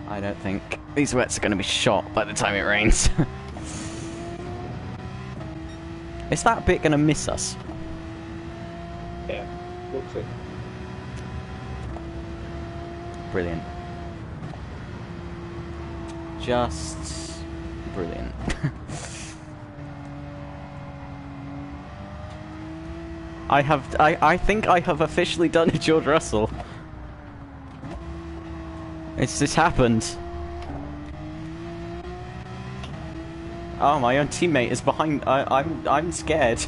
[SPEAKER 2] I don't think. These wets are going to be shot by the time it rains. Is that bit going to miss us?
[SPEAKER 1] Yeah, looks it.
[SPEAKER 2] Brilliant. Just brilliant. I think I have officially done a George Russell. It's just happened. Oh, my own teammate is behind. I'm scared.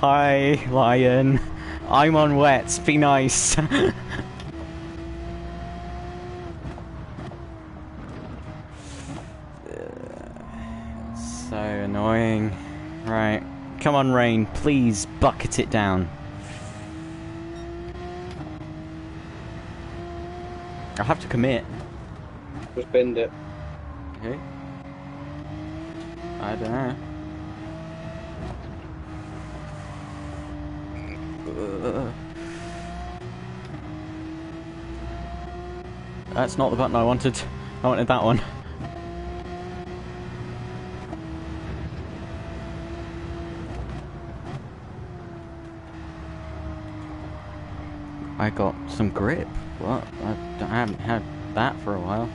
[SPEAKER 2] Hi, Lion. I'm on wets. Be nice. So annoying. Right. Come on, rain. Please bucket it down. I'll have to commit.
[SPEAKER 1] Just bend it.
[SPEAKER 2] Okay. I don't know. That's not the button I wanted. I wanted that one. I got some grip. What? I haven't had that for a while.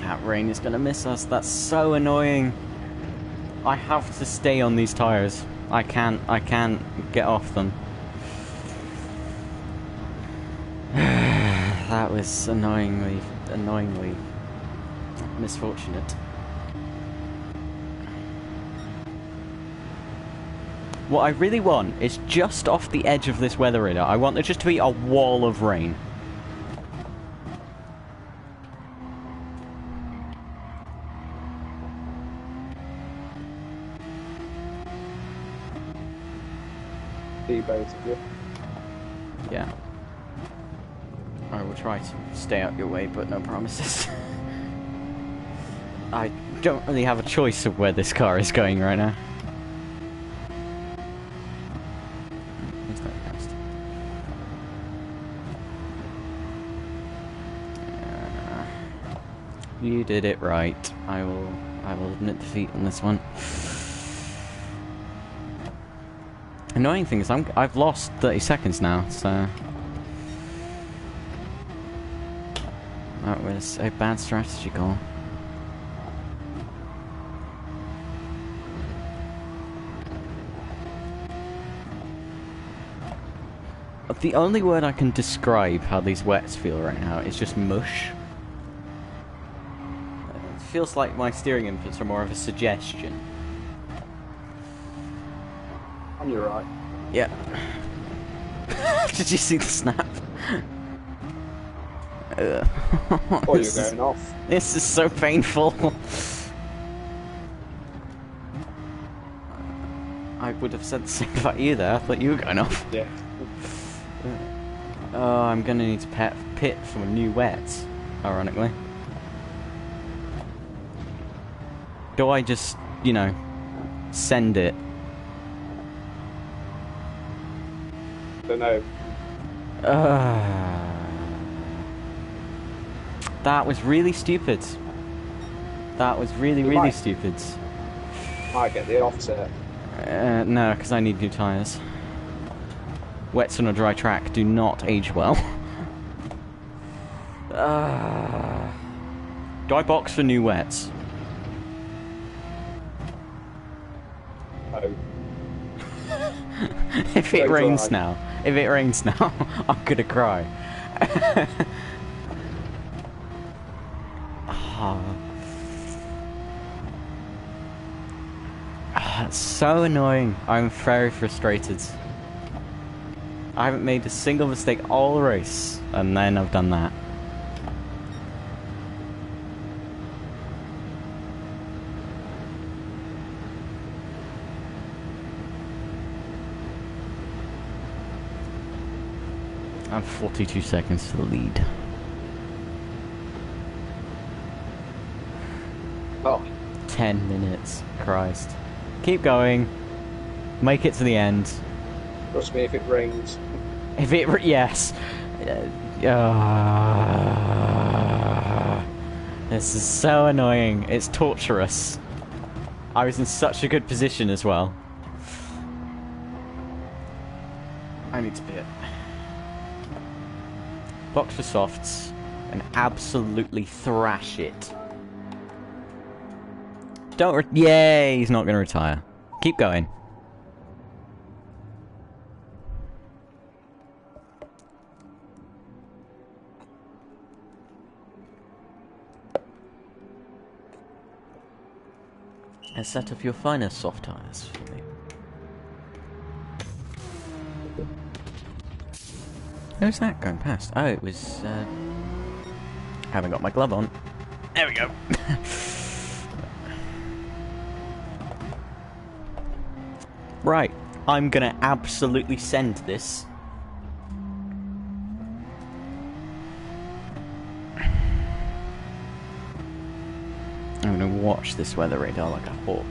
[SPEAKER 2] That rain is gonna miss us. That's so annoying. I have to stay on these tires. I can't get off them. That was annoyingly misfortunate. What I really want is just off the edge of this weather radar. I want there just to be a wall of rain.
[SPEAKER 1] See both of you.
[SPEAKER 2] Yeah. I will try to stay out your way, but no promises. I don't really have a choice of where this car is going right now. He's not fast. You did it right. I will admit defeat on this one. Annoying thing is I've lost 30 seconds now, so that was a bad strategy call. The only word I can describe how these wets feel right now is just mush. It feels like my steering inputs are more of a suggestion.
[SPEAKER 1] And you're right.
[SPEAKER 2] Yeah. Did you see the snap?
[SPEAKER 1] Oh, you're going off.
[SPEAKER 2] This is so painful. I would have said the same about you there. I thought you were going off.
[SPEAKER 1] Yeah.
[SPEAKER 2] Oh, I'm gonna need to pit for new wets, ironically. Do I just, you know, send it?
[SPEAKER 1] Don't know.
[SPEAKER 2] That was really stupid. That was really stupid.
[SPEAKER 1] Might get the offset.
[SPEAKER 2] No, because I need new tyres. Wets on a dry track do not age well. Do I box for new wets?
[SPEAKER 1] Oh.
[SPEAKER 2] If it
[SPEAKER 1] Don't
[SPEAKER 2] rains
[SPEAKER 1] cry.
[SPEAKER 2] now, I'm gonna cry. That's so annoying. I'm very frustrated. I haven't made a single mistake all race, and then I've done that. I'm 42 seconds to the lead.
[SPEAKER 1] Oh.
[SPEAKER 2] 10 minutes. Christ. Keep going. Make it to the end.
[SPEAKER 1] Trust me, if it rains.
[SPEAKER 2] If it... yes. This is so annoying. It's torturous. I was in such a good position as well. I need to pit. Box for softs and absolutely thrash it. Yay! He's not going to retire. Keep going. A set of your finest soft tires for me. Who's that going past? Oh, it was, haven't got my glove on. There we go. Right, I'm gonna absolutely send this. I'm gonna watch this weather radar like a hawk.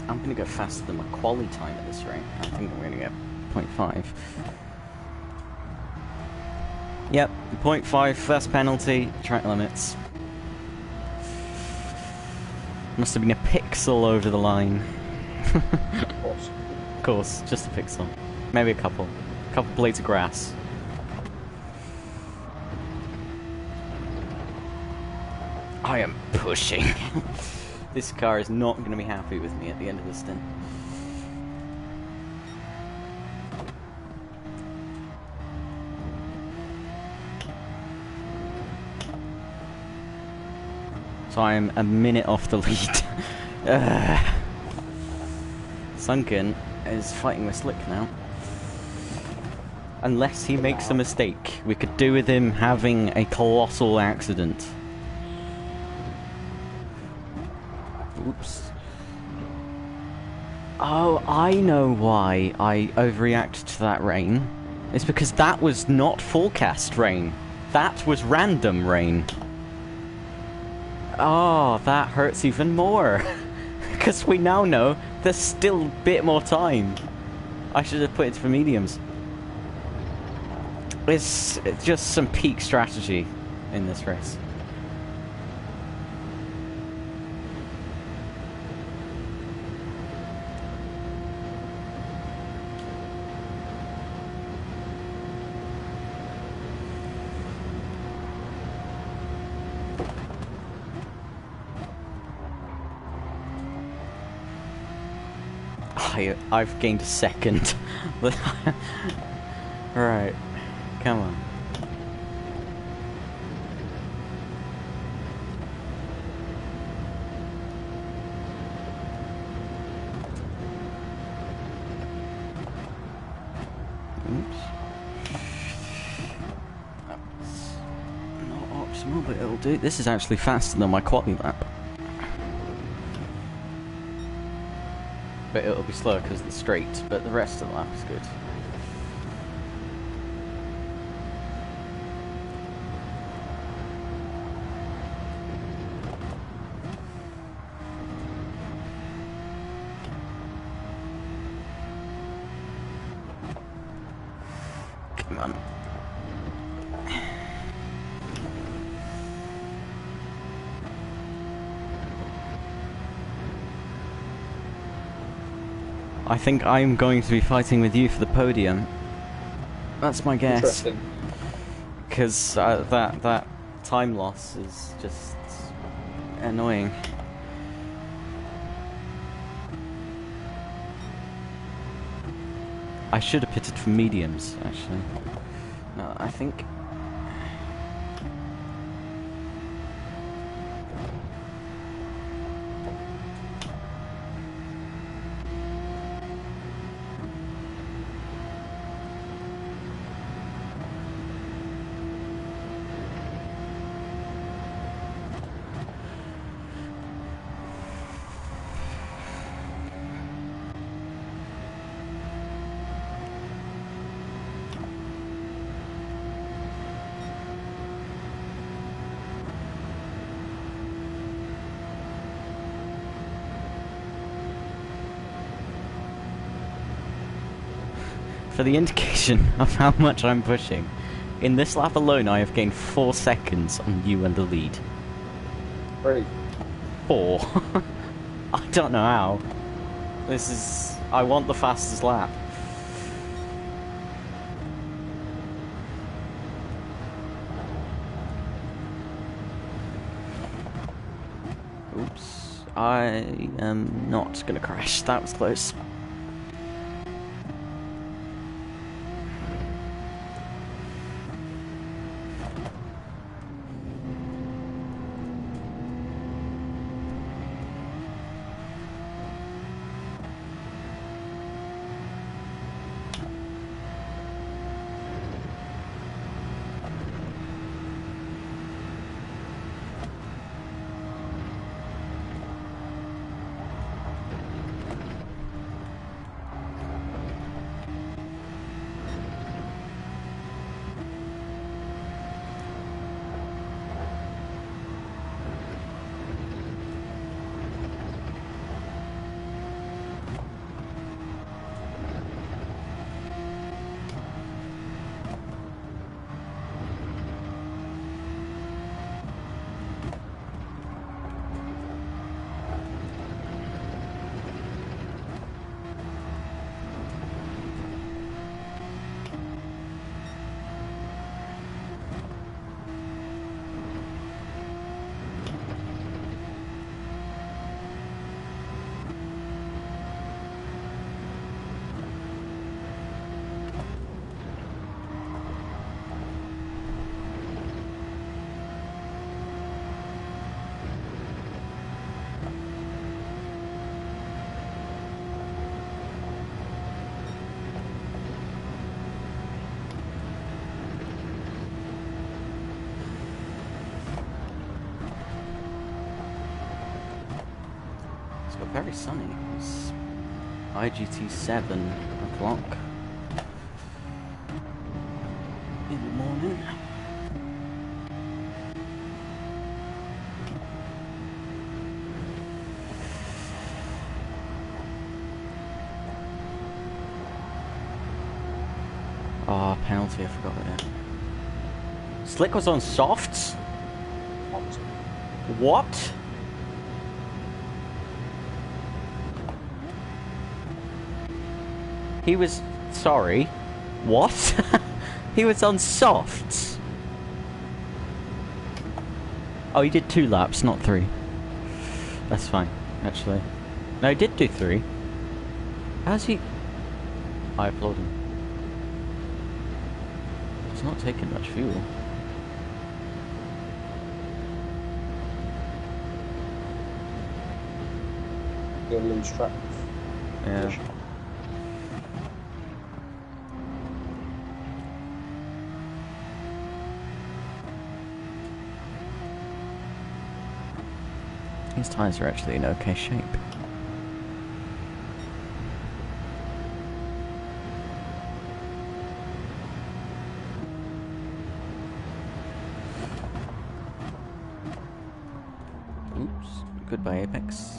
[SPEAKER 2] I'm gonna go faster than my quali time at this rate. I think I'm gonna get 0.5. Yep, 0.5 first penalty, track limits. Must have been a pixel over the line.
[SPEAKER 1] Of course.
[SPEAKER 2] Of course, just a pixel. Maybe a couple. A couple blades of grass. I am pushing. This car is not going to be happy with me at the end of this stint. So I am a minute off the lead. Sunken is fighting with Slick now. Unless he makes a mistake, we could do with him having a colossal accident. Oops. Oh, I know why I overreacted to that rain. It's because that was not forecast rain. That was random rain. Oh, that hurts even more. Because we now know there's still a bit more time. I should have put it for mediums. It's just some peak strategy in this race. I've gained a second. Right, come on. Oops. That's not optimal, but it'll do. This is actually faster than my quali lap. But it'll be slower because it's straight, but the rest of the lap is good. Come on. I think I'm going to be fighting with you for the podium. That's my guess.
[SPEAKER 1] Interesting.
[SPEAKER 2] Because that time loss is just annoying. I should have pitted for mediums, actually. No, I think... For the indication of how much I'm pushing, in this lap alone I have gained 4 seconds on you and the lead.
[SPEAKER 1] 3.
[SPEAKER 2] 4? I don't know how. This is... I want the fastest lap. I am not gonna crash. That was close. Very sunny. It's IGT 7 o'clock in the morning. Oh, penalty, I forgot it. Slick was on softs? What? He was... sorry. What? He was on softs. Oh, he did 2 laps, not 3. That's fine, actually. No, he did do 3. How's he... I applaud him. He's not taking much fuel.
[SPEAKER 1] Gonna lose track.
[SPEAKER 2] Yeah. His tyres are actually in okay shape. Oops, goodbye Apex.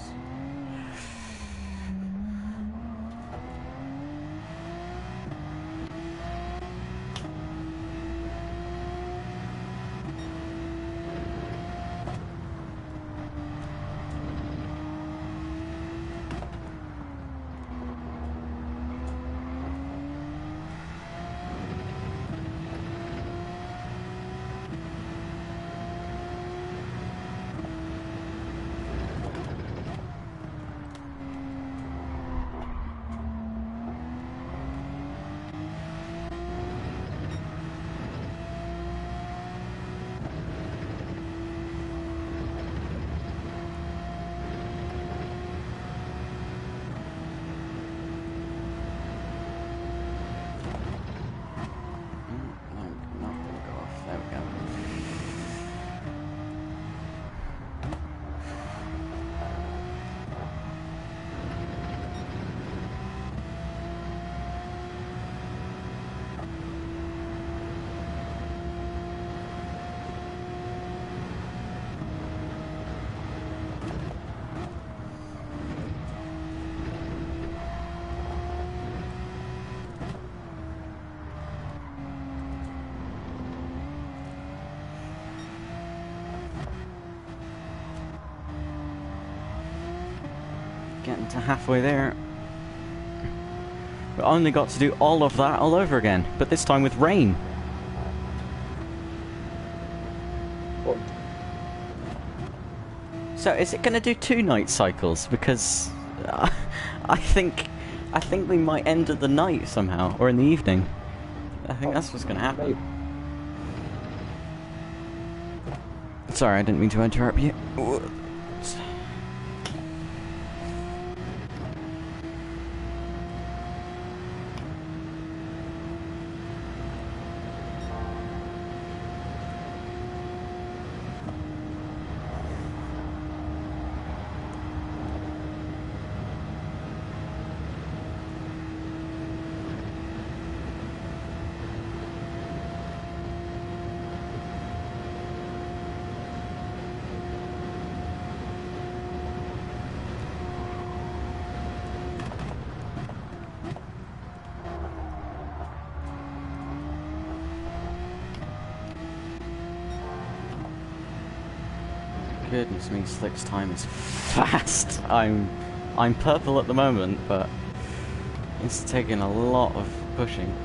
[SPEAKER 2] Getting to halfway there. We only got to do all of that all over again, but this time with rain.
[SPEAKER 1] What?
[SPEAKER 2] So is it going to do 2 night cycles? Because I think we might end at the night somehow, or in the evening. I think that's what's going to happen.
[SPEAKER 1] Maybe.
[SPEAKER 2] Sorry, I didn't mean to interrupt you. Goodness me, Slick's time is fast. I'm purple at the moment, but it's taking a lot of pushing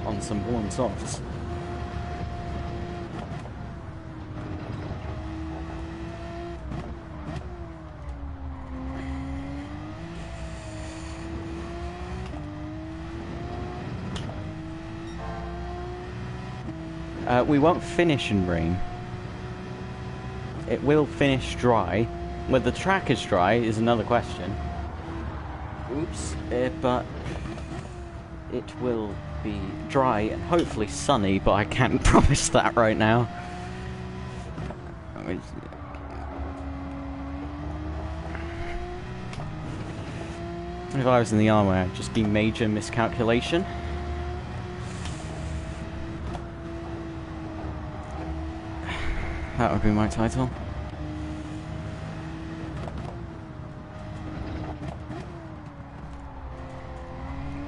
[SPEAKER 2] on some worn softs. We won't finish in rain. It will finish dry. Whether the track is dry is another question. Oops. But it will be dry and hopefully sunny, but I can't promise that right now. If I was in the army, it'd just be major miscalculation. That would be my title.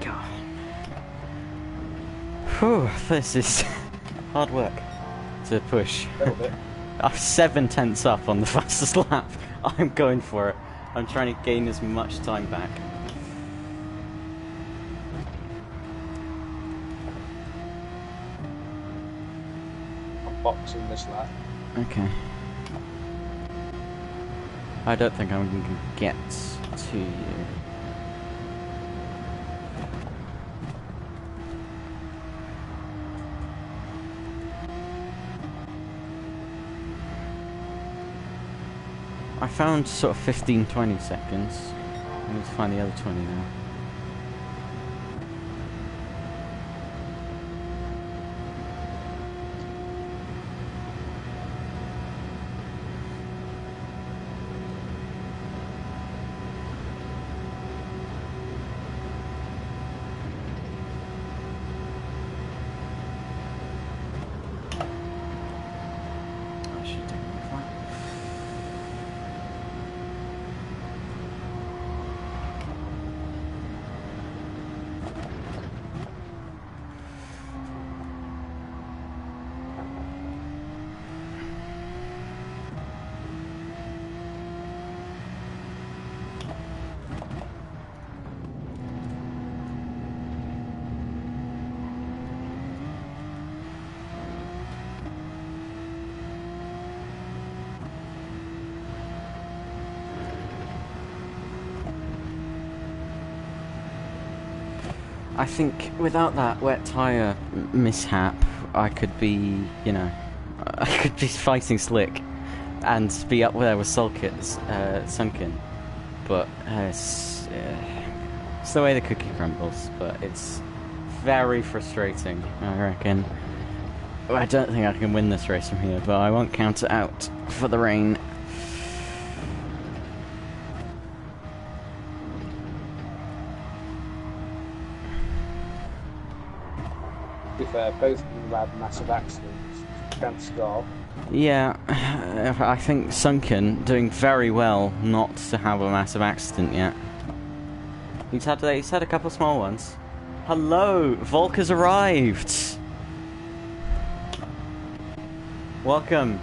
[SPEAKER 2] God. Whew, this is hard work to push.
[SPEAKER 1] A little bit.
[SPEAKER 2] I'm 7 tenths up on the fastest lap. I'm going for it. I'm trying to gain as much time back.
[SPEAKER 1] I'm boxing this lap.
[SPEAKER 2] Okay. I don't think I'm going to get to you. I found sort of 15-20 seconds. I need to find the other 20 now. I think without that wet tyre mishap, I could be, you know, I could be fighting Slick and be up there with Sunken. But it's the way the cookie crumbles, but it's very frustrating, I reckon. I don't think I can win this race from here, but I won't count it out for the rain.
[SPEAKER 1] To be fair, both of them had massive accidents. Can't stop.
[SPEAKER 2] Yeah, I think Sunken doing very well not to have a massive accident yet. He's had a couple small ones. Hello, Volk has arrived. Welcome.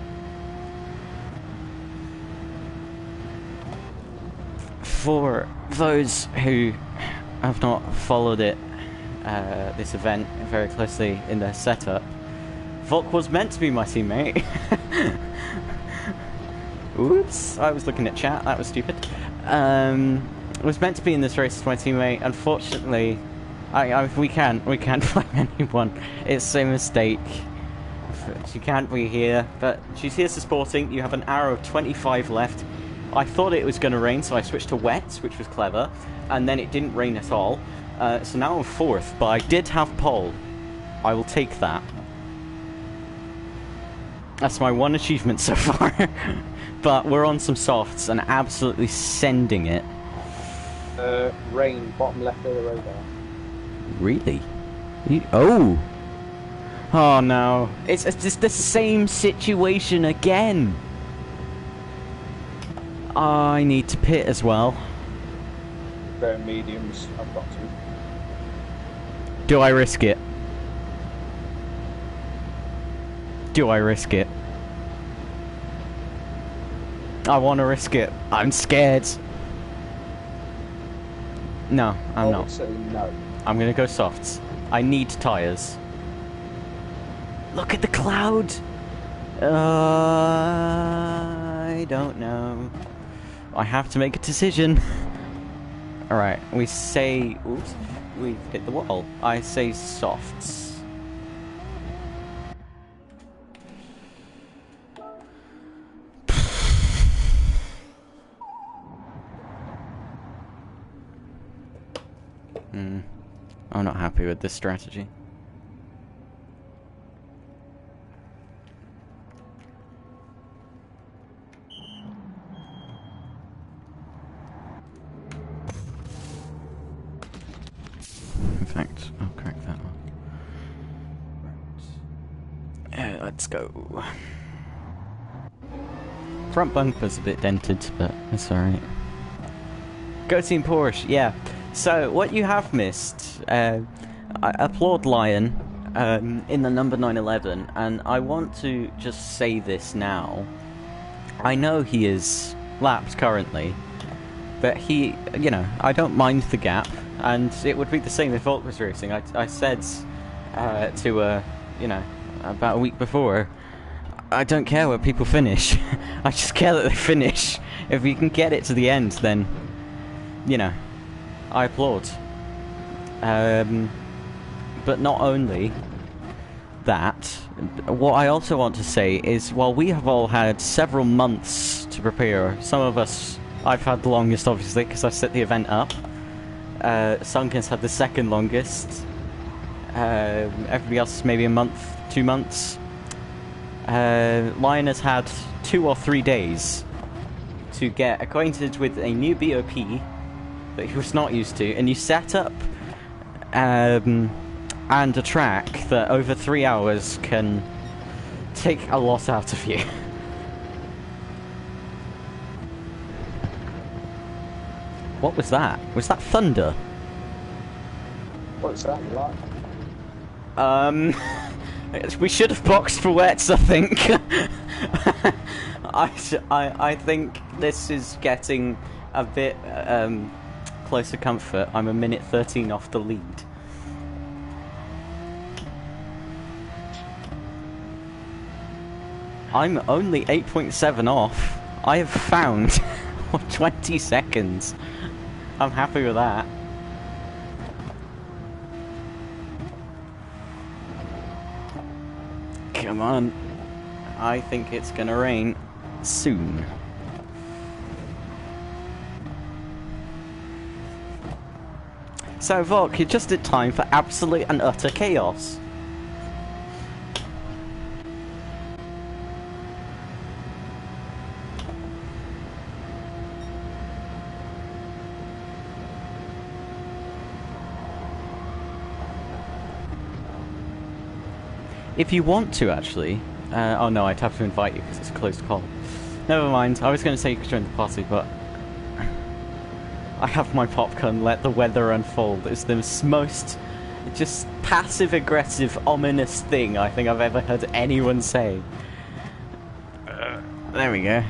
[SPEAKER 2] For those who have not followed this event very closely in their setup, Volk was meant to be my teammate. Oops, I was looking at chat, that was stupid. Was meant to be in this race with my teammate. Unfortunately, we can't blame anyone. It's a mistake. She can't be here, but she's here supporting. You have an hour of 25 left. I thought it was going to rain, so I switched to wet, which was clever, and then it didn't rain at all. So now I'm 4th, but I did have pole. I will take that. That's my one achievement so far. But we're on some softs and absolutely sending it.
[SPEAKER 1] Rain, bottom left of the radar.
[SPEAKER 2] Really? Oh! Oh no. It's just the same situation again. I need to pit as well.
[SPEAKER 1] They're mediums, I've got to.
[SPEAKER 2] Do I risk it? Do I risk it? I want to risk it. I'm scared. No, I'm not.
[SPEAKER 1] So no.
[SPEAKER 2] I'm gonna go softs. I need tyres. Look at the cloud! I don't know. I have to make a decision. Alright, we say... Oops. We've hit the wall. I say softs. I'm not happy with this strategy. In fact, I'll crack that one. Right. Let's go. Front bumper's a bit dented, but it's alright. Go Team Porsche, yeah. So, what you have missed, I applaud Lion in the number 911, and I want to just say this now. I know he is lapped currently, but he, you know, I don't mind the gap, and it would be the same if Volk was racing. I said to, you know, about a week before, I don't care where people finish. I just care that they finish. If we can get it to the end, then, you know, I applaud. But not only that, what I also want to say is, while we have all had several months to prepare, some of us, I've had the longest obviously because I set the event up. Sunken's had the second longest. Everybody else maybe a month, 2 months. Lion has had 2 or 3 days to get acquainted with a new BOP that he was not used to, and you set up and a track that over 3 hours can take a lot out of you. What was that? Was that thunder?
[SPEAKER 1] What's that like?
[SPEAKER 2] We should have boxed for wets, I think. I think this is getting a bit closer comfort. I'm a minute 13 off the lead. I'm only 8.7 off. I have found 20 seconds. I'm happy with that. Come on. I think it's gonna rain soon. So, Volk, you're just in time for absolute and utter chaos. If you want to, actually... oh no, I'd have to invite you because it's a closed call. Never mind, I was going to say you could join the party, but... I have my popcorn, let the weather unfold. It's the most just passive-aggressive, ominous thing I think I've ever heard anyone say. There we go.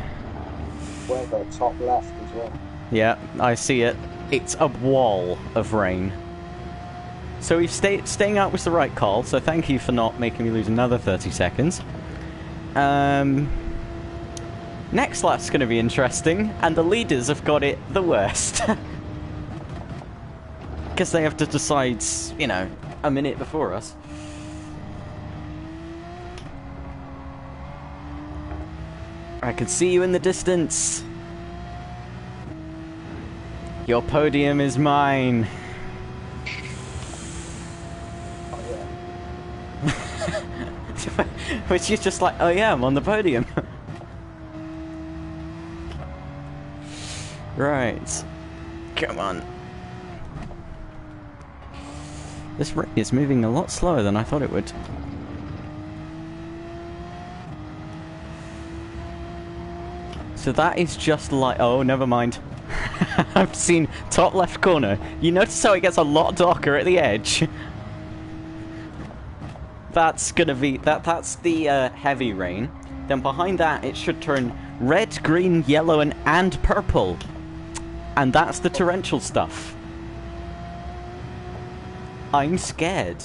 [SPEAKER 1] Weather, top left as well.
[SPEAKER 2] Yeah, I see it. It's a wall of rain. So we've staying out was the right call, so thank you for not making me lose another 30 seconds. Next lap's going to be interesting, and the leaders have got it the worst. Because they have to decide, you know, a minute before us. I can see you in the distance. Your podium is mine. Which is just like, oh yeah, I'm on the podium. Right. Come on. This ring is moving a lot slower than I thought it would. So that is just like... Oh, never mind. I've seen top left corner. You notice how it gets a lot darker at the edge? That's gonna be... That's the heavy rain. Then behind that, it should turn red, green, yellow, and purple. And that's the torrential stuff. I'm scared.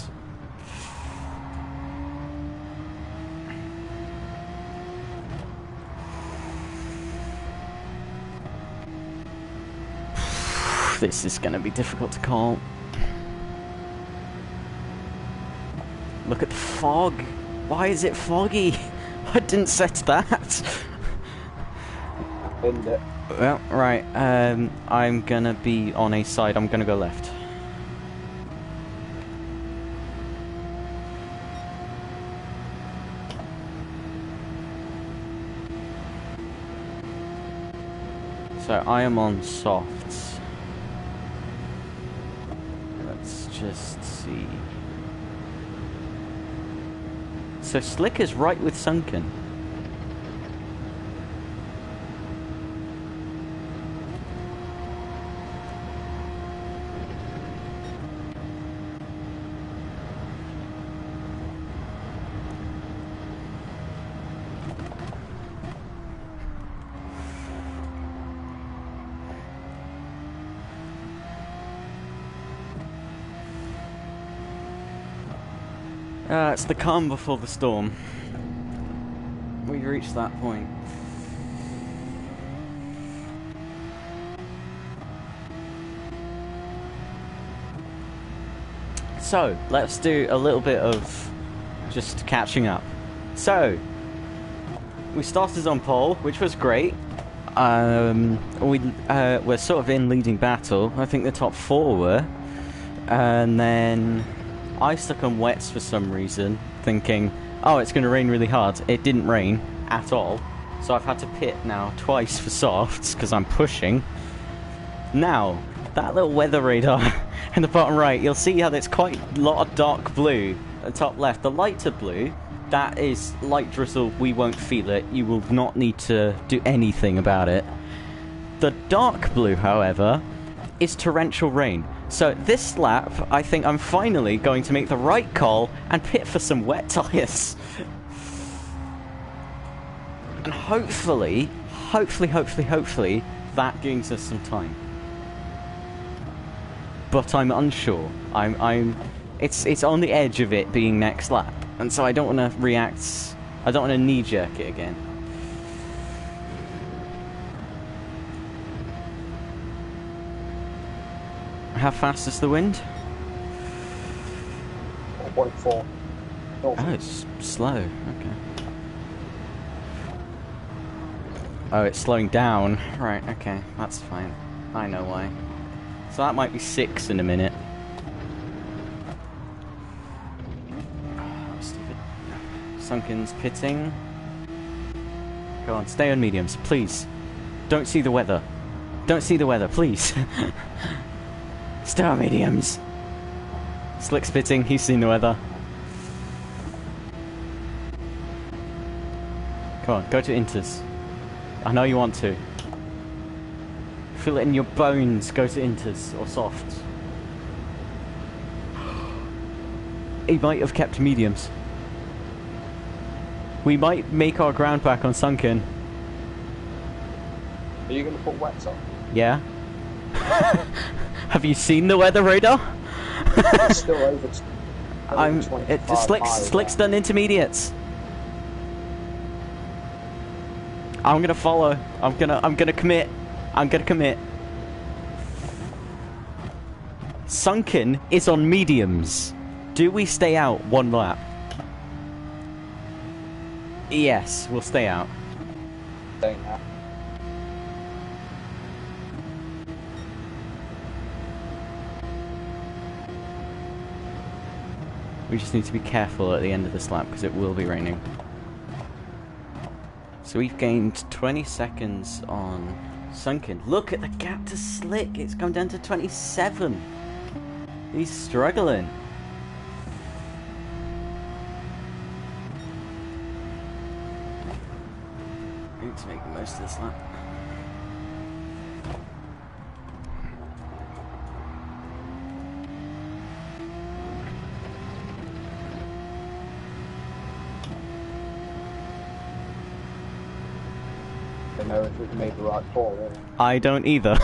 [SPEAKER 2] This is going to be difficult to call. Look at the fog. Why is it foggy? I didn't set that.
[SPEAKER 1] End it.
[SPEAKER 2] Well, right. I'm going to be on a side. I'm going to go left. So I am on softs. Let's just see. So slick is right with sunken. It's the calm before the storm. We've reached that point. So, let's do a little bit of just catching up. So, we started on pole, which was great. We're sort of in leading battle. I think the top 4 were. And then I stuck on wets for some reason, thinking, oh, it's going to rain really hard. It didn't rain at all. So I've had to pit now twice for softs, because I'm pushing. Now, that little weather radar in the bottom right, you'll see how there's quite a lot of dark blue at the top left. The lighter blue, that is light drizzle. We won't feel it. You will not need to do anything about it. The dark blue, however, is torrential rain. So this lap, I think I'm finally going to make the right call and pit for some wet tyres. And hopefully, that gains us some time. But I'm unsure. It's on the edge of it being next lap, and so I don't want to react. I don't want to knee-jerk it again. How fast is the wind?
[SPEAKER 1] 4.4.
[SPEAKER 2] Oh, it's slow. Okay. Oh, it's slowing down. Right, okay. That's fine. I know why. So that might be 6 in a minute. Oh, stupid. Sunken's pitting. Go on, stay on mediums, please. Don't see the weather. Don't see the weather, please. Star mediums. Slick's pitting, he's seen the weather. Come on, go to inters. I know you want to. Feel it in your bones, go to inters or softs. He might have kept mediums. We might make our ground back on sunken.
[SPEAKER 1] Are you going to put wets on?
[SPEAKER 2] Yeah. Have you seen the weather radar?
[SPEAKER 1] It's still over.
[SPEAKER 2] Slick's done intermediates. I'm gonna follow. I'm gonna commit. I'm gonna commit. Sunken is on mediums. Do we stay out one lap? Yes, we'll stay out.
[SPEAKER 1] Staying out.
[SPEAKER 2] We just need to be careful at the end of this lap because it will be raining. So we've gained 20 seconds on Sunken. Look at the gap to Slick. It's come down to 27. He's struggling. I need to make the most of this lap.
[SPEAKER 1] I don't know if we've made the right call, really.
[SPEAKER 2] I don't either.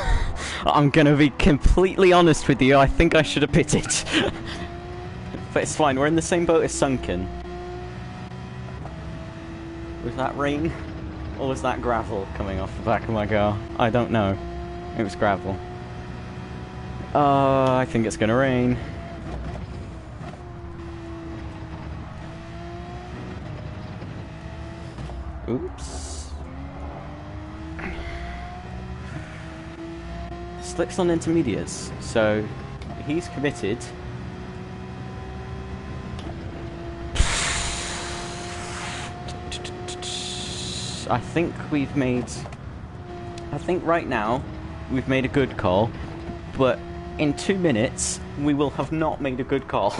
[SPEAKER 2] I'm gonna be completely honest with you, I think I should have pitted. But it's fine, we're in the same boat as Sunken. Was that rain? Or was that gravel coming off the back of my car? I don't know. It was gravel. I think it's gonna rain. Oops. Slick's on intermediates, so he's committed. I think right now we've made a good call, but in 2 minutes we will have not made a good call,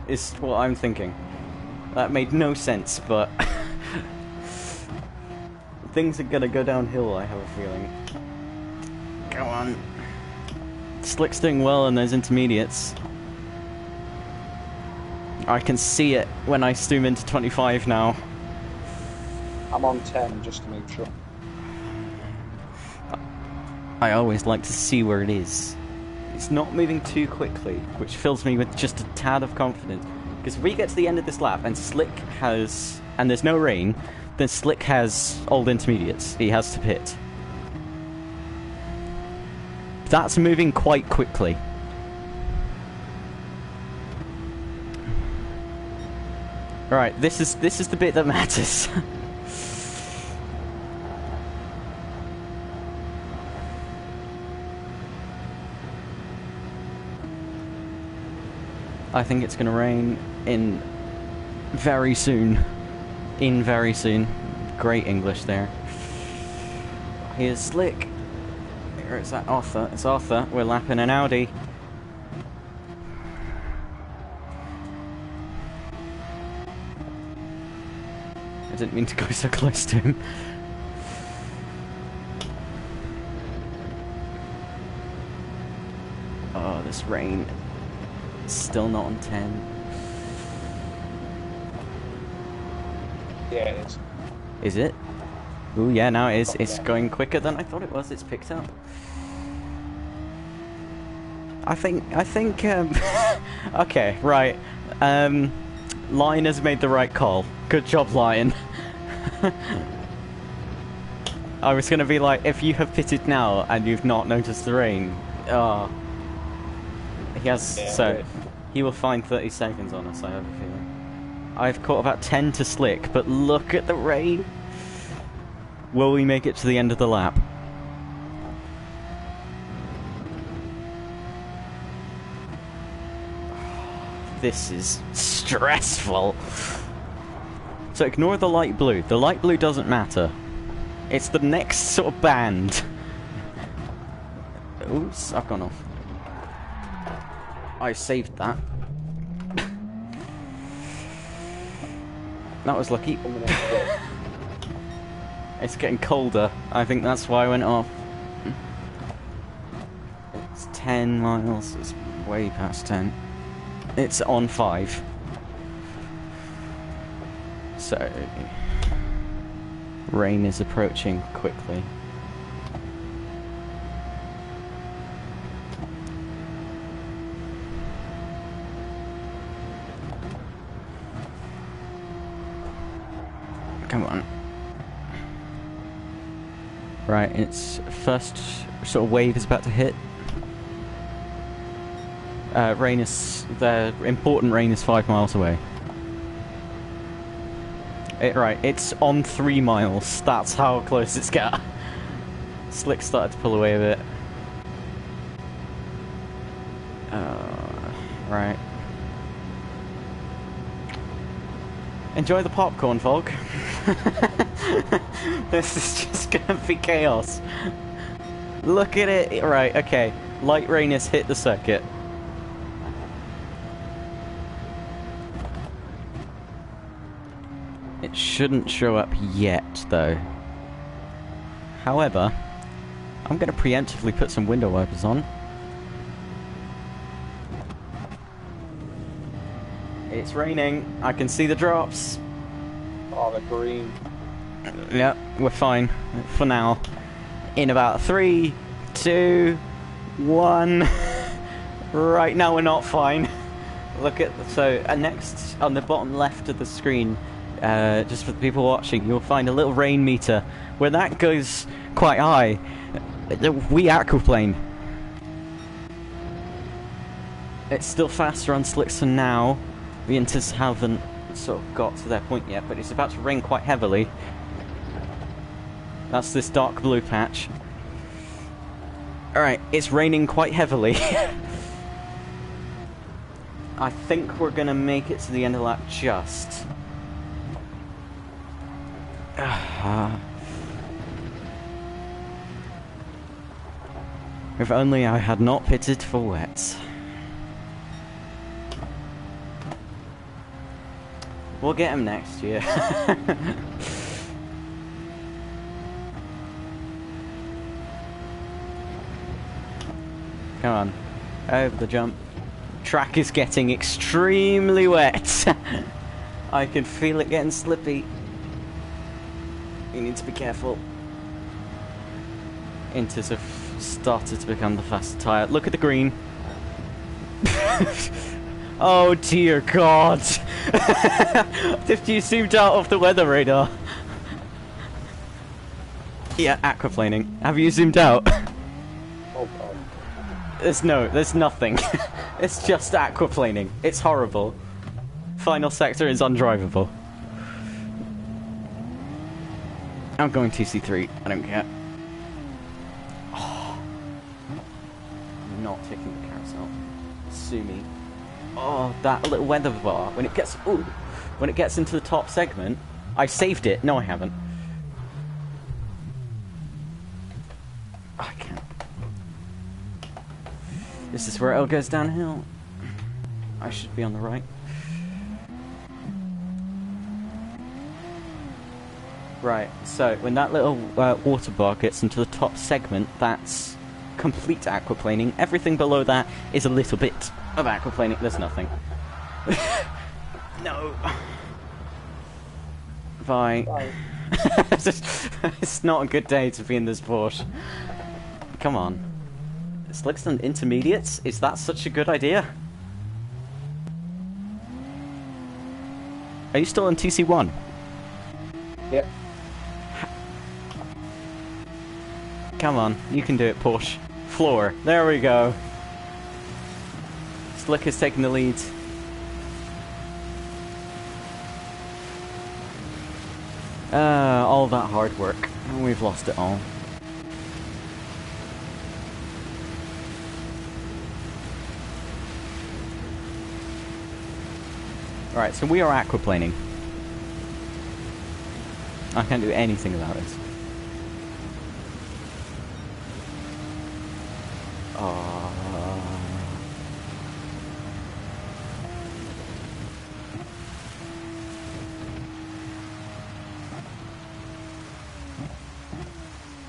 [SPEAKER 2] is what I'm thinking. That made no sense, but things are gonna go downhill, I have a feeling. Go on. Slick's doing well in those intermediates. I can see it when I zoom into 25 now.
[SPEAKER 1] I'm on 10 just to make sure.
[SPEAKER 2] I always like to see where it is. It's not moving too quickly, which fills me with just a tad of confidence. Because if we get to the end of this lap and Slick has... and there's no rain, then Slick has old intermediates. He has to pit. That's moving quite quickly. Right, this is the bit that matters. I think it's gonna rain in very soon. Great English there. Here's Slick. Or is that Arthur? It's Arthur. We're lapping an Audi. I didn't mean to go so close to him. Oh, this rain. Still not on 10.
[SPEAKER 1] Yeah, it is.
[SPEAKER 2] Is it? Ooh, yeah, now it is. It's going quicker than I thought it was. It's picked up. I think, okay, right. Lion has made the right call. Good job, Lion. I was gonna be like, if you have pitted now and you've not noticed the rain, he has,
[SPEAKER 1] Yeah,
[SPEAKER 2] so,
[SPEAKER 1] good.
[SPEAKER 2] he will find 30 seconds on us, I have a feeling. I've caught about 10 to Slick, but look at the rain. Will we make it to the end of the lap? This is stressful. So ignore the light blue. The light blue doesn't matter. It's the next sort of band. Oops, I've gone off. I saved that. That was lucky. It's getting colder. I think that's why I went off. It's 10 miles. It's way past 10. It's on 5. So, rain is approaching quickly. Come on. Right, its first sort of wave is about to hit. The important rain is 5 miles away. Right, it's on 3 miles. That's how close it's got. Slick started to pull away a bit. Right. Enjoy the popcorn, folk. This is just gonna be chaos. Look at it. Right, okay. Light rain has hit the circuit. It shouldn't show up yet, though. However, I'm going to preemptively put some window wipers on. It's raining. I can see the drops.
[SPEAKER 1] Oh, they're green.
[SPEAKER 2] Yep, we're fine for now. In about 3, 2, 1. Right now we're not fine. Look at next on the bottom left of the screen. Just for the people watching, you'll find a little rain meter. When that goes quite high, we aquaplane. It's still faster on slicks than now. The Inters haven't sort of got to their point yet, but it's about to rain quite heavily. That's this dark blue patch. Alright, it's raining quite heavily. I think we're gonna make it to the end of the lap just. If only I had not pitted for wets. We'll get him next year. Come on. Over the jump. Track is getting extremely wet. I can feel it getting slippy. You need to be careful. Inters have started to become the faster tyre. Look at the green. Oh dear God. If you zoomed out of the weather radar. Yeah, aquaplaning. Have you zoomed out?
[SPEAKER 1] Oh God.
[SPEAKER 2] There's nothing. It's just aquaplaning. It's horrible. Final sector is undrivable. I'm going TC3. I don't care. Oh. I'm not taking the carousel. Sue me. Oh, that little weather bar. When it gets into the top segment, I saved it. No, I haven't. I can't. This is where it all goes downhill. I should be on the right. Right, so when that little water bar gets into the top segment, that's complete aquaplaning. Everything below that is a little bit of aquaplaning. There's nothing. No. Bye. It's not a good day to be in this Porsche. Come on. Slicks and intermediates? Is that such a good idea? Are you still in TC1?
[SPEAKER 1] Yep.
[SPEAKER 2] Come on, you can do it, Porsche. Floor. There we go. Slick is taking the lead. All that hard work. And we've lost it all. Right, so we are aquaplaning. I can't do anything about it.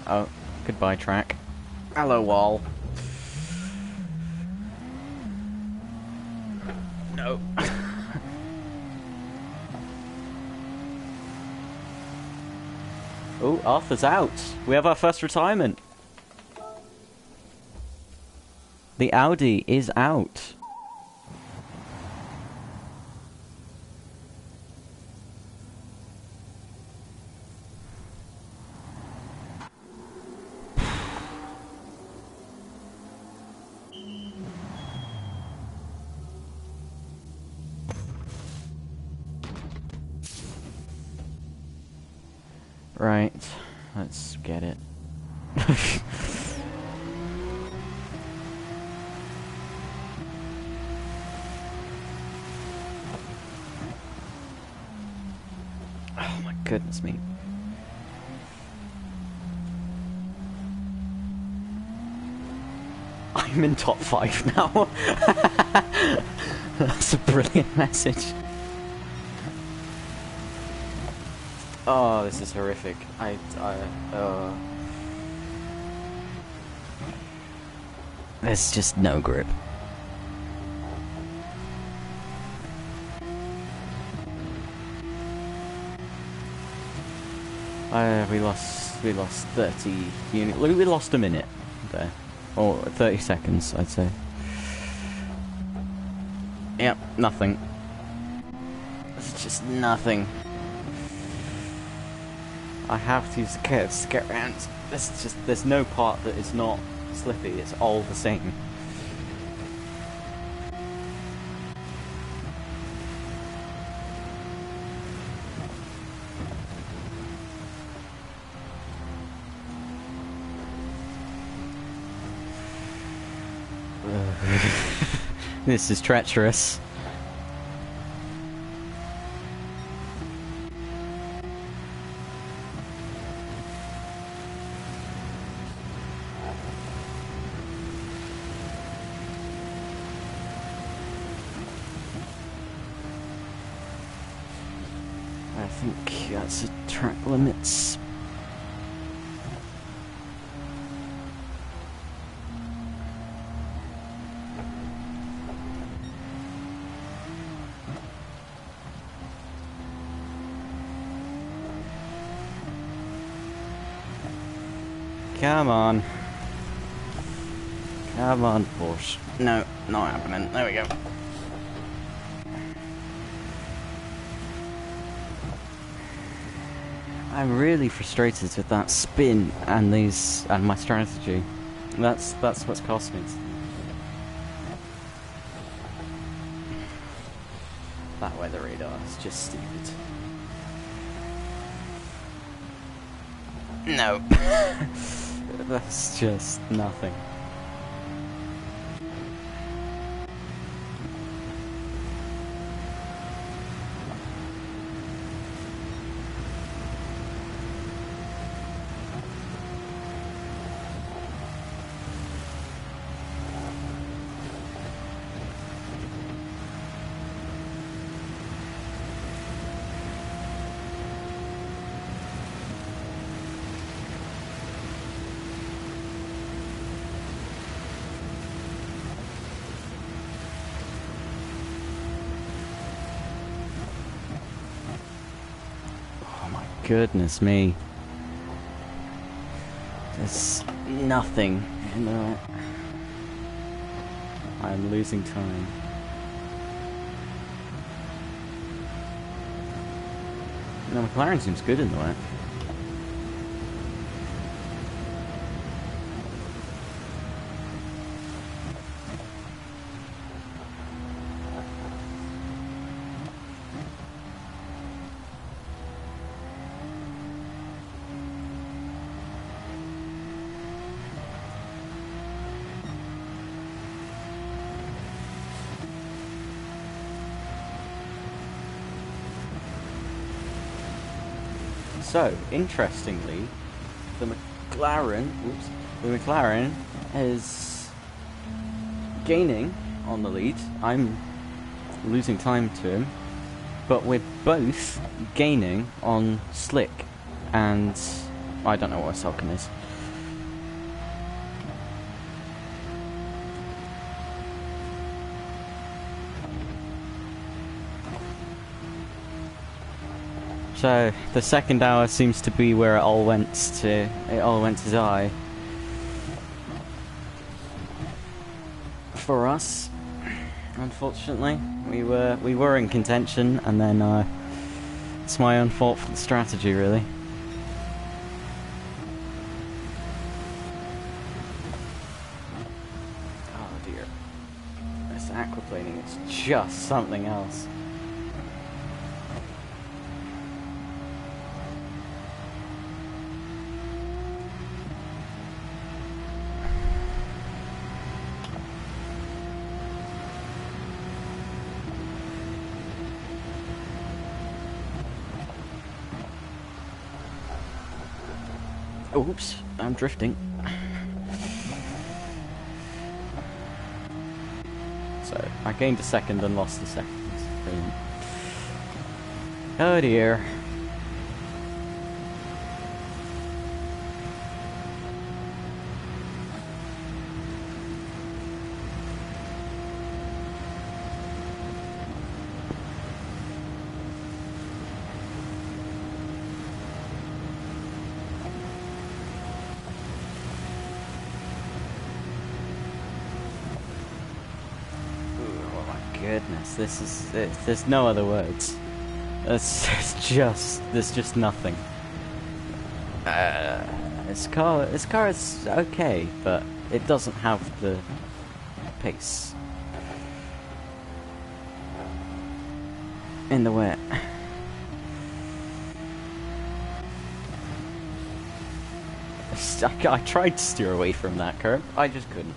[SPEAKER 2] Oh, goodbye track. Hello wall. No. Oh, Arthur's out. We have our first retirement. The Audi is out. Right, let's get it. Oh my goodness me. I'm in top 5 now. That's a brilliant message. Oh, this is horrific. There's just no grip. We lost 30 units. We lost a minute there, or 30 seconds, I'd say. Yep, nothing. It's just nothing. I have to use the curves to get around. There's no part that is not slippy. It's all the same. This is treacherous. I think that's the track limits. Come on. Come on, Porsche. No, not happening. There we go. I'm really frustrated with that spin and my strategy. That's what's cost me. That weather radar is just stupid. No. That's just nothing. Goodness me. There's nothing in there. I'm losing time. No, McLaren seems good in the way. So, interestingly, the McLaren is gaining on the lead. I'm losing time to him, but we're both gaining on Slick, and I don't know what a Sulkin is. So the second hour seems to be where it all went to die. For us, unfortunately, we were in contention, and then it's my own fault for the strategy, really. Oh dear, this aquaplaning is just something else. Oops, I'm drifting. So, I gained a second and lost a second. Brilliant. Oh dear. Goodness, this is there's no other words. There's just nothing. This car is okay, but it doesn't have the pace in the wet. I tried to steer away from that curve, I just couldn't.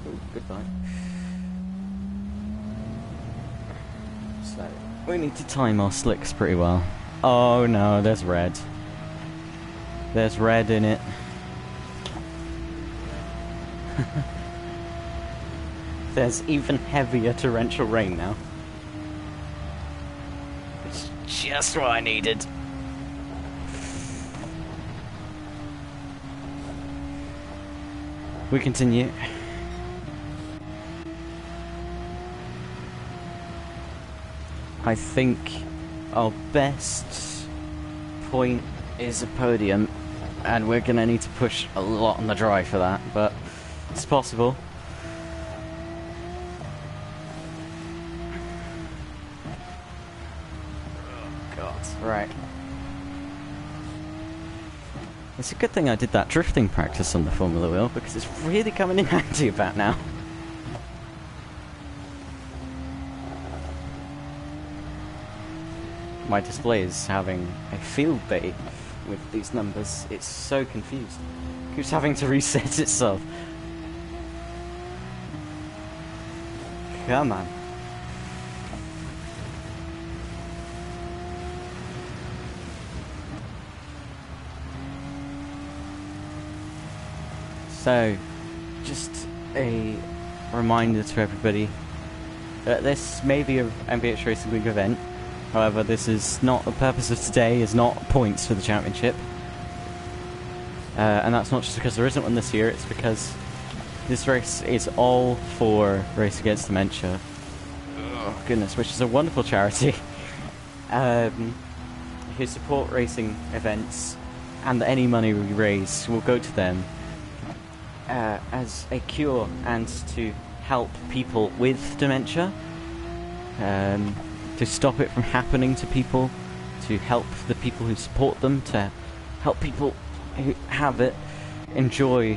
[SPEAKER 2] Ooh, goodbye. So, we need to time our slicks pretty well. Oh no, there's red. There's red in it. There's even heavier torrential rain now. It's just what I needed. We continue. I think our best point is a podium, and we're gonna need to push a lot on the dry for that, but it's possible. Oh god, right. It's a good thing I did that drifting practice on the Formula Wheel, because it's really coming in handy about now. My display is having a field day with these numbers. It's so confused. It keeps having to reset itself. Come on. So, just a reminder to everybody that this may be a MVH Racing League event. However, this is not the purpose of today, is not points for the championship. And that's not just because there isn't one this year, it's because this race is all for Race Against Dementia. Oh goodness, which is a wonderful charity. Who support racing events, and any money we raise will go to them as a cure and to help people with dementia. To stop it from happening to people, to help the people who support them, to help people who have it enjoy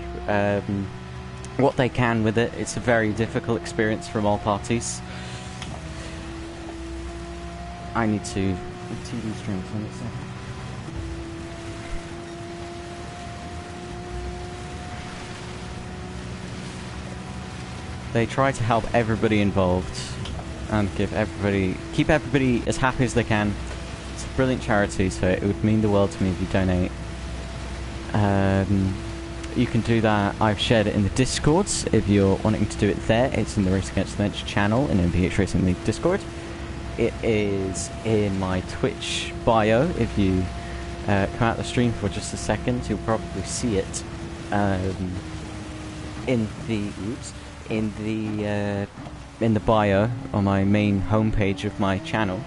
[SPEAKER 2] what they can with it. It's a very difficult experience from all parties. I need to TV stream for a second. They try to help everybody involved and keep everybody as happy as they can. It's a brilliant charity, so it would mean the world to me if you donate. You can do that. I've shared it in the Discords if you're wanting to do it there. It's in the Race Against Dementia channel in MVH Racing League Discord. It is in my Twitch bio. If you come out the stream for just a second, you'll probably see it in the bio on my main homepage of my channel.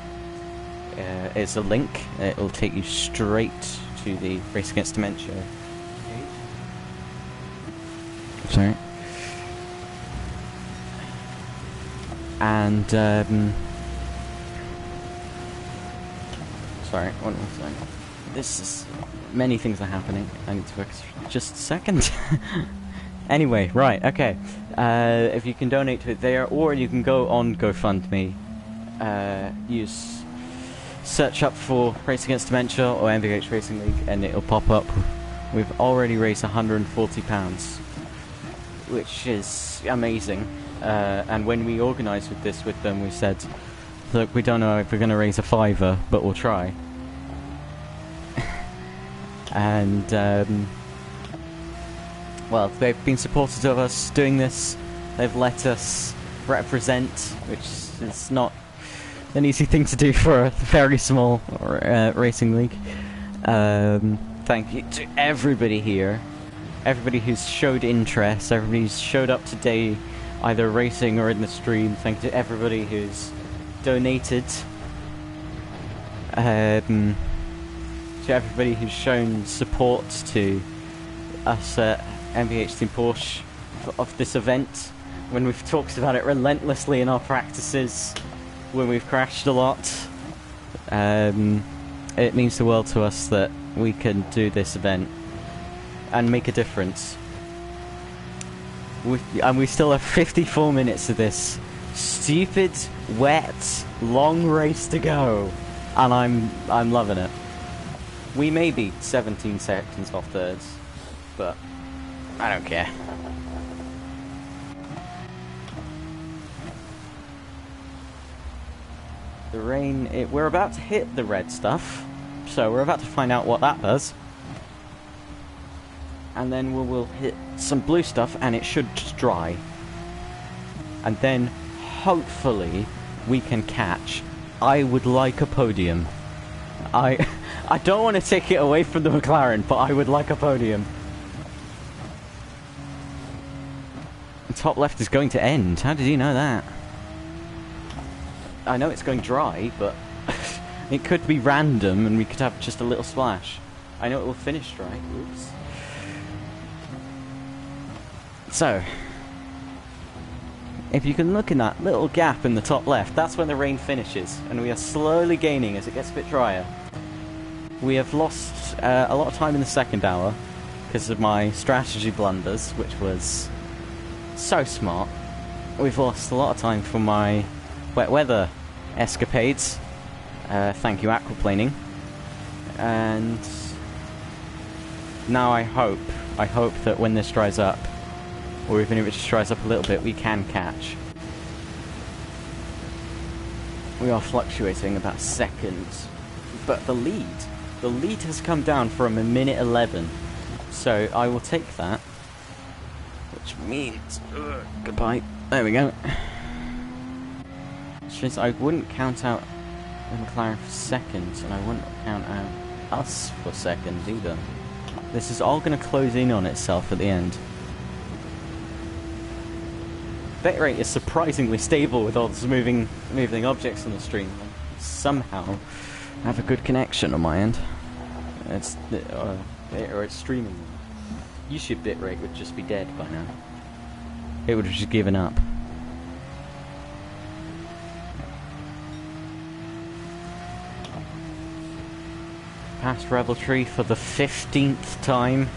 [SPEAKER 2] It's a link. It'll take you straight to the Race Against Dementia page. Sorry. And sorry, one more thing. This is many things are happening. I need to focus for just a second. Anyway, right, okay. If you can donate to it there, or you can go on GoFundMe, search up for Race Against Dementia or MVH Racing League, and it'll pop up. We've already raised £140, which is amazing. And when we organised with them, we said, look, we don't know if we're going to raise a fiver, but we'll try. and well, they've been supportive of us doing this. They've let us represent, which is not an easy thing to do for a very small racing league. Thank you to everybody here, everybody who's showed interest, everybody who's showed up today, either racing or in the stream. Thank you to everybody who's donated, to everybody who's shown support to us at MVH Team Porsche of this event, when we've talked about it relentlessly in our practices, when we've crashed a lot. It means the world to us that we can do this event and make a difference. And we still have 54 minutes of this stupid, wet, long race to go, and I'm loving it. We may be 17 seconds off thirds, but I don't care. The rain, we're about to hit the red stuff, so we're about to find out what that does. And then we'll hit some blue stuff, and it should just dry. And then, hopefully, we can catch. I would like a podium. I don't want to take it away from the McLaren, but I would like a podium. The top left is going to end. How did you know that? I know it's going dry, but it could be random and we could have just a little splash. I know it will finish dry. Oops. So, if you can look in that little gap in the top left, that's when the rain finishes, and we are slowly gaining as it gets a bit drier. We have lost a lot of time in the second hour because of my strategy blunders, which was so smart. We've lost a lot of time from my wet weather escapades. Thank you, aquaplaning. And now I hope that when this dries up, or even if it just dries up a little bit, we can catch. We are fluctuating about seconds, but the lead has come down from a minute 11, so I will take that, which means goodbye. There we go. Which means I wouldn't count out the McLaren for seconds, and I wouldn't count out us for seconds either. This is all going to close in on itself at the end. Bitrate is surprisingly stable with all these moving objects on the stream. Somehow I have a good connection on my end. It's streaming. YouTube bitrate would just be dead by now. It would have just given up. Past Reveltree for the 15th time.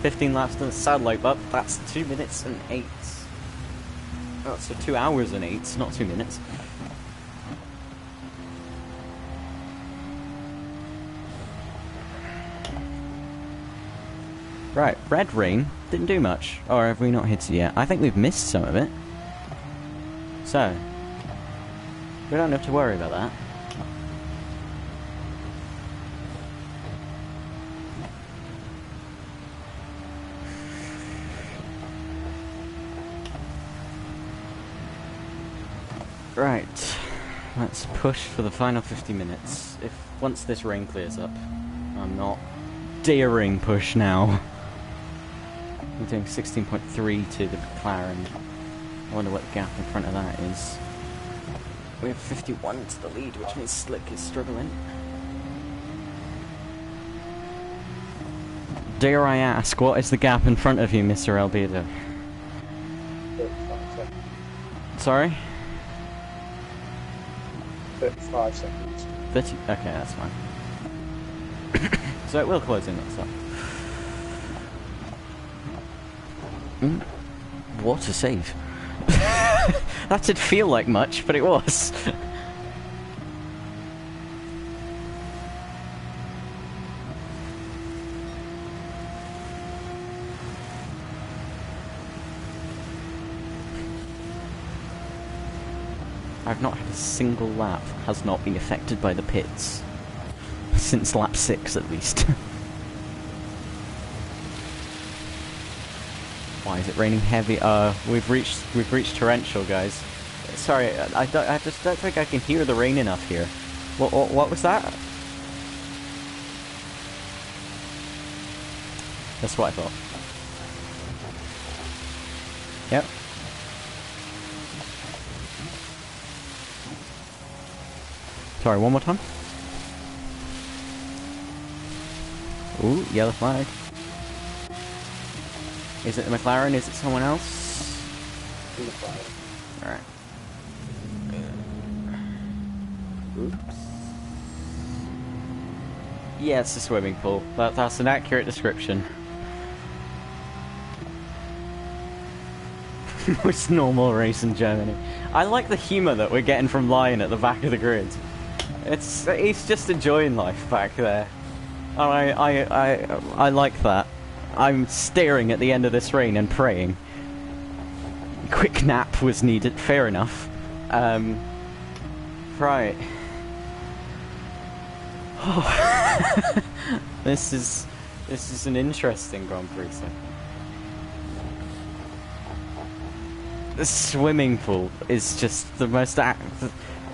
[SPEAKER 2] 15 laps to the satellite bump. That's 2 minutes and 8. Oh, so 2 hours and 8, not 2 minutes. Right, red rain didn't do much. Or have we not hit it yet? I think we've missed some of it. So, we don't have to worry about that. Right, let's push for the final 50 minutes. Once this rain clears up, I'm not daring push now. We're doing 16.3 to the McLaren. I wonder what the gap in front of that is. We have 51 to the lead, which means Slick is struggling. Dare I ask, what is the gap in front of you, Mr. Albedo?
[SPEAKER 1] 35 seconds.
[SPEAKER 2] Sorry?
[SPEAKER 1] 35 seconds.
[SPEAKER 2] 30? Okay, that's fine. So it will close in itself. What a save. That didn't feel like much, but it was. I've not had a single lap has not been affected by the pits. Since lap 6 at least. Why is it raining heavy? We've reached torrential, guys. Sorry, I just don't think I can hear the rain enough here. What was that? That's what I thought. Yep. Sorry, one more time. Ooh, yellow flag. Is it the McLaren? Is it someone else? Alright. Oops. Yeah, it's a swimming pool. That's an accurate description. Most normal race in Germany. I like the humour that we're getting from Lion at the back of the grid. He's just enjoying life back there. And I like that. I'm staring at the end of this rain and praying. Quick nap was needed, fair enough. Right. Oh. This is an interesting Grand Prix. So. The swimming pool is just the most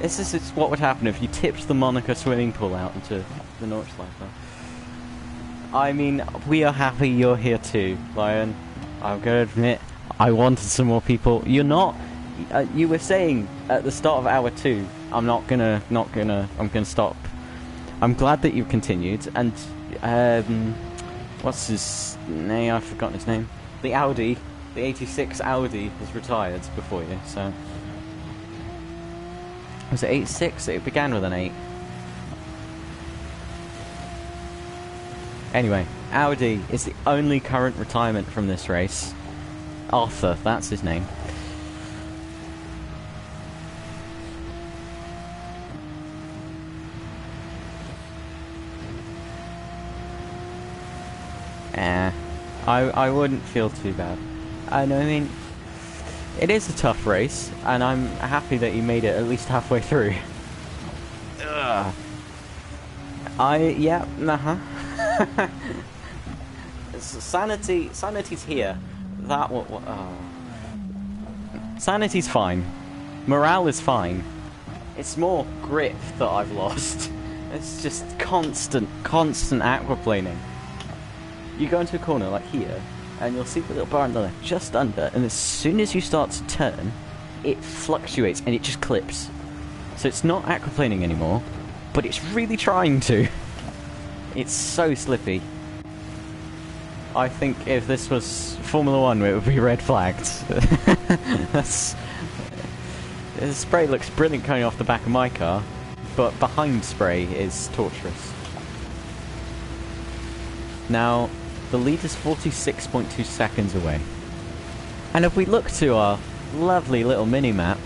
[SPEAKER 2] this is what would happen if you tipped the Monaco swimming pool out into the Nordschleife. I mean, we are happy you're here too, Lion. I'm gonna admit, I wanted some more people. You're not. You were saying at the start of hour 2, I'm gonna stop. I'm glad that you've continued, and what's his name? I've forgotten his name. The Audi, the 86 Audi has retired before you. So was it 86? It began with an 8. Anyway, Audi is the only current retirement from this race. Arthur, that's his name. I wouldn't feel too bad. I mean, it is a tough race, and I'm happy that you made it at least halfway through. Ugh. Sanity's here. Sanity's fine. Morale is fine. It's more grip that I've lost. It's just constant aquaplaning. You go into a corner like here, and you'll see the little bar on the left, just under, and as soon as you start to turn, it fluctuates and it just clips. So it's not aquaplaning anymore, but it's really trying to. It's so slippy. I think if this was Formula 1, it would be red flagged. The spray looks brilliant coming off the back of my car, but behind spray is torturous. Now, the lead is 46.2 seconds away. And if we look to our lovely little mini-map,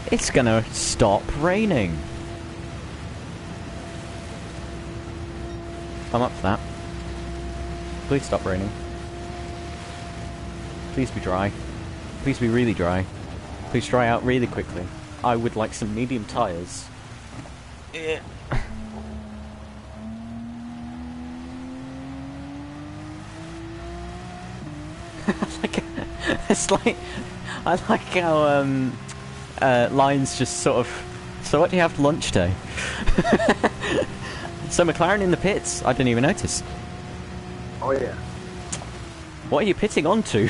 [SPEAKER 2] it's gonna stop raining. I'm up for that. Please stop raining. Please be dry. Please be really dry. Please dry out really quickly. I would like some medium tyres. It's like, I like how Lines just sort of. So what do you have for lunch day? So McLaren in the pits. I didn't even notice.
[SPEAKER 1] Oh yeah.
[SPEAKER 2] What are you pitting onto?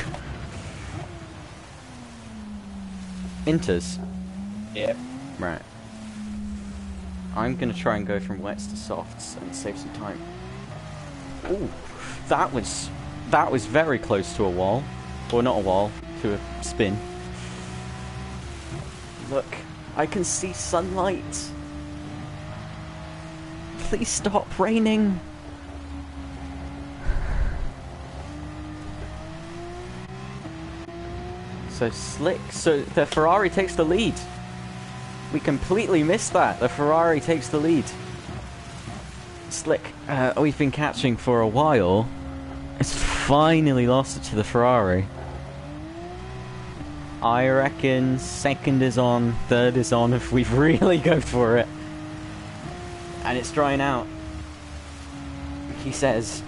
[SPEAKER 2] Inters.
[SPEAKER 1] Yep.
[SPEAKER 2] Right. I'm gonna try and go from wets to softs and save some time. Ooh, that was very close to a wall. Or not a wall, to a spin. Look, I can see sunlight. Please stop raining. So slick. So the Ferrari takes the lead. We completely missed that. The Ferrari takes the lead. Slick. We've been catching for a while. It's finally lost it to the Ferrari. I reckon second is on, third is on if we really go for it. And it's drying out. He says.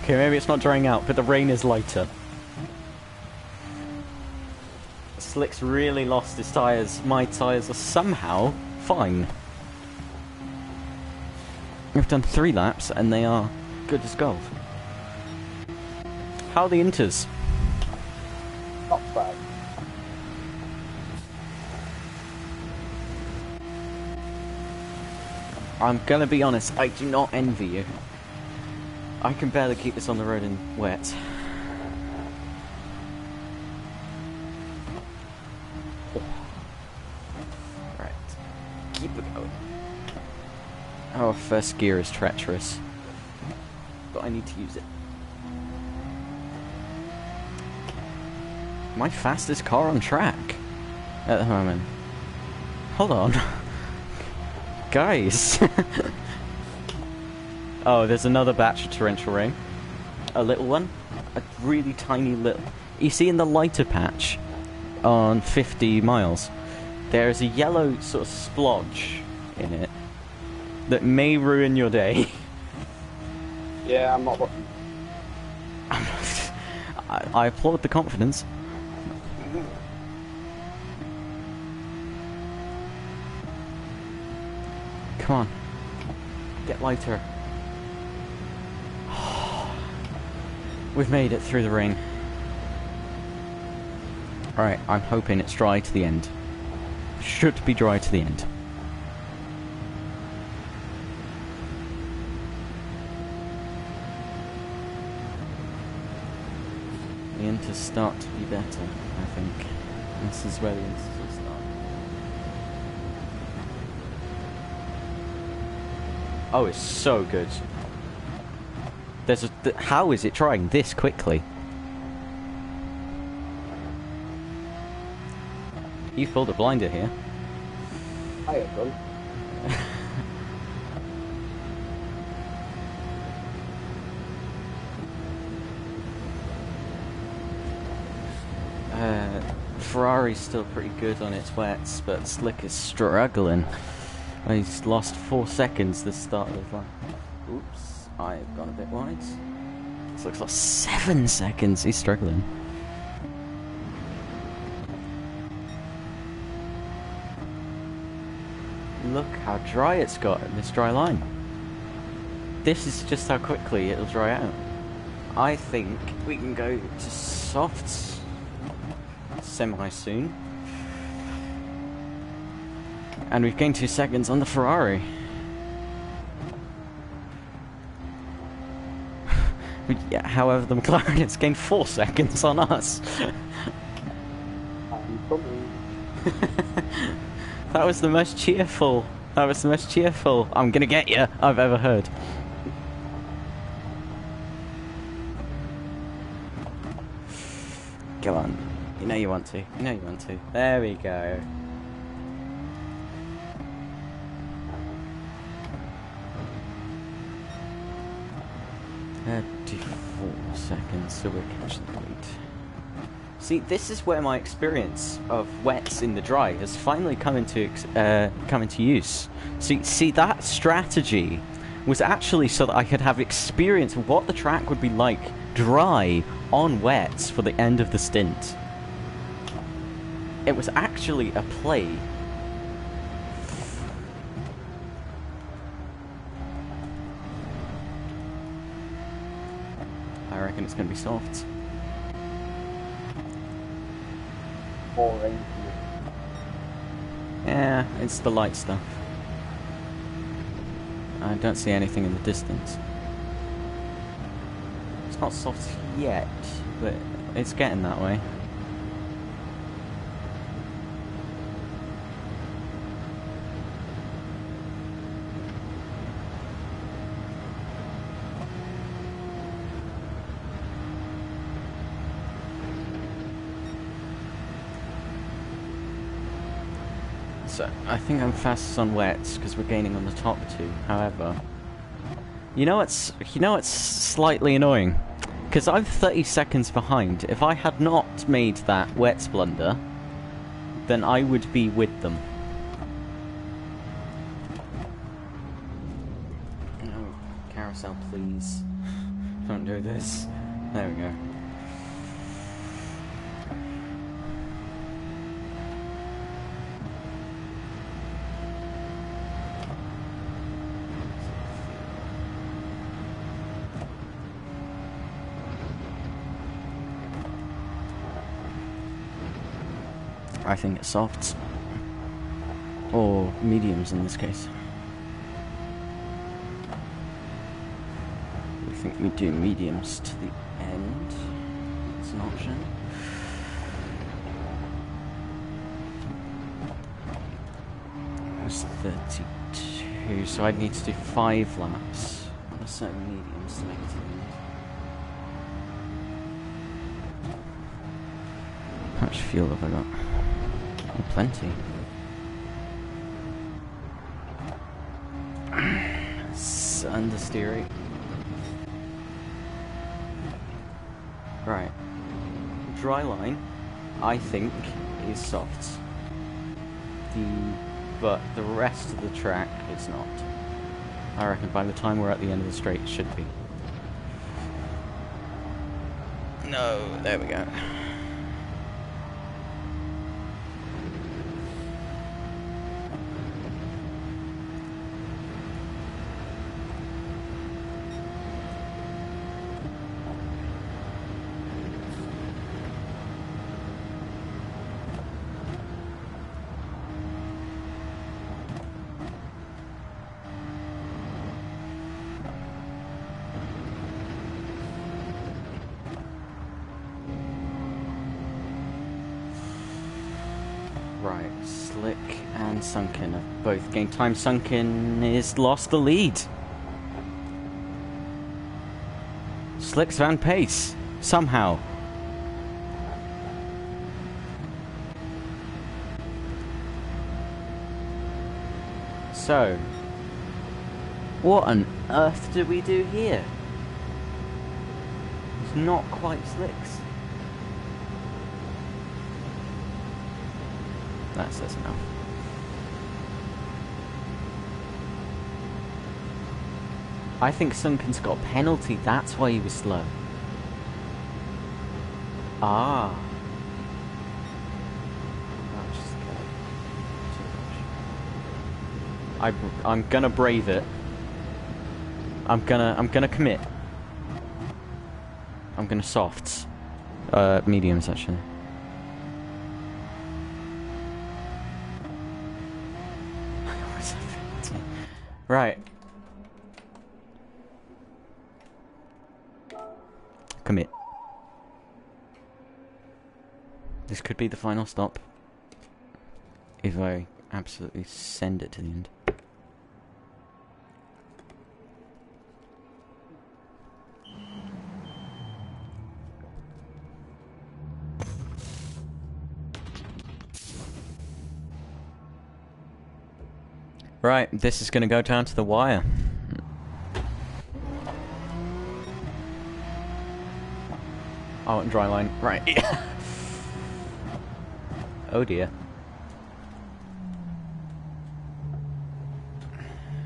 [SPEAKER 2] Okay, maybe it's not drying out, but the rain is lighter. Slick's really lost his tyres. My tyres are somehow fine. We've done 3 laps and they are good as gold. How are the inters?
[SPEAKER 1] Not bad.
[SPEAKER 2] I'm gonna be honest, I do not envy you. I can barely keep this on the road in wet. Right, keep it going. Our first gear is treacherous, but I need to use it. My fastest car on track at the moment. Hold on. Guys! Oh, there's another batch of torrential rain. A little one. A really tiny little... You see in the lighter patch on 50 miles, there's a yellow sort of splodge in it that may ruin your day.
[SPEAKER 1] Yeah, I'm not looking.
[SPEAKER 2] I applaud the confidence. Come on. Get lighter. We've made it through the rain. Alright, I'm hoping it's dry to the end. Should be dry to the end. The inters start to be better, I think. This is where the inters will start. Oh, it's so good. There's a... how is it trying this quickly? You pulled a blinder here.
[SPEAKER 1] I have done.
[SPEAKER 2] Ferrari's still pretty good on its wets, but Slick is struggling. He's lost 4 seconds this start of the line. Oops, I've gone a bit wide. Slick's lost 7 seconds. He's struggling. Look how dry it's got in this dry line. This is just how quickly it'll dry out. I think we can go to softs semi soon. And we've gained 2 seconds on the Ferrari. Yeah, however, the McLaren has gained 4 seconds on us.
[SPEAKER 1] I'm coming.
[SPEAKER 2] That was the most cheerful. That was the most cheerful "I'm gonna get you" I've ever heard. Go on. You know you want to. You know you want to. There we go. "34 seconds, so we're catching the lead." See, this is where my experience of wets in the dry has finally come into use. See, that strategy was actually so that I could have experience of what the track would be like dry on wets for the end of the stint. It was actually a play. I reckon it's going to be soft.
[SPEAKER 1] Boring.
[SPEAKER 2] Yeah, it's the light stuff. I don't see anything in the distance. It's not soft yet, but it's getting that way. So, I think I'm fastest on wets because we're gaining on the top 2. However, you know what's slightly annoying? Because I'm 30 seconds behind. If I had not made that wets blunder, then I would be with them. No, carousel, please. won't do this. There we go. I think it's softs. Or mediums in this case. We think we do mediums to the end. It's an option. That's 32, so I'd need to do 5 laps on a certain mediums to make it to the end. How much fuel have I got? Oh, plenty. Understeering. Right. Dry line, I think, is soft. But the rest of the track is not. I reckon by the time we're at the end of the straight, it should be. No, there we go. Right, Slick and Sunken have both gained time. Sunken is lost the lead. Slick's found pace, somehow. So, what on earth do we do here? It's not quite Slick's. That says enough. I think Sunken's got a penalty, that's why he was slow. Ah. I'm gonna brave it. I'm gonna commit. I'm gonna softs. Mediums actually. Right. Commit. This could be the final stop. If I absolutely send it to the end. Right, this is going to go down to the wire. Oh, and dry line. Right. Oh dear.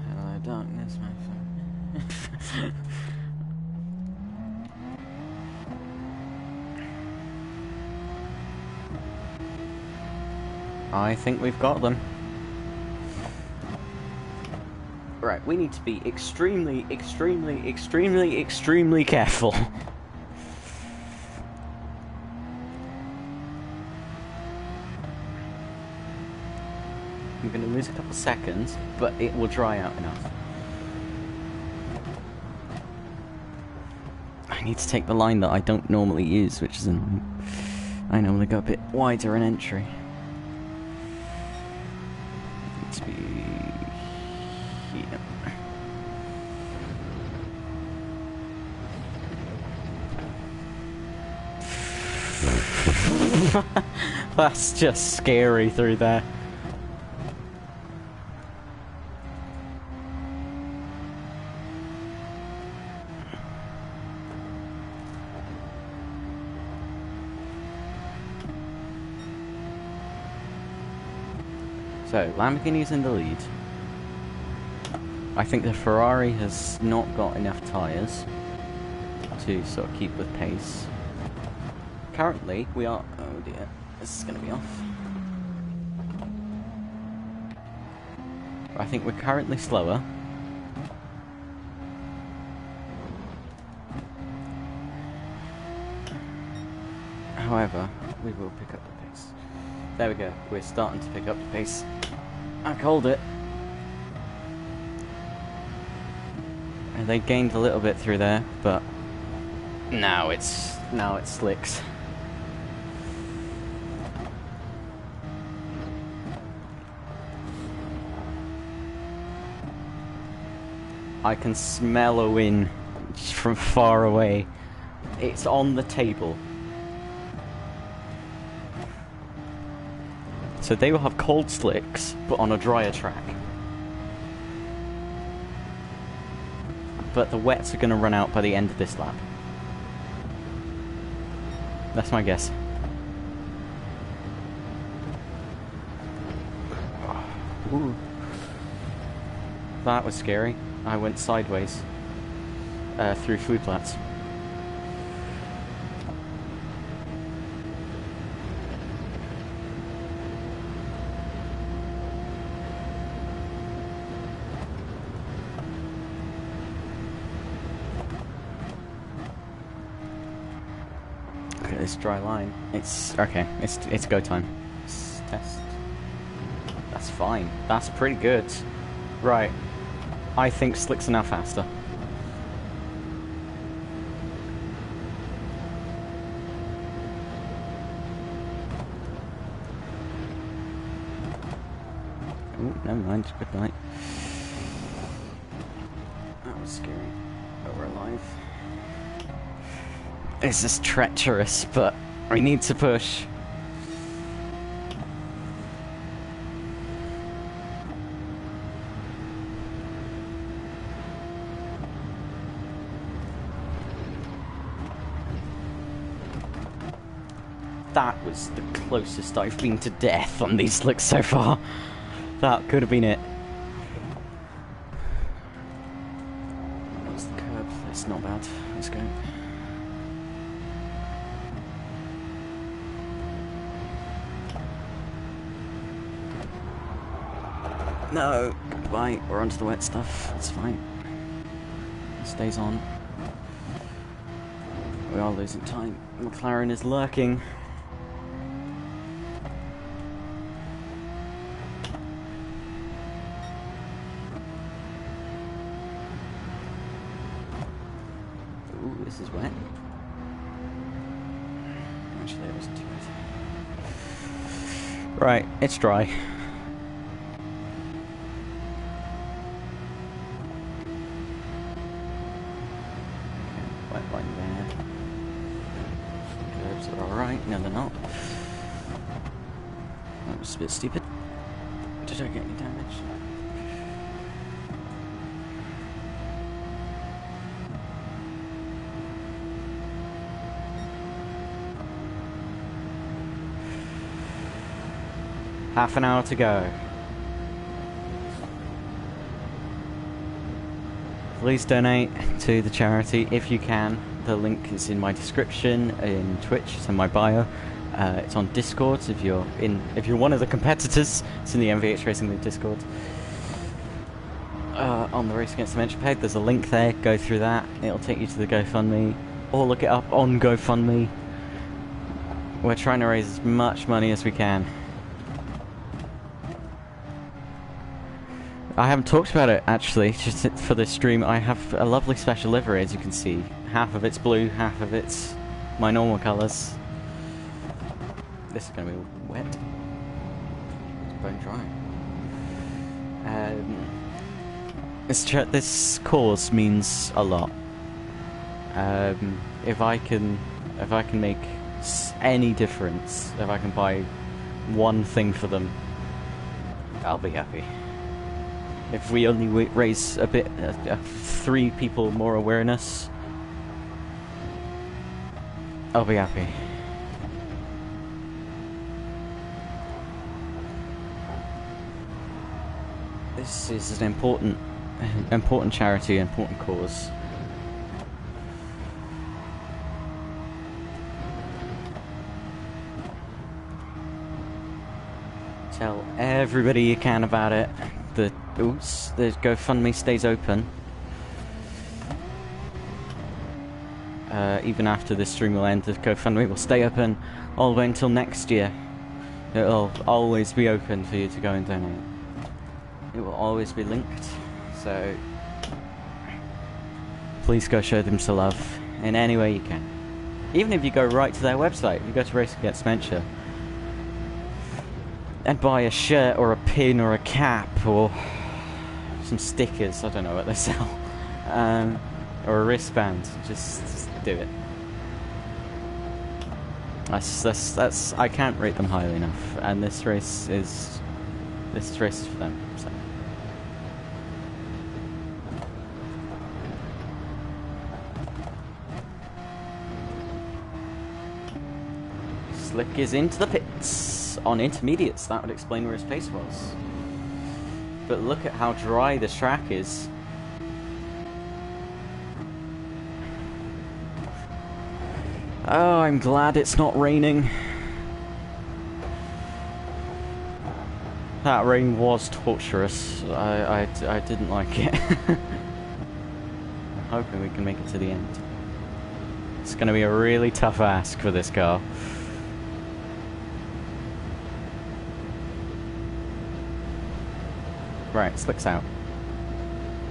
[SPEAKER 2] Hello, darkness, my friend. I think we've got them. Right, we need to be extremely, extremely, extremely, extremely careful. I'm going to lose a couple seconds, but it will dry out enough. I need to take the line that I don't normally use, which is I normally go a bit wider in entry. Need to be here. That's just scary through there. So, Lamborghini's in the lead. I think the Ferrari has not got enough tyres to to sort of keep with pace. Currently, we are... Oh dear, this is going to be off. I think we're currently slower. However, we will pick up the pace. There we go, we're starting to pick up the pace. I called it. And they gained a little bit through there, but now it's slicks. I can smell a win from far away. It's on the table. So they will have cold slicks, but on a drier track. But the wets are going to run out by the end of this lap. That's my guess. Ooh. That was scary. I went sideways through food plats. Look at this dry line. It's okay. It's go time. Let's test. That's fine. That's pretty good. Right. I think slicks are now faster. Oh, never mind. Good night. That was scary. But we're alive. This is treacherous, but we need to push. That was the closest I've been to death on these slicks so far. That could have been it. That's the curb. It's not bad. Let's go. No! Goodbye. We're onto the wet stuff. It's fine. It stays on. We are losing time. McLaren is lurking. Ooh, this is wet. Actually, it wasn't too wet. Right, it's dry. Wet line there. Curbs are alright. No, they're not. That was a bit stupid. Did I get any damage? Half an hour to go. Please donate to the charity if you can. The link is in my description, in Twitch, it's in my bio. It's on Discord if you're one of the competitors. It's in the MVH Racing League Discord. On the Race Against Dementia page, there's a link there. Go through that. It'll take you to the GoFundMe, or look it up on GoFundMe. We're trying to raise as much money as we can. I haven't talked about it actually, just for this stream. I have a lovely special livery, as you can see. Half of it's blue, half of it's my normal colours. This is going to be wet. It's bone dry. This cause means a lot. If I can make any difference, if I can buy one thing for them, I'll be happy. If we only raise a bit, 3 people more awareness, I'll be happy. This is an important charity, important cause. Tell everybody you can about it. The GoFundMe stays open. Even after this stream will end, the GoFundMe will stay open all the way until next year. It'll always be open for you to go and donate. It will always be linked, so please go show them some love in any way you can. Even if you go right to their website, if you go to Race Against Dementia and buy a shirt or a pin or a cap or some stickers, I don't know what they sell, or a wristband, just do it. That's I can't rate them highly enough, and this race is for them. So. Slick is into the pits on intermediates. That would explain where his pace was. But look at how dry this track is. Oh, I'm glad it's not raining. That rain was torturous. I didn't like it. I'm hoping we can make it to the end. It's going to be a really tough ask for this car. Right, Slick's out.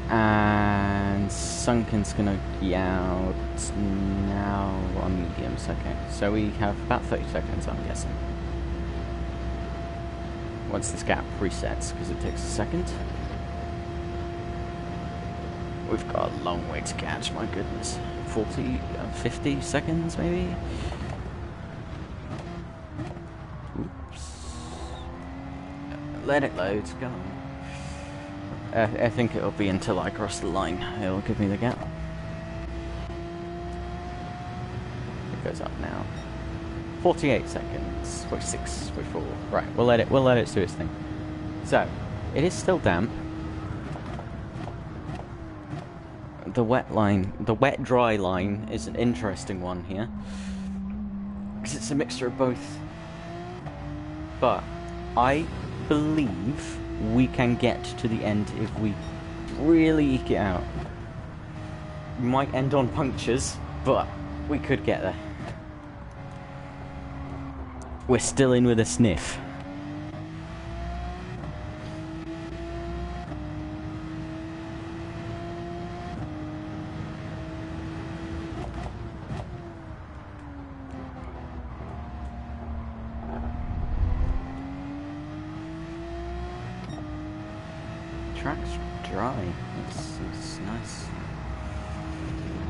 [SPEAKER 2] And Sunken's gonna be out now on mediums, okay. So we have about 30 seconds, I'm guessing. Once this gap resets, because it takes a second. We've got a long way to catch, my goodness. 50 seconds, maybe? Oops. Let it load, go on. I think it'll be until I cross the line. It'll give me the gap. It goes up now. 48 seconds. 46, 44. Right, we'll let it do its thing. So, it is still damp. The wet dry line is an interesting one here. Because it's a mixture of both. But I believe we can get to the end if we really eke it out. We might end on punctures, but we could get there. We're still in with a sniff. Track's dry. It's nice.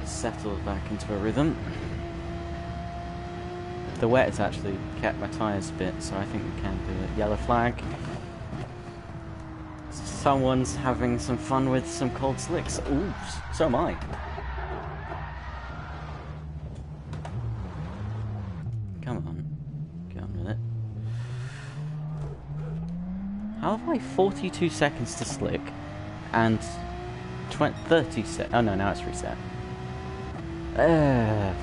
[SPEAKER 2] Settled back into a rhythm. The wet has actually kept my tyres a bit, so I think we can do it. Yellow flag. Someone's having some fun with some cold slicks. Ooh, so am I. Come on. Get on with it. How have I 42 seconds to slick and 30 seconds? Oh no, now it's reset. That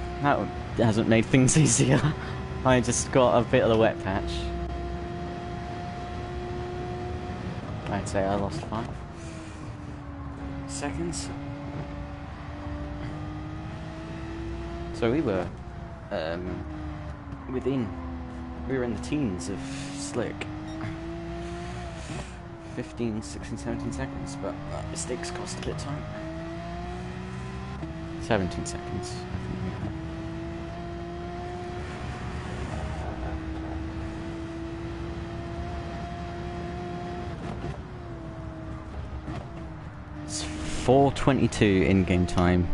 [SPEAKER 2] hasn't made things easier. I just got a bit of the wet patch. I'd say I lost 5 seconds. So we were we were in the teens of slick. 15, 16, 17 seconds, but mistakes cost a bit of time. 17 seconds, I think we had. It's 4:22 in-game time,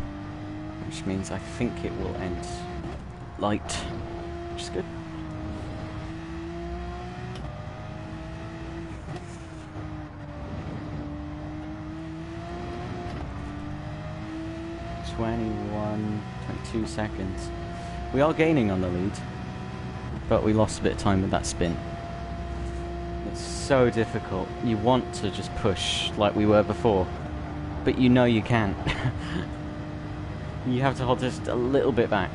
[SPEAKER 2] which means I think it will end light, which is good. 22 seconds. We are gaining on the lead, but we lost a bit of time with that spin. It's so difficult. You want to just push like we were before, but you know you can't. You have to hold just a little bit back.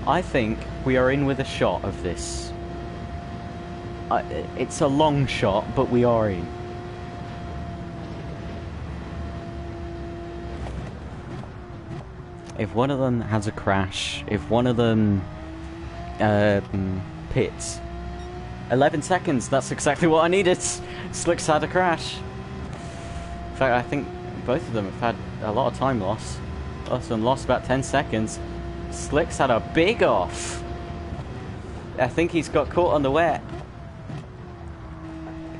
[SPEAKER 2] I think we are in with a shot of this. It's a long shot, but we are in. If one of them has a crash, if one of them pits, 11 seconds, that's exactly what I needed. Slick's had a crash. In fact, I think both of them have had a lot of time loss. Both of them lost about 10 seconds. Slick's had a big off. I think he's got caught on the wet.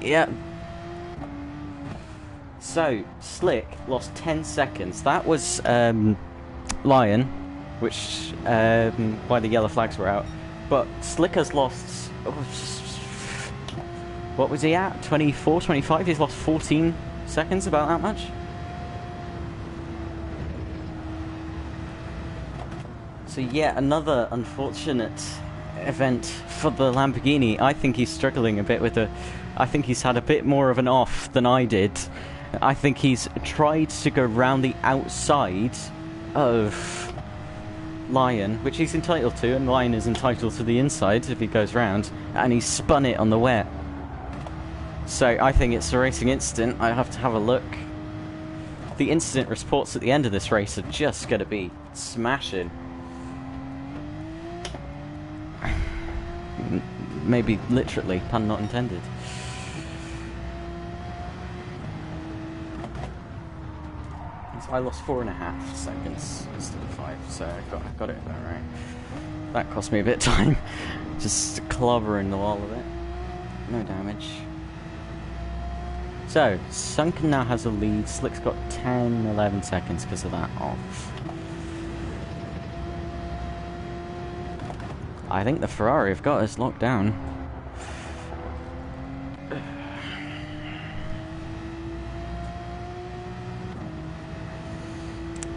[SPEAKER 2] Yeah. So, Slick lost 10 seconds. That was Lion, which why the yellow flags were out. But Slick has lost... what was he at? 24, 25? He's lost 14 seconds, about that much. So yeah, another unfortunate event for the Lamborghini. I think he's struggling a bit with the... I think he's had a bit more of an off than I did. I think he's tried to go round the outside of Lion, which he's entitled to, and Lion is entitled to the inside if he goes round, and he spun it on the wet. So I think it's a racing incident. I have to have a look. The incident reports at the end of this race are just going to be smashing. Maybe literally, pun not intended. So I lost 4.5 seconds instead of 5, so I got it about right. That cost me a bit of time. Just clobbering the wall of it. No damage. So, Sunken now has a lead. Slick's got 10, 11 seconds because of that off. I think the Ferrari have got us locked down.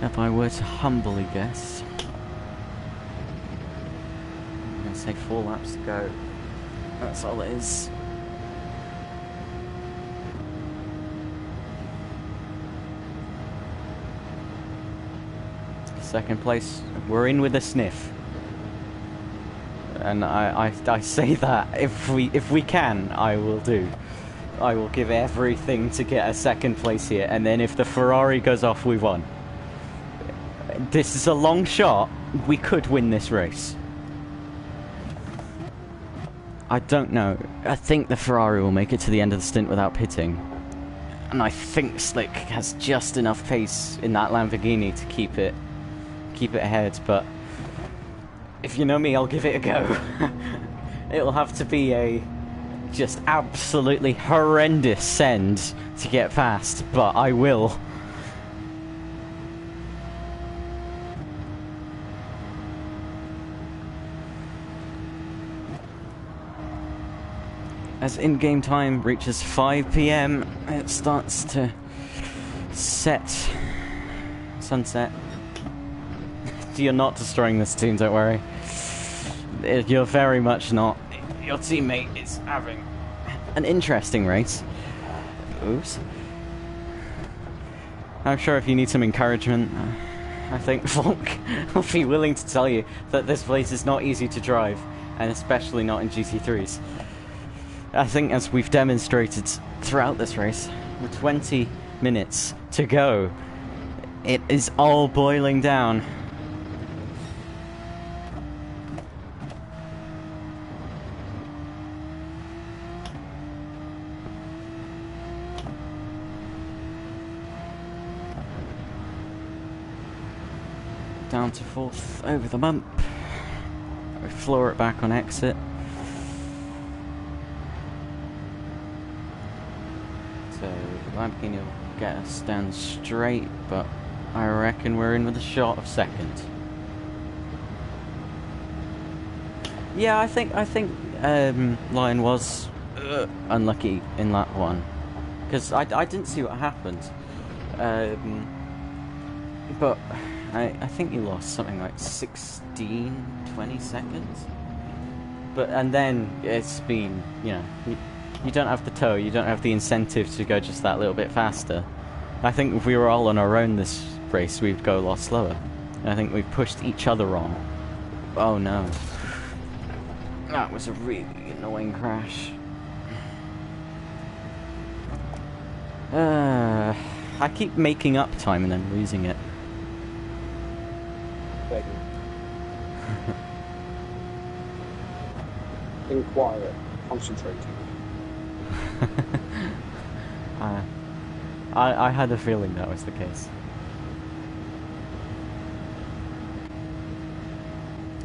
[SPEAKER 2] If I were to humbly guess, I'm going to say 4 laps to go. That's all it is. Second place, we're in with a sniff. And I say that if we can, I will do. I will give everything to get a second place here, and then if the Ferrari goes off, we won. This is a long shot. We could win this race. I don't know. I think the Ferrari will make it to the end of the stint without pitting. And I think Slick has just enough pace in that Lamborghini to keep it ahead, but if you know me, I'll give it a go. It'll have to be a just absolutely horrendous send to get past, but I will. As in-game time reaches 5 PM, it starts to sunset. You're not destroying this team, don't worry. You're very much not. Your teammate is having an interesting race. Oops. I'm sure if you need some encouragement, I think Volk will be willing to tell you that this place is not easy to drive, and especially not in GT3s. I think as we've demonstrated throughout this race, with 20 minutes to go, it is all boiling down. Down to 4th over the bump. We floor it back on exit. So Lamborghini will get us down straight, but I reckon we're in with a shot of second. Yeah, I think Lion was unlucky in that one, because I didn't see what happened, but I think he lost something like 16, 20 seconds. And then it's been, you know, you don't have the tow, you don't have the incentive to go just that little bit faster. I think if we were all on our own this race, we'd go a lot slower. And I think we've pushed each other on. Oh no. That was a really annoying crash. I keep making up time and then losing it.
[SPEAKER 1] Begging. Being quiet, concentrating.
[SPEAKER 2] I had a feeling that was the case.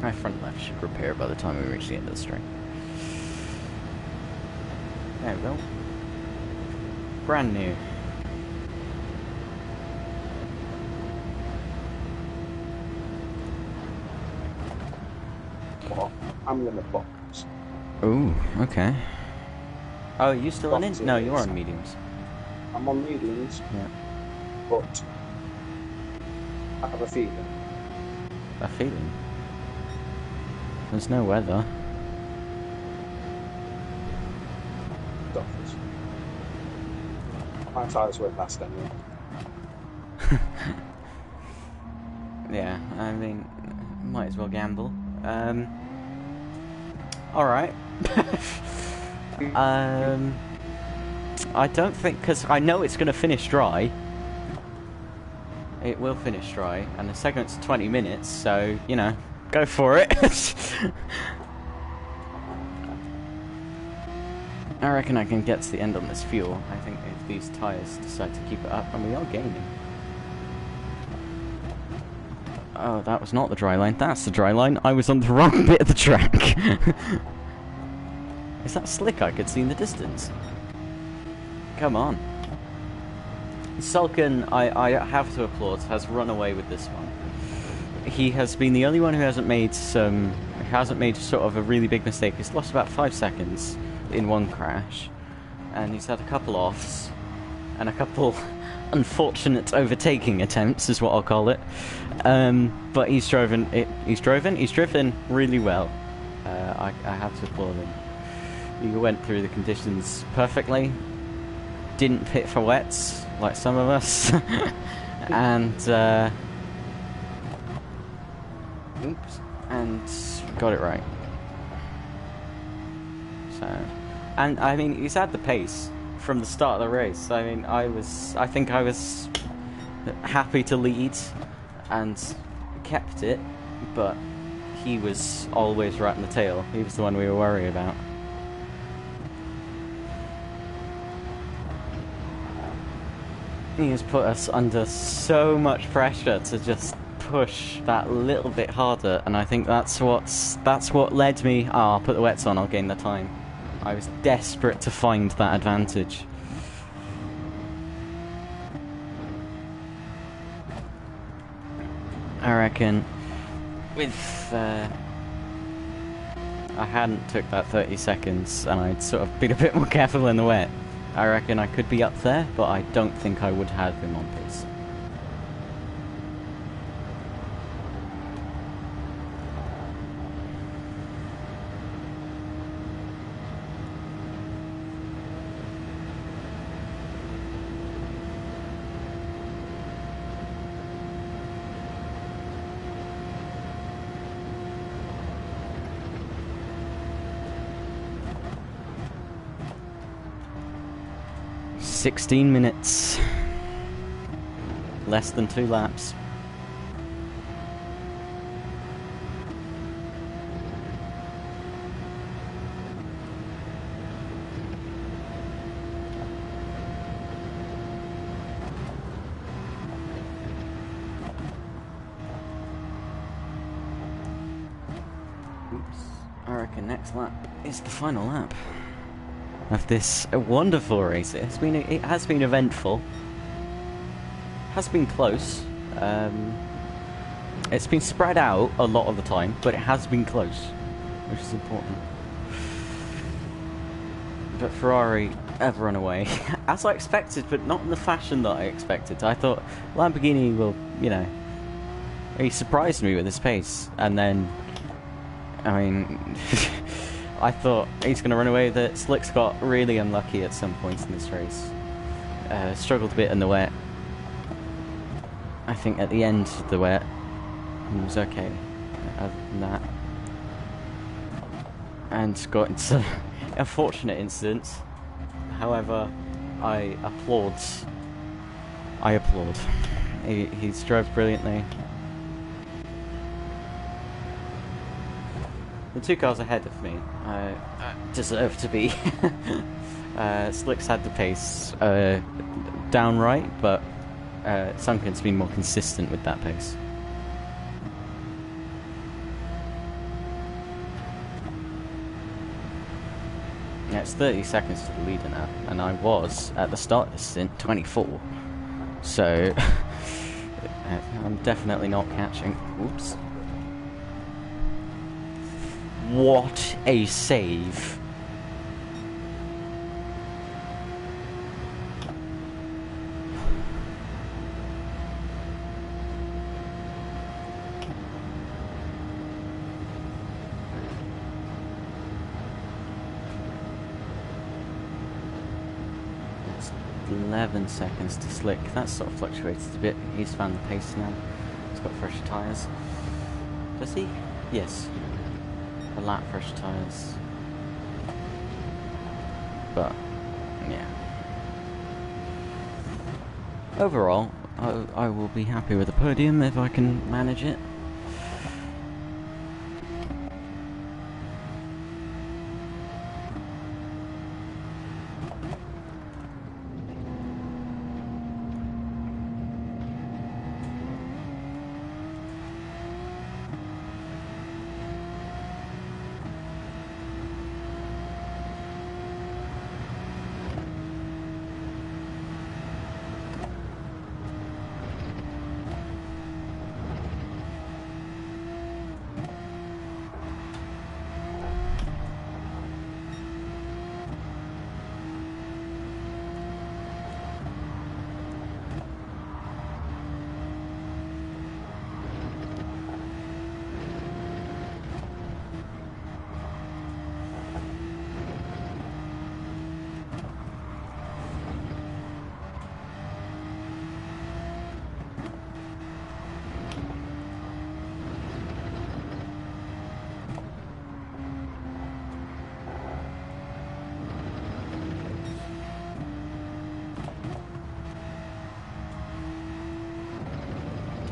[SPEAKER 2] My front left should repair by the time we reach the end of the string. There we go. Brand new.
[SPEAKER 1] Well, I'm gonna box.
[SPEAKER 2] Ooh, okay. Oh, are you still on in?
[SPEAKER 1] Boxing
[SPEAKER 2] No, you're
[SPEAKER 1] is-
[SPEAKER 2] on mediums.
[SPEAKER 1] I'm on mediums,
[SPEAKER 2] Yeah.
[SPEAKER 1] but I have a feeling.
[SPEAKER 2] A feeling. There's no weather.
[SPEAKER 1] Doctors. My tyres won't last anyway.
[SPEAKER 2] Yeah, I mean, might as well gamble. Alright. I don't think, because I know it's going to finish dry. It will finish dry, and the segment's 20 minutes, so, you know, go for it. I reckon I can get to the end on this fuel. I think if these tyres decide to keep it up, and we are gaining. Oh, that was not the dry line. That's the dry line. I was on the wrong bit of the track. Is that slick I could see in the distance? Come on. Sulkin, I have to applaud, has run away with this one. He has been the only one who hasn't made sort of a really big mistake. He's lost about 5 seconds in one crash, and he's had a couple offs, and a couple unfortunate overtaking attempts, is what I'll call it. But he's driven really well. I have to applaud him. He went through the conditions perfectly. Didn't pit for wets like some of us, and oops, and got it right. So, and I mean, he's had the pace from the start of the race. I mean, I think I was happy to lead and kept it, but he was always right in the tail. He was the one we were worried about. He has put us under so much pressure to just push that little bit harder, and I think that's what led me. Oh, I'll put the wets on, I'll gain the time. I was desperate to find that advantage. I reckon with I hadn't took that 30 seconds and I'd sort of been a bit more careful in the wet, I reckon I could be up there, but I don't think I would have him on pace. $16 minutes. Less than 2 laps. Oops. I reckon next lap is the final lap of this wonderful race. It has been eventful. Has been close. It's been spread out a lot of the time, but it has been close, which is important. But Ferrari have run away, as I expected, but not in the fashion that I expected. I thought Lamborghini will, you know, he surprised me with his pace, and then, I mean, I thought he's going to run away with it. Slick's got really unlucky at some points in this race. Struggled a bit in the wet. I think at the end of the wet, he was okay. other than that. And got into unfortunate incidents. However, I applaud. He drove brilliantly. The two cars ahead of me deserve to be. Slick's had the pace downright, but Sunken's been more consistent with that pace. Yeah, it's 30 seconds to the leader now, and I was, at the start of this stint, 24. So, I'm definitely not catching. Oops. What a save. It's 11 seconds to Slick. That's sort of fluctuated a bit. He's found the pace now. He's got fresh tyres. Does he? Yes. A lap fresh tyres. But, yeah. Overall, I will be happy with the podium if I can manage it.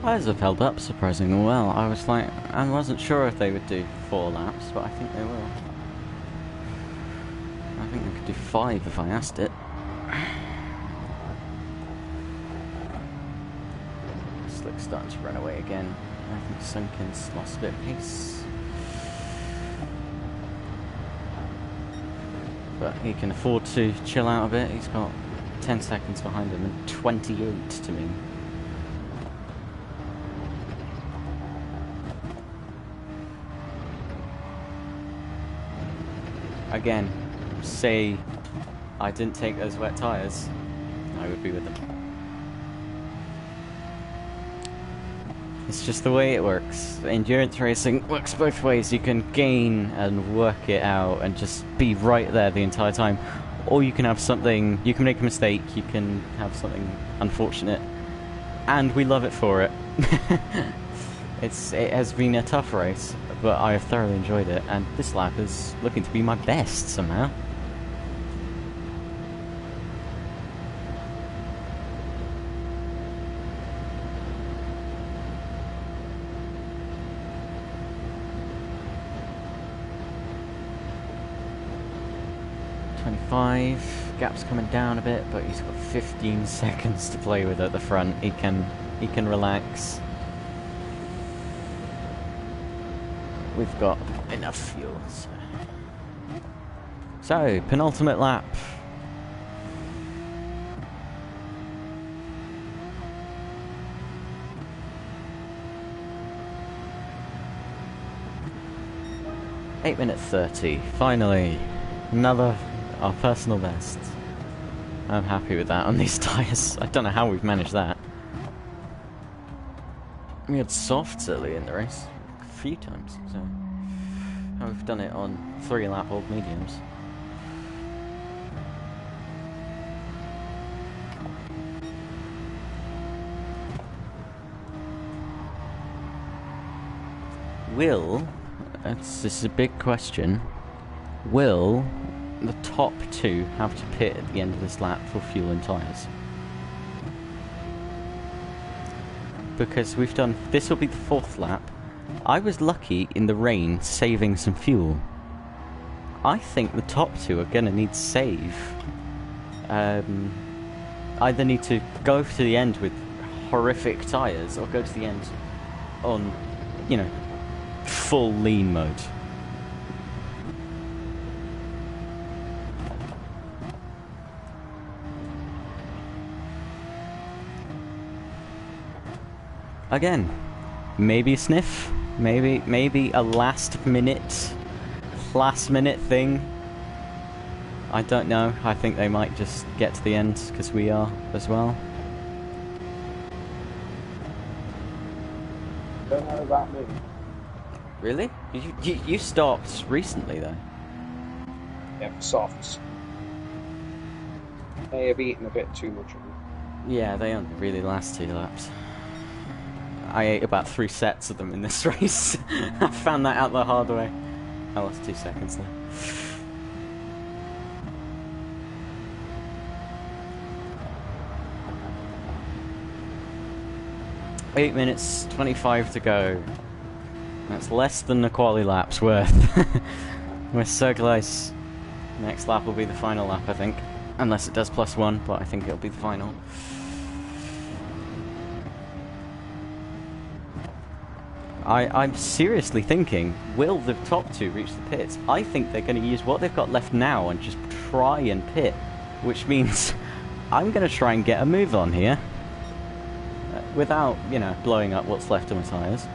[SPEAKER 2] Tyres have held up surprisingly well. I wasn't sure if they would do 4 laps, but I think they will. I think they could do 5 if I asked it. Slick's starting to run away again. I think Sunken's lost a bit of pace. But he can afford to chill out a bit. He's got 10 seconds behind him and 28 to me. Again, say I didn't take those wet tyres, I would be with them. It's just the way it works. Endurance racing works both ways. You can gain and work it out and just be right there the entire time. Or you can have something, you can make a mistake, you can have something unfortunate. And we love it for it. It has been a tough race, but I have thoroughly enjoyed it, and this lap is looking to be my best somehow. Gap's coming down a bit, but he's got 15 seconds to play with at the front. He can relax. We've got enough fuel. So, penultimate lap. Eight minutes 30. Finally, our personal best. I'm happy with that on these tyres. I don't know how we've managed that. We had softs early in the race. A few times, so we've done it on 3-lap old mediums. this is a big question, will the top two have to pit at the end of this lap for fuel and tyres? Because we've done, this will be the 4th lap. I was lucky in the rain saving some fuel. I think the top two are going to need to save. Either need to go to the end with horrific tyres or go to the end on, you know, full lean mode. Again, maybe a sniff, maybe a last minute thing. I don't know. I think they might just get to the end because we are as well.
[SPEAKER 1] Don't know about me.
[SPEAKER 2] Really? You stopped recently though.
[SPEAKER 1] Yeah, for softs. They have eaten a bit too much of it.
[SPEAKER 2] Yeah, they only really last 2 laps. I ate about 3 sets of them in this race. I found that out the hard way. I lost 2 seconds there. Eight minutes 25 to go. That's less than the quali lap's worth. We're so close. Next lap will be the final lap, I think. Unless it does +1, but I think it'll be the final. I'm seriously thinking, will the top two reach the pits? I think they're going to use what they've got left now and just try and pit. Which means I'm going to try and get a move on here. Without, you know, blowing up what's left of my tyres.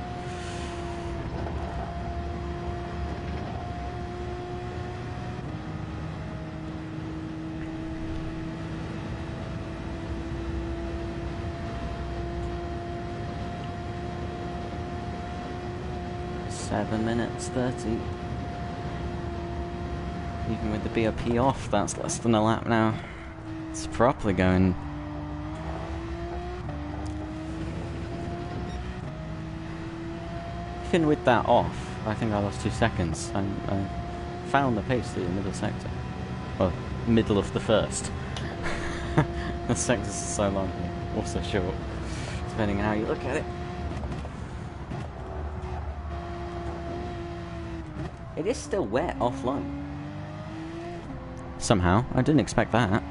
[SPEAKER 2] Seven minutes 30. Even with the BOP off, that's less than a lap now. It's properly going. Even with that off, I think I lost 2 seconds. I found the pace through the middle sector. Well, middle of the first. The sectors are so long here, also short, depending on how you look at it. It is still wet offline. Somehow, I didn't expect that.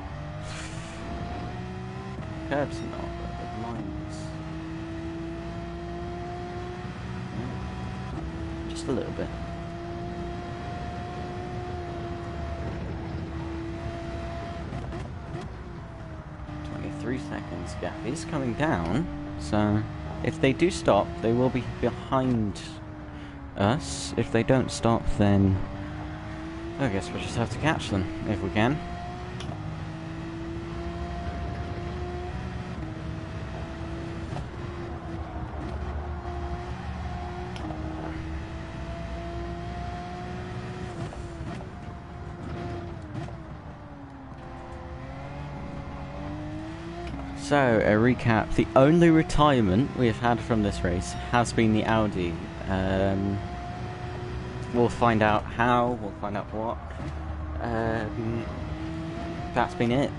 [SPEAKER 2] Curbs not, but the lines. Just a little bit. 23 seconds gap is coming down, so if they do stop, they will be behind us. If they don't stop, then I guess we'll just have to catch them if we can. So, a recap. The only retirement we have had from this race has been the Audi. We'll find out how, we'll find out what. That's been it.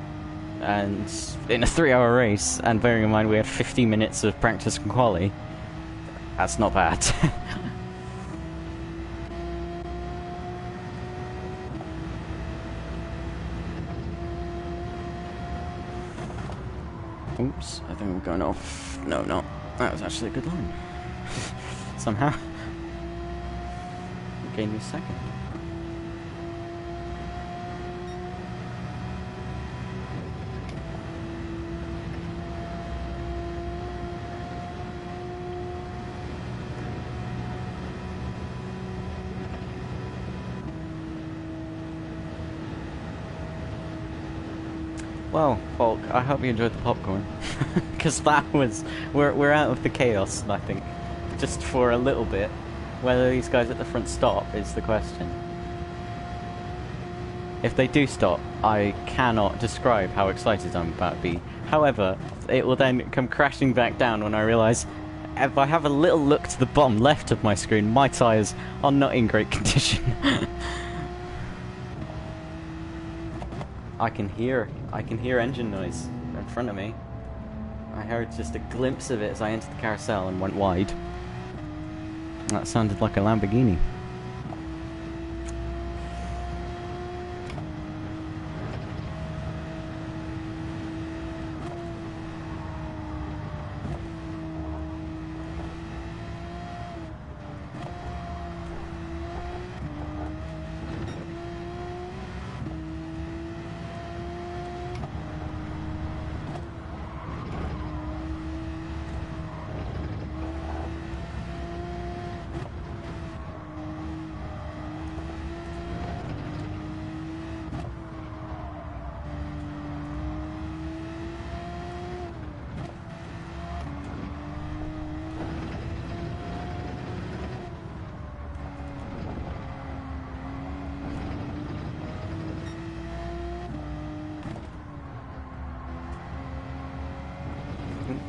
[SPEAKER 2] And in a 3-hour race, and bearing in mind we had 50 minutes of practice and quali, that's not bad. Oops, I think we're going off. No, not. That was actually a good line. Somehow. Gave me a second. Well, Volk, I hope you enjoyed the popcorn. Because that was... We're out of the chaos, I think. Just for a little bit. Whether these guys at the front stop is the question. If they do stop, I cannot describe how excited I'm about to be. However, it will then come crashing back down when I realise if I have a little look to the bottom left of my screen, my tyres are not in great condition. I can hear engine noise in front of me. I heard just a glimpse of it as I entered the carousel and went wide. That sounded like a Lamborghini.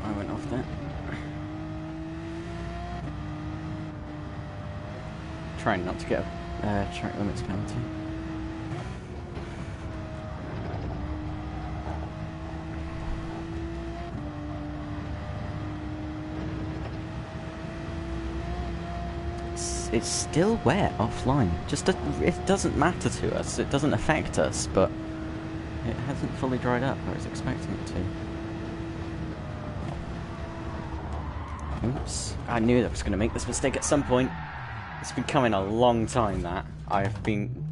[SPEAKER 2] I went off that. Trying not to get a track limits penalty. It's still wet offline. It doesn't matter to us. It doesn't affect us, but it hasn't fully dried up. I was expecting it to. Oops. I knew that I was going to make this mistake at some point. It's been coming a long time, that. I've been...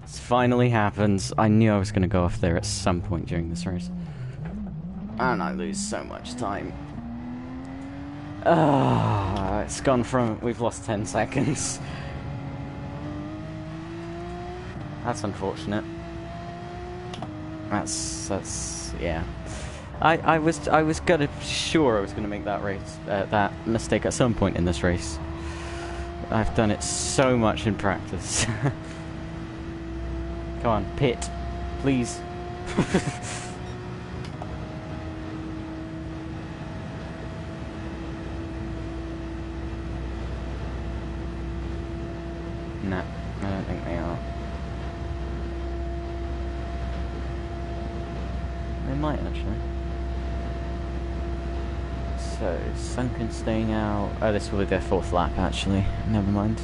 [SPEAKER 2] It's finally happened. I knew I was going to go off there at some point during this race. And I lose so much time. It's gone from... We've lost 10 seconds. That's unfortunate. That's... yeah. I was sure I was gonna make that race, that mistake at some point in this race. I've done it so much in practice. Come on, pit, please. Nah, I don't think they are. They might actually. So, Sunken staying out. Oh, this will be their 4th lap, actually. Never mind.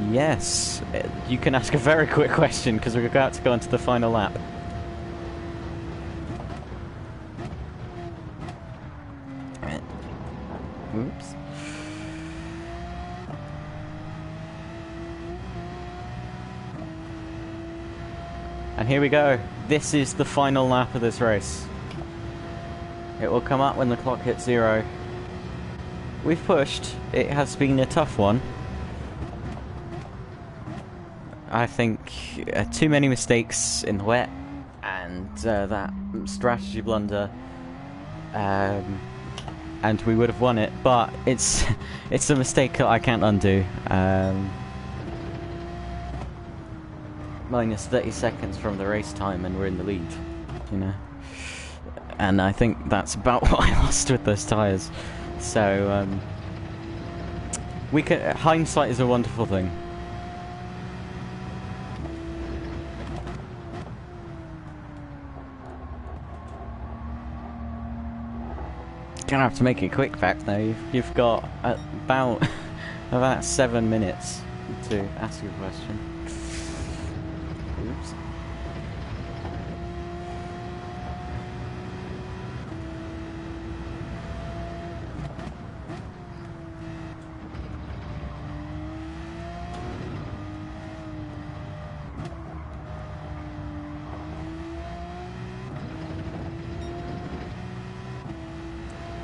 [SPEAKER 2] Yes, you can ask a very quick question because we're about to go into the final lap. Oops. And here we go. This is the final lap of this race. It will come up when the clock hits 0. We've pushed. It has been a tough one. I think too many mistakes in the wet and that strategy blunder, and we would have won it. But it's a mistake that I can't undo. Minus 30 seconds from the race time, and we're in the lead. You know. And I think that's about what I lost with those tyres. So, hindsight is a wonderful thing. Gonna have to make it quick back though. You've got about 7 minutes to ask your question. Oops.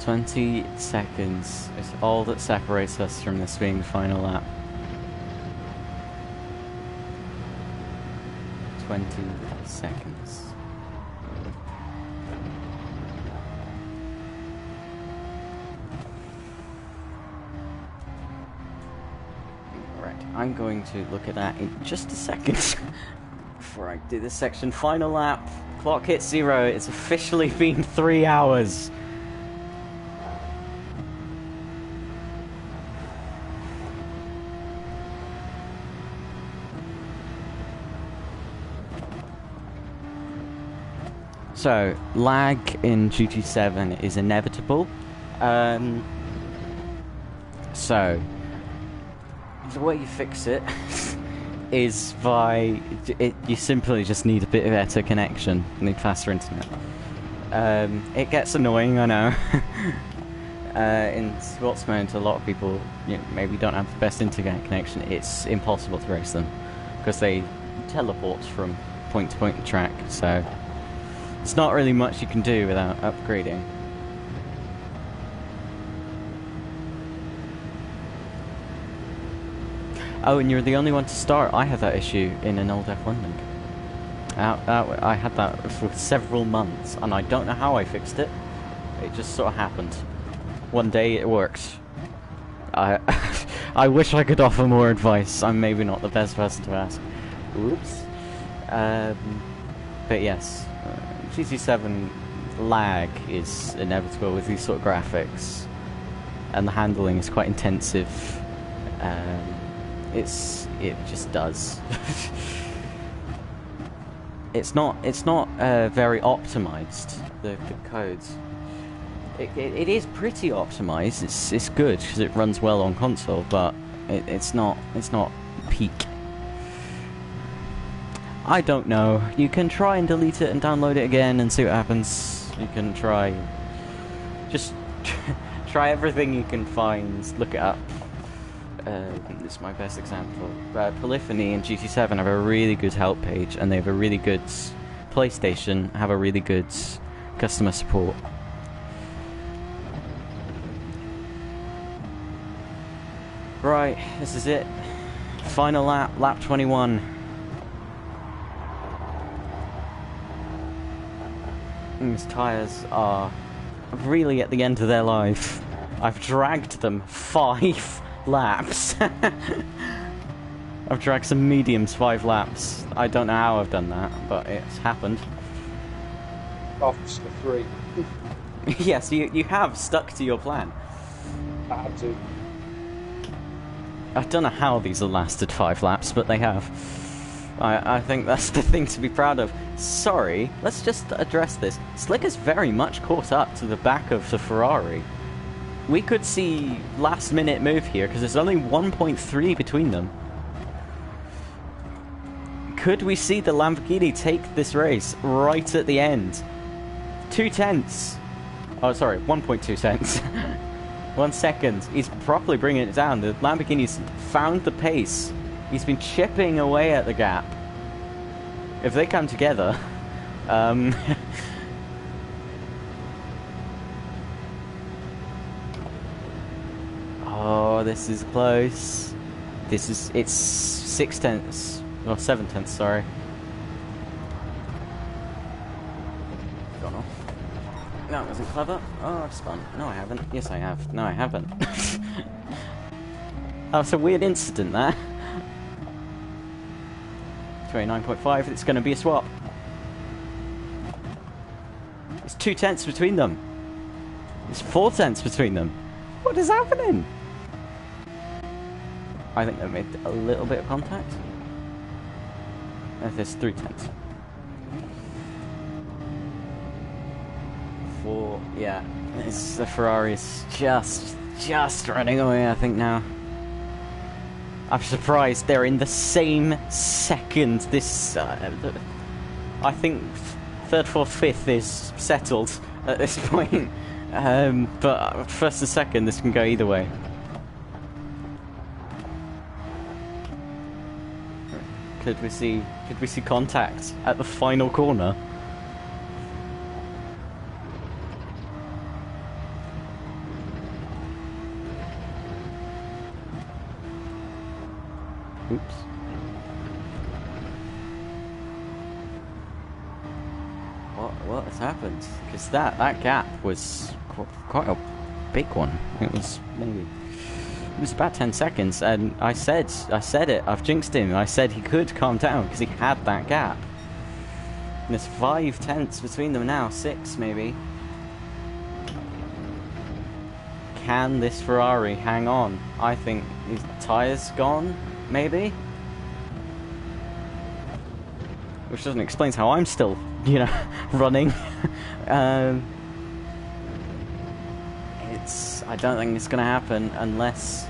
[SPEAKER 2] "20 seconds is all that separates us from this being the final lap." 20 seconds. Right, I'm going to look at that in just a second before I do this section. Final lap, Clock hit 0. It's officially been 3 hours. So, lag in GT7 is inevitable. So, the way you fix it is by... you simply just need a bit better connection. You need faster internet. It gets annoying, I know. In sports mode, a lot of people maybe don't have the best internet connection. It's impossible to race them because they teleport from point to point in the track, so... It's not really much you can do without upgrading. Oh, and you're the only one to start. I had that issue in an old F1 link. I had that for several months, and I don't know how I fixed it. It just sort of happened. One day it worked. I wish I could offer more advice. I'm maybe not the best person to ask. Oops. But yes. GT7 lag is inevitable with these sort of graphics, and the handling is quite intensive. It just does. it's not very optimized, the codes. It is pretty optimized. It's good because it runs well on console, but it's not peak. I don't know. You can try and delete it and download it again and see what happens. You can try... Just try everything you can find. Look it up. This is my best example. Polyphony and GT7 have a really good help page, and they have a really good... PlayStation have a really good customer support. Right, this is it. Final lap, lap 21. These tyres are really at the end of their life. I've dragged them 5 laps. I've dragged some mediums 5 laps. I don't know how I've done that, but it's happened.
[SPEAKER 1] Offs for 3.
[SPEAKER 2] Yes, you have stuck to your plan.
[SPEAKER 1] I had to.
[SPEAKER 2] I don't know how these have lasted 5 laps, but they have. I think that's the thing to be proud of. Sorry, let's just address this. Slick is very much caught up to the back of the Ferrari. We could see last minute move here because there's only 1.3 between them. Could we see the Lamborghini take this race right at the end? 2 tenths. Oh, sorry, 1.2 tenths. 1 second. He's properly bringing it down. The Lamborghini's found the pace. He's been chipping away at the gap. If they come together, oh, this is close. It's 6 tenths, or 7 tenths, sorry. Gone off. That wasn't clever. Oh, I've spun. No, I haven't. Yes, I have. No, I haven't. That was a weird incident there. 29.5, it's going to be a swap. It's 2 tenths between them. It's 4 tenths between them. What is happening? I think they made a little bit of contact. There's 3 tenths. 4, yeah. It's the Ferrari's just running away, I think, now. I'm surprised they're in the same second. This, I think, 3rd, 4th, 5th is settled at this point. But 1st and 2nd, this can go either way. Could we see contact at the final corner? Oops. What has happened? Because that gap was quite a big one. It was about 10 seconds, and I said it. I've jinxed him. I said he could calm down because he had that gap. There's 5 tenths between them now, 6 maybe. Can this Ferrari hang on? I think his tyres gone, maybe? Which doesn't explain how I'm still, you know, running. I don't think it's gonna happen unless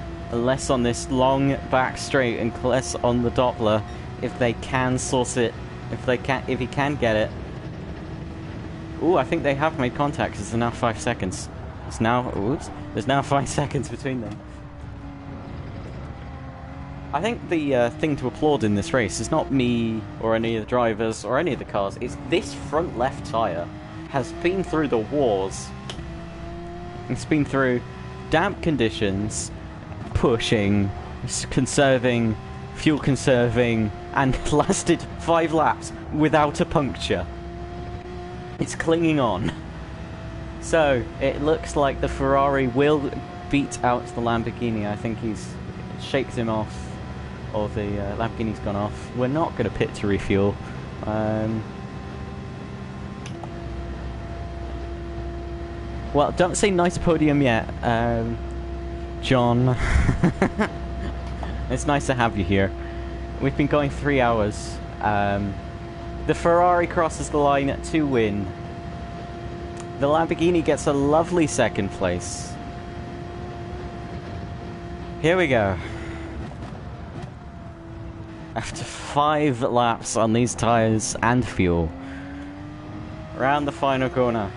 [SPEAKER 2] on this long back straight and less on the Doppler, if they can source it, if he can get it. Ooh, I think they have made contact. It's now 5 seconds. There's now 5 seconds between them. I think the thing to applaud in this race is not me or any of the drivers or any of the cars. It's this front left tyre has been through the wars. It's been through damp conditions, pushing, conserving, fuel conserving, and lasted 5 laps without a puncture. It's clinging on. So, it looks like the Ferrari will beat out the Lamborghini. I think he's shaked him off, or the Lamborghini's gone off. We're not going to pit to refuel. Well, don't say nice podium yet, John. It's nice to have you here. We've been going 3 hours. The Ferrari crosses the line to win. The Lamborghini gets a lovely 2nd place. Here we go. After 5 laps on these tyres and fuel, around the final corner.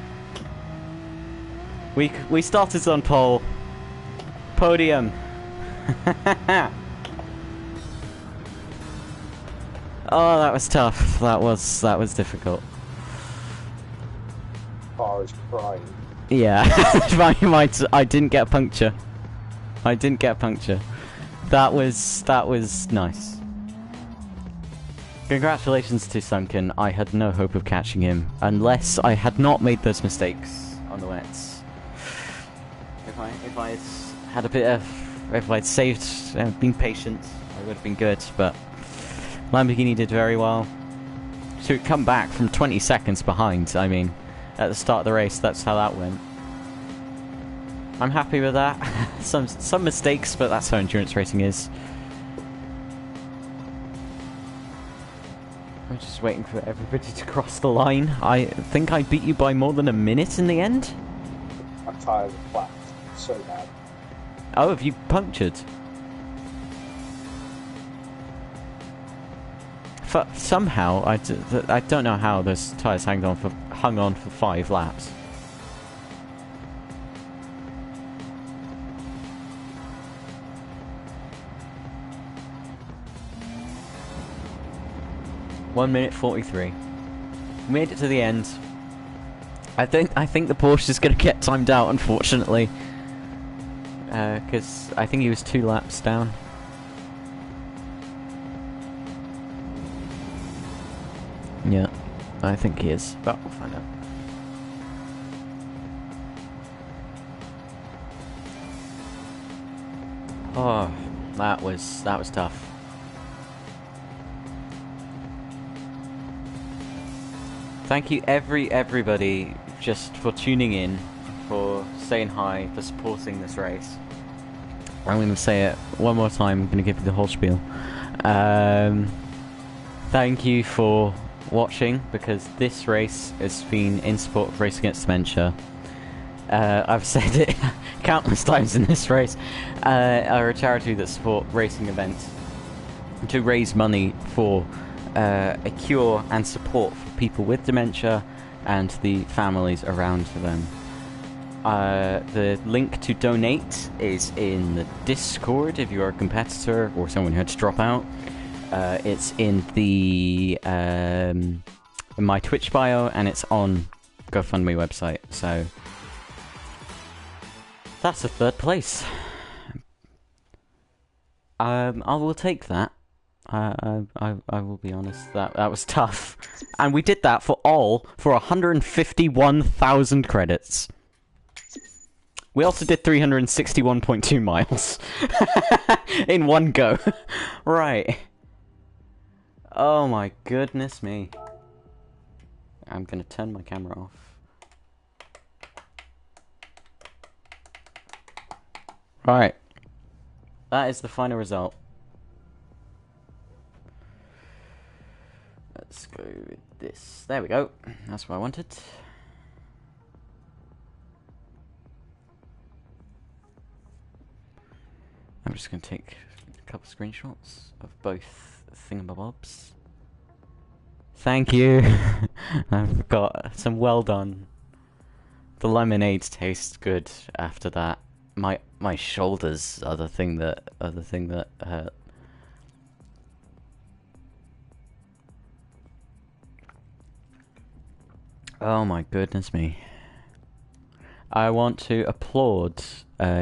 [SPEAKER 2] We started on pole. Podium. Oh, that was tough. That was difficult.
[SPEAKER 1] Car is crying.
[SPEAKER 2] Yeah, I didn't get a puncture. That was nice. Congratulations to Sunken. I had no hope of catching him unless I had not made those mistakes on the wets. If I had a bit of, if I'd saved and been patient, I would have been good. But Lamborghini did very well. To come back from 20 seconds behind, I mean, at the start of the race, that's how that went. I'm happy with that. some mistakes, but that's how endurance racing is. I'm just waiting for everybody to cross the line. I think I beat you by more than a minute in the end.
[SPEAKER 1] My tyres are flat. So bad.
[SPEAKER 2] Oh, have you punctured? Somehow, I don't know how those tyres hung on for 5 laps. One minute 43. We made it to the end. I think the Porsche is going to get timed out, unfortunately. Because I think he was 2 laps down. Yeah, I think he is, but we'll find out. Oh, that was tough. Thank you everybody just for tuning in, for saying hi, for supporting this race. I'm going to say it one more time. I'm going to give you the whole spiel. Thank you for watching, because this race has been in support of Race Against Dementia. I've said it countless times in this race. Are a charity that support racing events to raise money for a cure and support for people with dementia and the families around them. The link to donate is in the Discord if you're a competitor or someone who had to drop out. It's in the in my Twitch bio, and it's on GoFundMe website. So that's a 3rd place. I will take that. I will be honest. That was tough, and we did that for 151,000 credits. We also did 361.2 miles in one go. Right. Oh my goodness me. I'm gonna turn my camera off. Right. That is the final result. Let's go with this. There we go. That's what I wanted. I'm just going to take a couple screenshots of both thingamabobs. Thank you. I've got some well done. The lemonade tastes good after that. My shoulders are the thing that hurt. Oh my goodness me. I want to applaud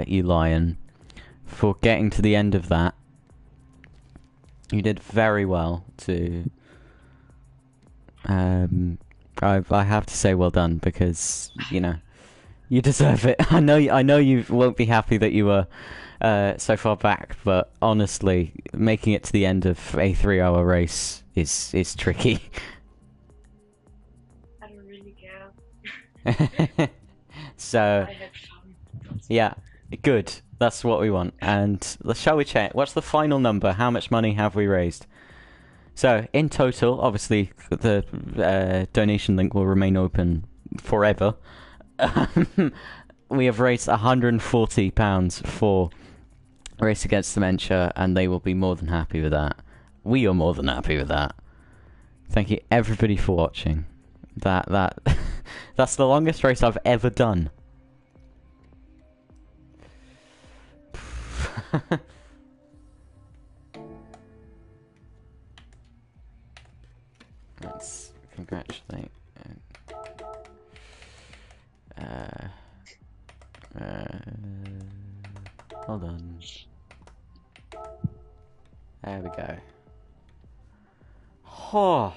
[SPEAKER 2] you, Lion, for getting to the end of that. You did very well to... I have to say well done, because, you know, you deserve it. I know you won't be happy that you were so far back, but honestly, making it to the end of a 3-hour race is tricky.
[SPEAKER 5] I don't really care.
[SPEAKER 2] So,
[SPEAKER 5] I had fun.
[SPEAKER 2] yeah, good. That's what we want. And shall we check? What's the final number? How much money have we raised? So, in total, obviously, the donation link will remain open forever. We have raised £140 for Race Against Dementia, and they will be more than happy with that. We are more than happy with that. Thank you, everybody, for watching. That's the longest race I've ever done. Let's congratulate. Hold on. There we go. Oh.